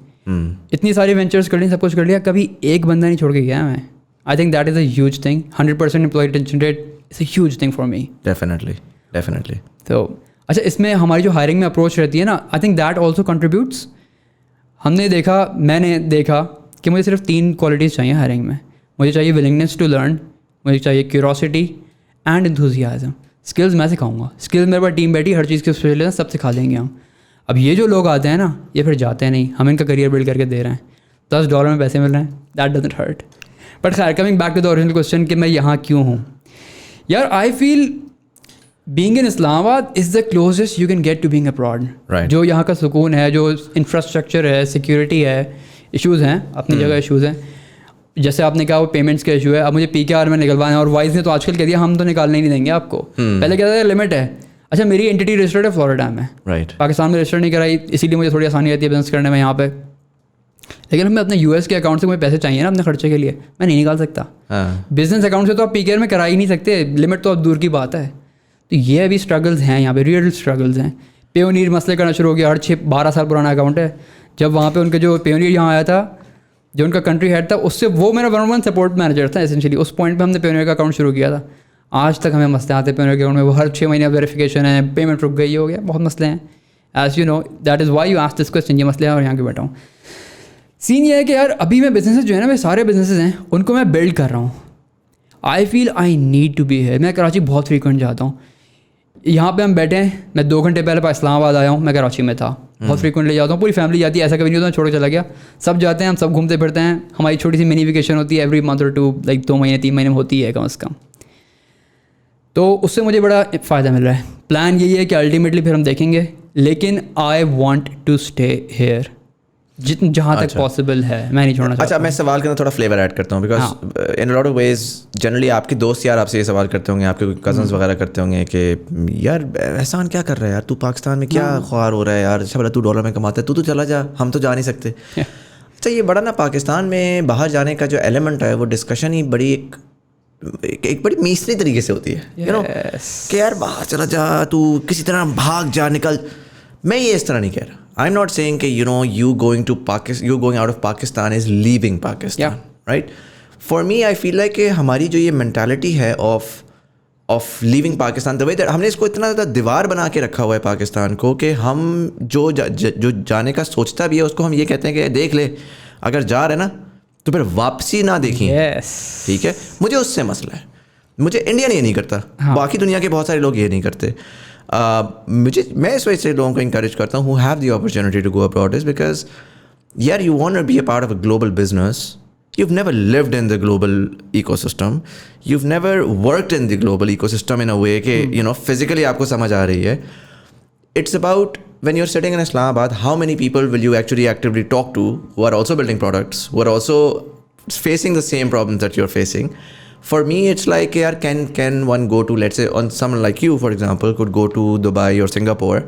Speaker 2: इतनी सारी वेंचर्स कर ली, सब कुछ कर लिया, कभी एक बंदा नहीं छोड़ के गया मैं. I think that is a huge thing. 100% employee retention rate is a huge thing for me.
Speaker 1: Definitely.
Speaker 2: तो अच्छा, इसमें हमारी जो हायरिंग में अप्रोच रहती है ना, I think that also contributes. मैंने देखा कि मुझे सिर्फ 3 क्वालिटीज़ चाहिए हायरिंग में. मुझे चाहिए विलिंगनेस टू लर्न, मुझे चाहिए क्यूरोसिटी एंड एंथुजियाज्म. स्किल्स मैं सिखाऊंगा. स्किल्स मेरे पास टीम बैठी, हर चीज़ के स्पेशलिस्ट हैं, सब सिखा देंगे हम. अब ये जो लोग आते हैं ना, ये फिर जाते हैं नहीं. हम इनका करियर बिल्ड करके दे रहे हैं, $10 में पैसे मिल रहे हैं, दैट डजंट हर्ट. बट खैर, coming back to the original question कि मैं यहाँ क्यों हूँ. यार I feel being in Islamabad is the closest you can get to being abroad. जो यहाँ का सुकून है, जो इंफ्रास्ट्रक्चर है, सिक्योरिटी है, इशूज़ हैं अपनी जगह, इशूज़ हैं. जैसे आपने कहा वो पेमेंट्स का इशू है, अब मुझे PKR में निकलवाना है और वाइज ने तो आजकल कह दिया हम तो निकालने ही नहीं देंगे आपको। पहले कहता था लिमिट है। अच्छा मेरी एंटिटी रजिस्टर्ड है फ्लोरिडा में,
Speaker 1: राइट,
Speaker 2: पाकिस्तान में रजिस्टर नहीं कराई, इसीलिए मुझे थोड़ी आसानी रहती है बिजनेस करने में यहाँ पे। लेकिन हमें अपने US के अकाउंट से मुझे पैसे चाहिए ना अपने खर्चे के लिए, मैं नहीं निकाल सकता। बिजनेस अकाउंट से तो आप PKR में करा ही नहीं सकते, लिमिट तो अब दूर की बात है। तो ये अभी स्ट्रगल्स हैं यहाँ पे, रियल स्ट्रगल्स हैं। पेयोनियर मसले करना शुरू हो गया, हर 12 साल पुराना अकाउंट है। जब वहाँ पे उनके जो पेयोनियर यहाँ आया था, जो उनका कंट्री हेड था, उससे वो मेरा 1-on-1 सपोर्ट मैनेजर था एसेंशियली। उस पॉइंट पे हमने पेयोनियर का अकाउंट शुरू किया था। आज तक हमें मसले आते हैं पेयोनियर के अकाउंट में, वो हर 6 महीने वेरिफिकेशन है, पेमेंट रुक गई, हो गया, बहुत मसले हैं। As you know that is why you asked this question, ये मसले हैं और यहाँ के बैठा हूँ। सीन ये है कि यार अभी मैं बिजनेसेस जो है ना, मैं सारे बिजनेसेस हैं उनको मैं बिल्ड कर रहा हूँ। I feel I need to be है। मैं कराची बहुत फ्रीक्वेंट जाता हूँ। यहाँ पे हम बैठे हैं, मैं 2 घंटे पहले इस्लामाबाद आया हूँ, मैं कराची में था। बहुत फ्रीक्वेंटली जाता हूँ, पूरी फैमिली जाती है, ऐसा कभी नहीं होता मैं छोड़ के चला गया। सब जाते हैं, हम सब घूमते फिरते हैं। हमारी छोटी सी मिनी वेकेशन होती है एवरी मंथ और 2 लाइक 2 महीने 3 महीने में होती है कम से कम। तो उससे मुझे बड़ा फ़ायदा मिल रहा है। प्लान यही है कि अल्टीमेटली फिर हम देखेंगे, लेकिन I want to stay here जहाँ तक पॉसिबल है, मैं नहीं छोड़ना चाहता।
Speaker 1: अच्छा, मैं सवाल के अंदर थोड़ा फ्लेवर ऐड करता हूँ, because in lot of veg generally आपके दोस्त यार आपसे ये सवाल करते होंगे, आपके कजन्स वगैरह करते होंगे कि यार एहसान क्या कर रहा है यार, तू पाकिस्तान में क्या ख्वार हो रहा है यार, अच्छा भला तू डॉलर में कमाता है, तू तो चला जा, हम तो जा नहीं सकते। अच्छा ये बड़ा ना पाकिस्तान में बाहर जाने का जो एलिमेंट है वो डिस्कशन ही बड़ी एक बड़ी मीसरी तरीके से होती है, यू नो, कि यार बाहर चला जा, तू किसी तरह भाग जा, निकल। मैं ये इस तरह नहीं कह रहा। आई एम नॉट सेइंग कि you going out of Pakistan is leaving Pakistan, right? For me, I feel like कि हमारी जो ये mentality है of leaving Pakistan, the way that हमने इसको इतना ज़्यादा दीवार बना के रखा हुआ है पाकिस्तान को कि हम जो जाने का सोचता भी है उसको हम ये कहते हैं कि देख ले, अगर जा रहे ना तो फिर वापसी ना देखिए। ठीक है, मुझे उससे मसला है। मुझे इंडियन ये नहीं करता, बाकी दुनिया के बहुत सारे लोग ये नहीं करते। मैं इस वजह से लोगों को इंकरेज करता हूँ who have the opportunity to go abroad is because यार you want to be a part of a global business, you've never lived in the global ecosystem, you've never worked in the global ecosystem in a way कि you know physically आपको समझ आ रही है। It's about when you're sitting in Islamabad, how many people will you actually actively talk to who are also building products, who are also facing the same problems that you're facing. For me, it's like, yaar, can one go to, let's say, on someone like you, for example, could go to Dubai or Singapore,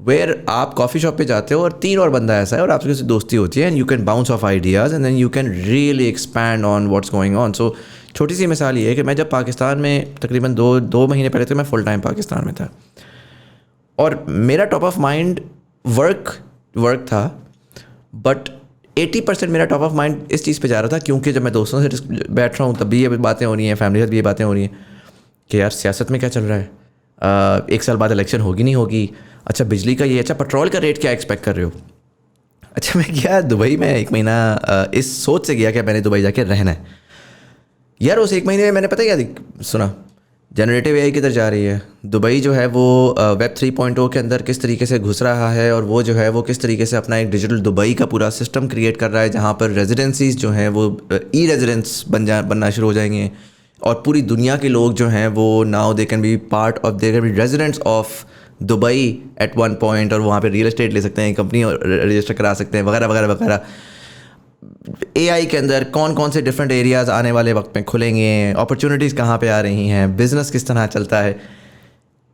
Speaker 1: where आप coffee shop पे जाते हो और 3 और बंदा ऐसा है और आपसे किसी दोस्ती होती है, and you can bounce off ideas and then you can really expand on what's going on. So छोटी सी मिसाल ये है कि मैं जब पाकिस्तान में तकरीबन 2 महीने पहले थे, मैं फुल टाइम पाकिस्तान में था और मेरा टॉप ऑफ माइंड वर्क था, बट 80% मेरा टॉप ऑफ माइंड इस चीज़ पे जा रहा था, क्योंकि जब मैं दोस्तों से बैठ रहा हूँ तब भी ये बातें हो रही हैं, फैमिली के साथ भी ये बातें हो रही हैं कि यार सियासत में क्या चल रहा है, 1 साल बाद इलेक्शन होगी नहीं होगी, अच्छा बिजली का ये, अच्छा पेट्रोल का रेट क्या एक्सपेक्ट कर रहे हो। अच्छा मैं गया दुबई में 1 महीना, इस सोच से गया कि मैंने दुबई जाके रहना है। यार उस 1 महीने में मैंने पता क्या सुना, जनरेटिव AI किधर जा रही है, दुबई जो है वो वेब 3.0 के अंदर किस तरीके से घुस रहा है, और वो जो है वो किस तरीके से अपना एक डिजिटल दुबई का पूरा सिस्टम क्रिएट कर रहा है, जहाँ पर रेजिडेंसीज जो हैं वो ई-रेजिडेंट्स बनना शुरू हो जाएंगे, और पूरी दुनिया के लोग जो हैं वो now they can be part of, they can be residents of Dubai at one point, और वहाँ पर रियल एस्टेट ले सकते हैं, कंपनी रजिस्टर करा सकते हैं, वगैरह वगैरह वगैरह। AI के अंदर कौन कौन से डिफरेंट एरियाज़ आने वाले वक्त में खुलेंगे, अपॉर्चुनिटीज़ कहाँ पे आ रही हैं, बिज़नेस किस तरह चलता है।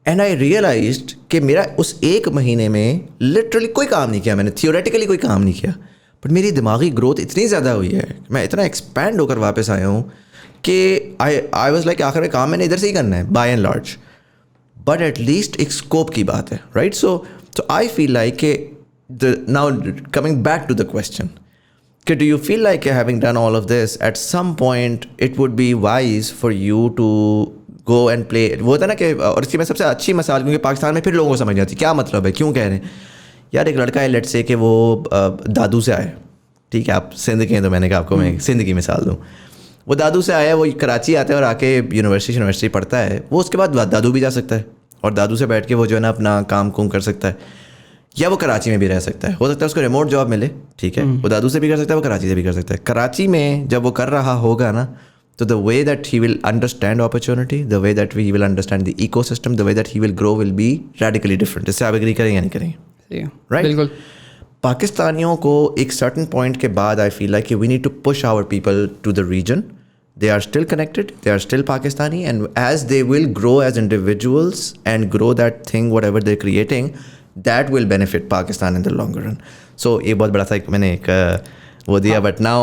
Speaker 1: एंड आई रियलाइज्ड कि मेरा उस 1 महीने में लिटरली कोई काम नहीं किया, मैंने थियोरेटिकली कोई काम नहीं किया, बट मेरी दिमागी ग्रोथ इतनी ज़्यादा हुई है, मैं इतना एक्सपैंड होकर वापस आया हूँ कि आई वाज लाइक आखिर में काम मैंने इधर से ही करना है by and large, but at least एक स्कोप की बात है, right. So I feel like कि now coming back to the question, do you feel like having done all of this, at some point it would be wise for you to go and play, वो होता है ना कि, और इसकी मैं सबसे अच्छी मिसाल, क्योंकि पाकिस्तान में फिर लोगों को समझ नहीं आती क्या मतलब है, क्यों कह रहे हैं। यार एक लड़का है, लेट्स से कि वो दादू से आया, ठीक है, आप सिंध के हैं तो मैंने कहा आपको मैं सिंध की मिसाल दूँ। वो दादू से आया, वो कराची आता है और आके यूनिवर्सिटी पढ़ता है, वो उसके बाद दादू भी जा सकता है और दादू से बैठ के वो जो है ना अपना काम कर सकता है, या वो कराची में भी रह सकता है, हो सकता है उसको रिमोट जॉब मिले, ठीक है, वो दादू से भी कर सकता है, वो कराची से भी कर सकता है। कराची में जब वो कर रहा होगा ना, तो the way that he will understand opportunity, the way that he will understand the ecosystem, the way that he will grow will be radically different. इससे आप एग्री करेंगे या नहीं करेंगे, राइट?
Speaker 2: बिल्कुल।
Speaker 1: पाकिस्तानियों को एक सर्टन पॉइंट के बाद I feel like we need to push our people to the region. They are still connected, they are still Pakistani, and as they will grow as individuals and grow that thing, whatever they're creating, that will benefit Pakistan in the longer run. So ये बहुत बड़ा सा मैंने एक वो दिया, but now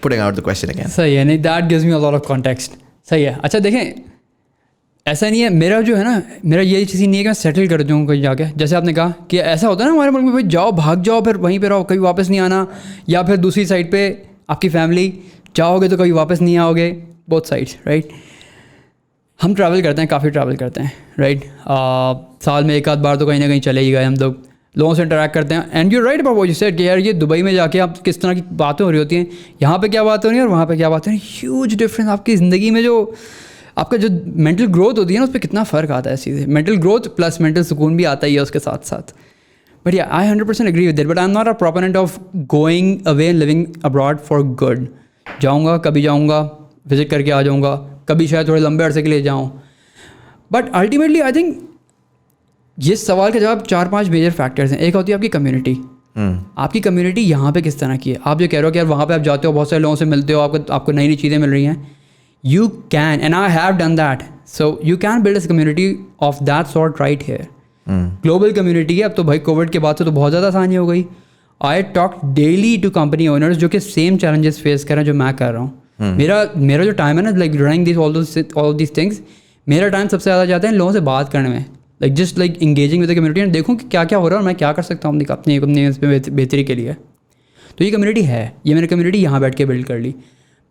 Speaker 1: putting out the question again.
Speaker 2: सही है, नहीं, that gives me a lot of context. सही है. अच्छा देखें, ऐसा नहीं है, मेरा जो है ना, मेरा यही चीज़ नहीं है कि मैं सेटल कर दूँ कहीं जाके. जैसे आपने कहा कि ऐसा होता है ना हमारे मुल्क में, भाई जाओ, भाग जाओ, फिर वहीं पे रहो, कभी वापस नहीं आना, या फिर दूसरी साइड पे आपकी फैमिली, जाओगे तो कभी वापस नहीं आओगे. Both sides, right. हम ट्रैवल करते हैं, काफ़ी ट्रैवल करते हैं, राइट. साल में एक आध बार तो कहीं ना कहीं चले ही गए हम लोगों से इंटरेक्ट करते हैं. And you right about what you said कि यार ये दुबई में जाके आप किस तरह की बातें हो रही होती हैं, यहाँ पे क्या बात हो रही है और वहाँ पे क्या बात हो रही है. ह्यूज डिफरेंस आपकी ज़िंदगी में, जो आपका जो मेंटल ग्रोथ होती है ना, उस पर कितना फ़र्क आता है इस चीज़ से. मेंटल ग्रोथ प्लस मेंटल सुकून भी आता ही है उसके साथ साथ. But yeah I 100% agree with that, but I am not a proponent of going away and living abroad for good. जाऊँगा, कभी जाऊँगा, विजिट करके आ जाऊँगा, कभी शायद थोड़े लंबे अरसे के लिए जाऊँ. बट अल्टीमेटली आई थिंक ये सवाल का जवाब 4-5 मेजर फैक्टर्स हैं. एक होती है आपकी कम्युनिटी. आपकी कम्युनिटी यहाँ पे किस तरह की है. आप जो कह रहे हो कि यार वहाँ पे आप जाते हो, बहुत सारे लोगों से मिलते हो, आपको नई नई चीज़ें मिल रही हैं. You can, and I have done that, so you can build a community of that sort right here. Global community है. अब तो भाई कोविड के बाद से तो बहुत ज़्यादा आसानी हो गई. I talk daily to company owners जो कि सेम चैलेंजेस फेस कर रहे हैं जो मैं कर रहा हूँ. मेरा जो टाइम है ना, like running this all this things, मेरा टाइम सबसे ज़्यादा जाता है इन लोगों से बात करने में, like just like engaging with the community and देखूँ कि क्या क्या हो रहा है और मैं क्या कर सकता हूँ अपनी इसमें बेहतरी के लिए. तो ये कम्युनिटी है, ये मैंने कम्युनिटी यहाँ बैठ के बिल्ड कर ली.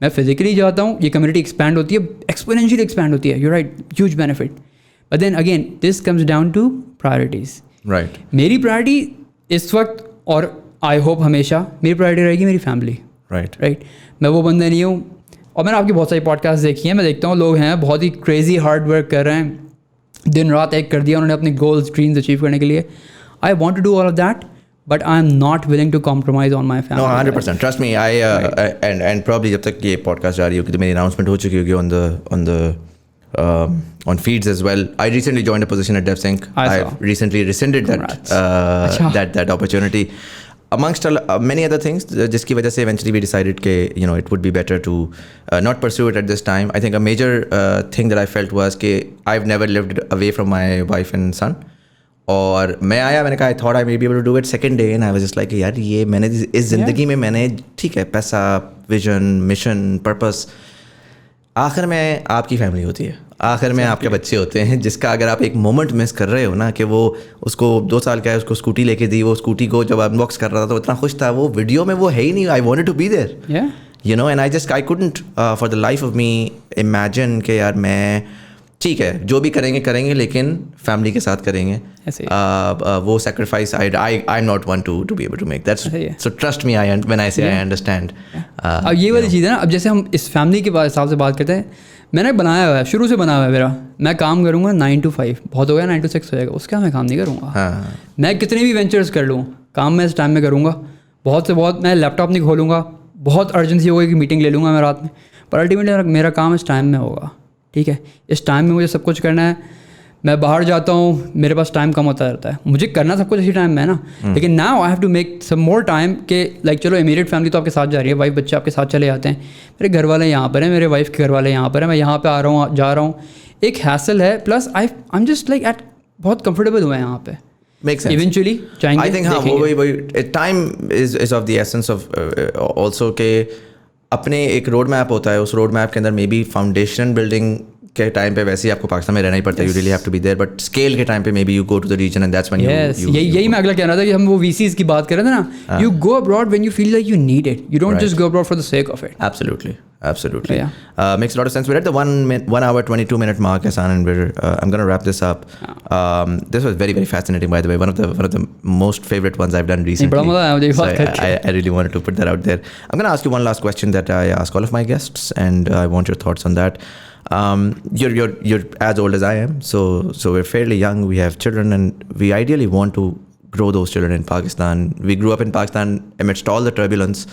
Speaker 2: मैं फिजिकली जाता हूँ, ये कम्युनिटी एक्सपैंड होती है, एक्सपोनेंशियली एक्सपैंड होती है. You right, huge benefit. But then again this comes down to priorities.
Speaker 1: Right.
Speaker 2: मेरी प्रायोरिटी इस वक्त और आई होप हमेशा मेरी प्रायोरिटी रहेगी मेरी फैमिली. राइट. मैं वो बंदा नहीं हूँ, और मैंने आपकी बहुत सारी पॉडकास्ट देखी हैं, मैं देखता हूँ लोग हैं बहुत ही क्रेजी हार्ड वर्क कर रहे हैं, दिन रात एक कर दिया उन्होंने अपने गोल्स ड्रीम्स अचीव करने के लिए. I want to do all of that, but I am not willing to compromise on my family.
Speaker 1: No, 100%. Trust me, and probably जब तक ये podcast जा रही होगी तो मेरी announcement हो चुकी होगी on feeds as well. I recently joined a position at DevSync. I've recently rescinded that opportunity, amongst many other things. जिसकी वजह से eventually we decided कि it would be better to not pursue it at this time. I think a major thing that I felt was कि I've never lived away from my wife and son. और मैं आया, मैंने कहा I thought I may be able to do it second day, and I was just like यार ये मैंने इस ज़िंदगी में मैंने, ठीक है, पैसा, विजन, मिशन, पर्पस, आखिर में आपकी फैमिली होती है, आखिर में आपके बच्चे होते हैं, जिसका अगर आप एक मोमेंट मिस कर रहे हो ना, कि वो उसको 2 साल का है, उसको स्कूटी लेके दी, वो स्कूटी को जब अनबॉक्स कर रहा था तो इतना खुश था, वो वीडियो में वो है ही नहीं. I wanted to be there, and I couldn't for the life of me imagine कि यार मैं, ठीक है, जो भी करेंगे लेकिन फैमिली के साथ करेंगे. वो sacrifice I am not one to be able to make that. So trust me when I say I understand. अब
Speaker 2: ये वाली चीज़ है ना, अब जैसे हम इस फैमिली के हिसाब से बात करते हैं, मैंने बनाया हुआ है, शुरू से बनाया हुआ है मेरा, मैं काम करूँगा 9 to 5, बहुत हो गया 9 to 6 हो जाएगा, उसके मैं काम नहीं करूँगा. मैं कितने भी वेंचर्स कर लूँ, काम मैं इस टाइम में करूँगा. बहुत से बहुत मैं लैपटॉप नहीं खोलूँगा, बहुत अर्जेंसी होगी कि मीटिंग ले लूँगा मैं रात में, पर अल्टीमेटली मेरा काम इस टाइम में होगा. ठीक है, इस टाइम में मुझे सब कुछ करना है. मैं बाहर जाता हूँ, मेरे पास टाइम कम होता रहता है, मुझे करना सब कुछ इसी टाइम में है ना. लेकिन now I have to make some more time के, लाइक चलो इमीडिएट फैमिली तो आपके साथ जा रही है, वाइफ बच्चे आपके साथ चले जाते हैं, मेरे घर वाले यहाँ पर हैं, मेरे वाइफ के घर वाले यहाँ पर हैं, मैं यहाँ पे आ रहा हूँ, जा रहा हूँ, एक हैसल है. Plus I am just like at बहुत कंफर्टेबल हुआ है यहाँ पे.
Speaker 1: Makes sense.
Speaker 2: Eventually चाहेंगे.
Speaker 1: I think हाँ, वो time is of the essence of also के अपने एक रोड मैप होता है, उस रोड मैप के अंदर मे बी फाउंडेशन बिल्डिंग के टाइम पे वैसे ही आपको पाकिस्तान में रहना ही पड़ता है, you really have to be there, but scale के टाइम पे maybe you go to the region and that's when you
Speaker 2: यही मैं अगला कह रहा था कि हम वो VCs की बात कर रहे थे ना, you go abroad when you feel like you need it, you don't just go abroad for the sake of it.
Speaker 1: Absolutely. Makes a lot of sense. We're at the 1 hour 22 minute mark, Ehsan, and I'm going to wrap this up. This was very, very fascinating, by the way. One of the most favorite ones I've done recently. So I really wanted to put that out there. I'm going to ask you one last question that I ask all of my guests, and I want your thoughts on that. You're as old as I am, so we're fairly young. We have children, and we ideally want to grow those children in Pakistan. We grew up in Pakistan amidst all the turbulence.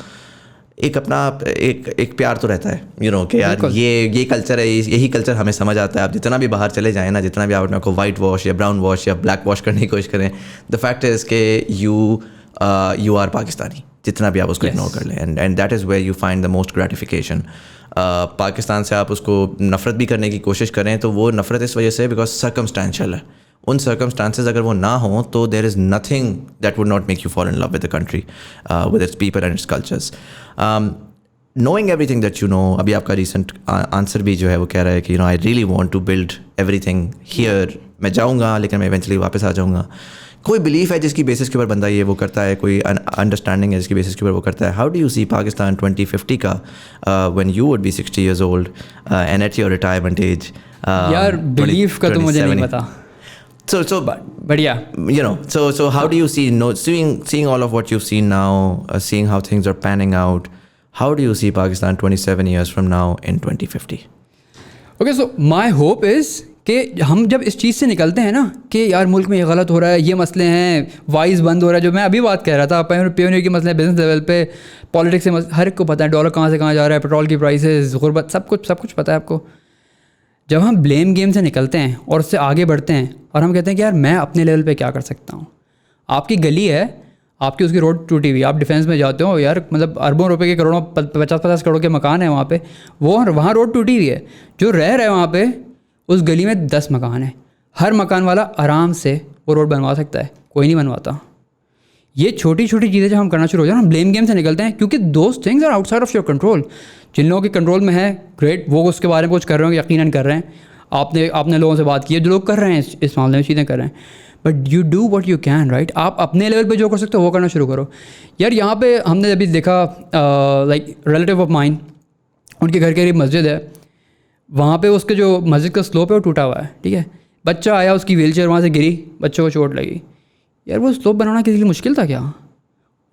Speaker 1: एक अपना एक प्यार तो रहता है, कि यार ये कल्चर है, यही कल्चर हमें समझ आता है. आप जितना भी बाहर चले जाएँ ना, जितना भी आप अपने को वाइट वॉश या ब्राउन वॉश या ब्लैक वॉश करने की कोशिश करें, द फैक्ट इज़ के यू यू आर पाकिस्तानी, जितना भी आप उसको इग्नोर कर लें, and that is where you find the most gratification. Pakistan से आप उसको नफ़रत भी करने की कोशिश करें तो वो नफ़रत इस वजह से बिकॉज सर्कमस्टेंशियल है. उन सर्कमस्टांसेस अगर वो ना हो तो there is nothing that would not make you fall in love with the country, with its people and it's cultures. knowing everything that you know, अभी आपका recent आंसर भी जो है वो कह रहा है कि I really want to build everything here. मैं जाऊँगा लेकिन मैं eventually वापस आ जाऊँगा. कोई बिलीफ है जिसकी बेसिस के ऊपर बंदा ये वो करता है, कोई अंडरस्टैंडिंग है जिसकी बेसिस के ऊपर वो करता है. हाउ डू यू सी पाकिस्तान 2050 का when you would be 60 years old and at your retirement age?
Speaker 2: यार बिलीफ का तो मुझे नहीं पता. But yeah,
Speaker 1: so how do you see, seeing all of what you've seen now, seeing how things are panning out, how do you see Pakistan 27 years from now in 2050?
Speaker 2: Okay, so my hope is कि हम जब इस चीज़ से निकलते हैं ना कि यार मुल्क में ये गलत हो रहा है, ये मसले हैं, वाइज बंद हो रहा है, जो मैं अभी बात कह रहा था, पेयोनियर के मसले, बिजनेस लेवल पे, पॉलिटिक्स से हर एक को पता है, डॉलर कहाँ से कहाँ जा रहा है, पेट्रोल की प्राइसेस, गुर्बत, सब कुछ पता है आपको. जब हम ब्लेम गेम से निकलते हैं और उससे आगे बढ़ते हैं और हम कहते हैं कि यार मैं अपने लेवल पे क्या कर सकता हूँ. आपकी गली है, आपकी उसकी रोड टूटी हुई, आप डिफेंस में जाते हो, यार मतलब अरबों रुपए के, करोड़ों 50-50 करोड़ के मकान है वहाँ पे, वो वहाँ रोड टूटी हुई है. जो रह रहे हैं वहाँ पे उस गली में 10 मकान है, हर मकान वाला आराम से वो रोड बनवा सकता है, कोई नहीं बनवाता. ये छोटी छोटी चीज़ें जब हम करना शुरू हो जाए, हम ब्लेम गेम से निकलते हैं क्योंकि those things are outside of your control. जिन लोगों के कंट्रोल में है ग्रेट, वो उसके बारे में कुछ कर रहे हो, यकीनन कर रहे हैं. आपने लोगों से बात की है, जो लोग कर रहे हैं इस मामले में चीज़ें कर रहे हैं. But you do what you can, right. आप अपने लेवल पे जो कर सकते हो वो करना शुरू करो. यार यहाँ पे हमने अभी देखा लाइक रिलेटिव ऑफ माइन, उनके घर के करीब मस्जिद है, वहाँ पे उसके जो मस्जिद का स्लोप है वो टूटा हुआ है. ठीक है, बच्चा आया, उसकी व्हीलचेयर वहाँ से गिरी, बच्चों को चोट लगी. यार वो स्लोप बनाना किसी लिए मुश्किल था क्या?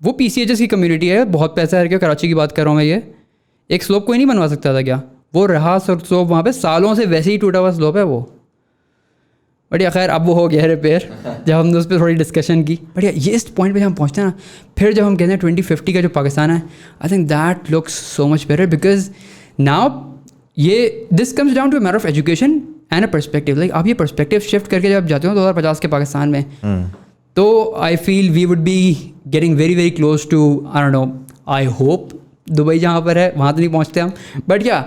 Speaker 2: वो PCHS की कम्युनिटी है, बहुत पैसा है, क्या कराची की बात कर रहा हूँ मैं. ये एक स्लोप कोई नहीं बनवा सकता था क्या? वो रहा स्लोप वहाँ पे सालों से वैसे ही टूटा हुआ स्लोप है वो. बढ़िया, खैर अब वो हो गया रिपेयर जब हमने उस पर थोड़ी डिस्कशन की. बढ़िया, ये इस पॉइंट पे जब हम पहुँचते हैं ना, फिर जब हम कहते हैं 2050 का जो पाकिस्तान है, I think that looks so much better because now ये this comes down to a matter of education and a perspective. Like आप ये पर्सपेक्टिव शिफ्ट करके जब जाते हो 2050 के पाकिस्तान में, तो I feel we would be getting very very close to, I don't know, I hope Dubai जहाँ पर है वहाँ तो नहीं पहुँचते हम, बट या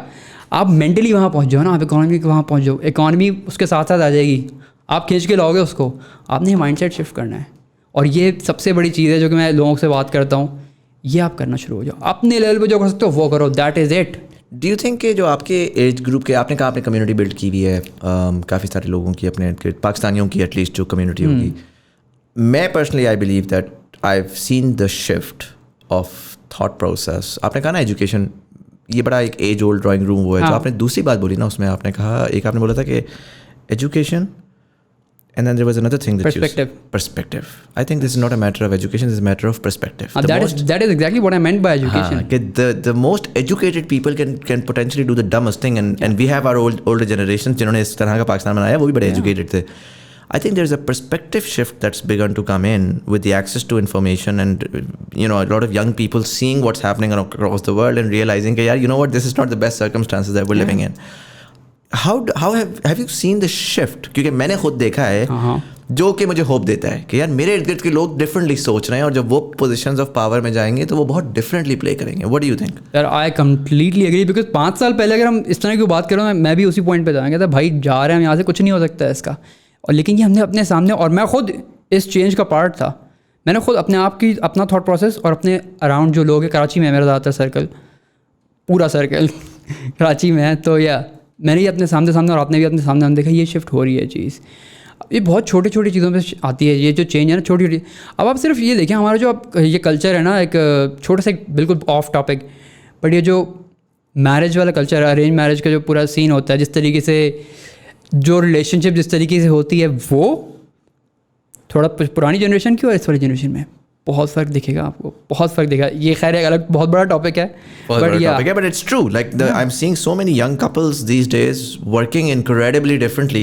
Speaker 2: आप मेंटली वहाँ पहुँच जाओ ना, आप इकॉनमी के वहाँ पहुँच जाओ, इकॉनमी उसके साथ साथ आ जाएगी, आप खींच के लाओगे उसको. आपने माइंडसेट शिफ्ट करना है, और ये सबसे बड़ी चीज़ है जो कि मैं लोगों से बात करता हूँ, ये आप करना शुरू हो जाओ. अपने लेवल पे जो कर सकते हो वो करो, that is it.
Speaker 1: Do you think कि जो आपके एज ग्रुप के, आपने कहा आपने कम्युनिटी बिल्ड की हुई है, काफ़ी सारे लोगों की, अपने पाकिस्तानियों की एटलीस्ट जो कम्युनिटी होगी, मैं personally I believe that I have seen the shift of thought process. आपने कहा ना एजुकेशन, ये बड़ा एक एज ओल्ड ड्राइंग रूम वो है. जो आपने दूसरी बात बोली ना, उसमें आपने कहा, एक आपने बोला था कि education, and then there was another thing that perspective. I think this is not a matter of education, this is a matter of perspective.
Speaker 2: That is exactly what I meant by education.
Speaker 1: The most educated people can potentially do the dumbest thing, and we have our older generations जिन्होंने इस तरह का पाकिस्तान बनाया, वो भी बड़े educated थे. I think there's a perspective shift that's begun to come in with the access to information, and a lot of young people seeing what's happening across the world and realizing that, yeah, you know what, this is not the best circumstances that we're living in. How have you seen the shift? क्योंकि मैंने खुद देखा है, जो कि मुझे hope देता है कि यार मेरे इर्द गिर्द के लोग डिफरेंटली सोच रहे हैं, और जब वो पोजीशंस ऑफ पावर में जाएंगे तो वो बहुत डिफरेंटली प्ले करेंगे. What do you think?
Speaker 2: यार आई कम्प्लीटली एग्री, बिकॉज 5 साल पहले अगर हम इस तरह की बात करें, मैं भी उसी पॉइंट पे जाएंगे था, भाई जा रहे हैं यहाँ से, कुछ नहीं हो सकता है इसका. और लेकिन ये हमने अपने सामने, और मैं खुद इस चेंज का पार्ट था, मैंने खुद अपने आप की अपना थॉट प्रोसेस और अपने अराउंड जो लोग हैं, कराची में मेरा ज़्यादातर सर्कल, पूरा सर्कल कराची में है, तो या मैंने ये अपने सामने और आपने भी अपने सामने देखा, ये शिफ्ट हो रही है चीज़. ये बहुत छोटी छोटी चीज़ों में आती है ये जो चेंज है ना, छोटी छोटी. अब आप सिर्फ ये देखें, हमारा जो अब ये कल्चर है ना, एक छोटा सा बिल्कुल ऑफ टॉपिक, बट ये जो मैरिज वाला कल्चर है, अरेंज मैरिज का जो पूरा सीन होता है, जिस तरीके से जो रिलेशनशिप जिस तरीके से होती है, वो थोड़ा पुरानी जनरेशन की और इस वाली जनरेशन में बहुत फ़र्क दिखेगा आपको, बहुत फ़र्क दिखेगा. ये खैर एक अलग बहुत बड़ा टॉपिक है,
Speaker 1: but it's true. Like I'm seeing so many young couples these days working incredibly differently.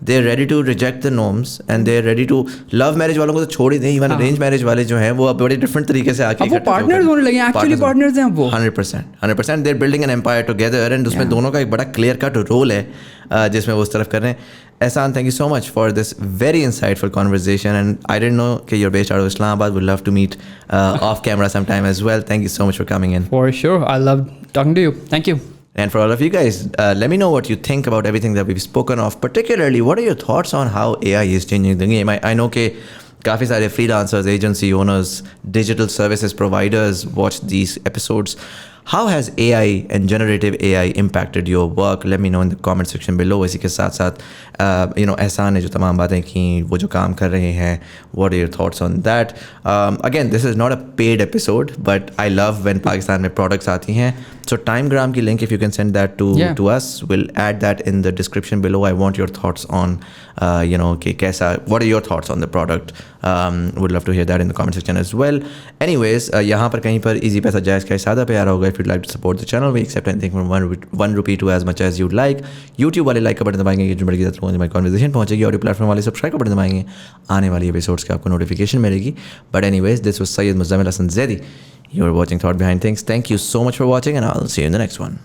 Speaker 1: They're ready to reject the norms and they're ready to love marriage वालों को तो छोड़ ही दें, even arrange marriage वाले जो हैं वो अब बड़े different तरीके से आके
Speaker 2: वो पार्टनर्स होने लगे, एक्चुअली पार्टनर्स हैं वो.
Speaker 1: 100%. They're building an empire together, and उसमें दोनों का एक बड़ा clear cut रोल है जिसमें वो उस तरफ कर रहे हैं. Ehsan, thank you so much for this very insightful conversation. And I didn't know that you're based out of Islamabad. Would love to meet off camera sometime as well. Thank you so much for coming in.
Speaker 2: For sure. I love talking to you. Thank you.
Speaker 1: And for all of you guys, let me know what you think about everything that we've spoken of. Particularly, what are your thoughts on how AI is changing the game? I know that काफ़ी सारे freelancers, agency owners, digital services providers watch these episodes. How has AI and generative AI impacted your work? Let me know in the comment section below. इसी के साथ साथ एहसान ने जो तमाम बातें की, वो जो काम कर रहे हैं, what are your thoughts on that? Again, this is not a paid episode, but I love when Pakistan में products आती हैं. So Timegram की link, if you can send that to us, we'll add that in the description below. I want your thoughts on, कि कैसा, what are your thoughts on the product? Would love to hear that in the comment section as well. Anyways, यहाँ पर कहीं पर easy पैसा जायज़ का सादा पे आ रहा होगा. If you'd like to support the channel, we accept anything from 1 rupee to as much as you'd like. YouTube वाले like का बटन दबाएंगे, YouTube बड़ी की हमारी conversation पहुंचेगी. Audio platform वाले subscribe का बटन दबाएंगे, आने वाली episodes की आपको notification मिलेगी. But anyways, this was Syed Muzammil Hasan Zaidi. You're watching Thought Behind Things. Thank you so much for watching, and I'll see you in the next one.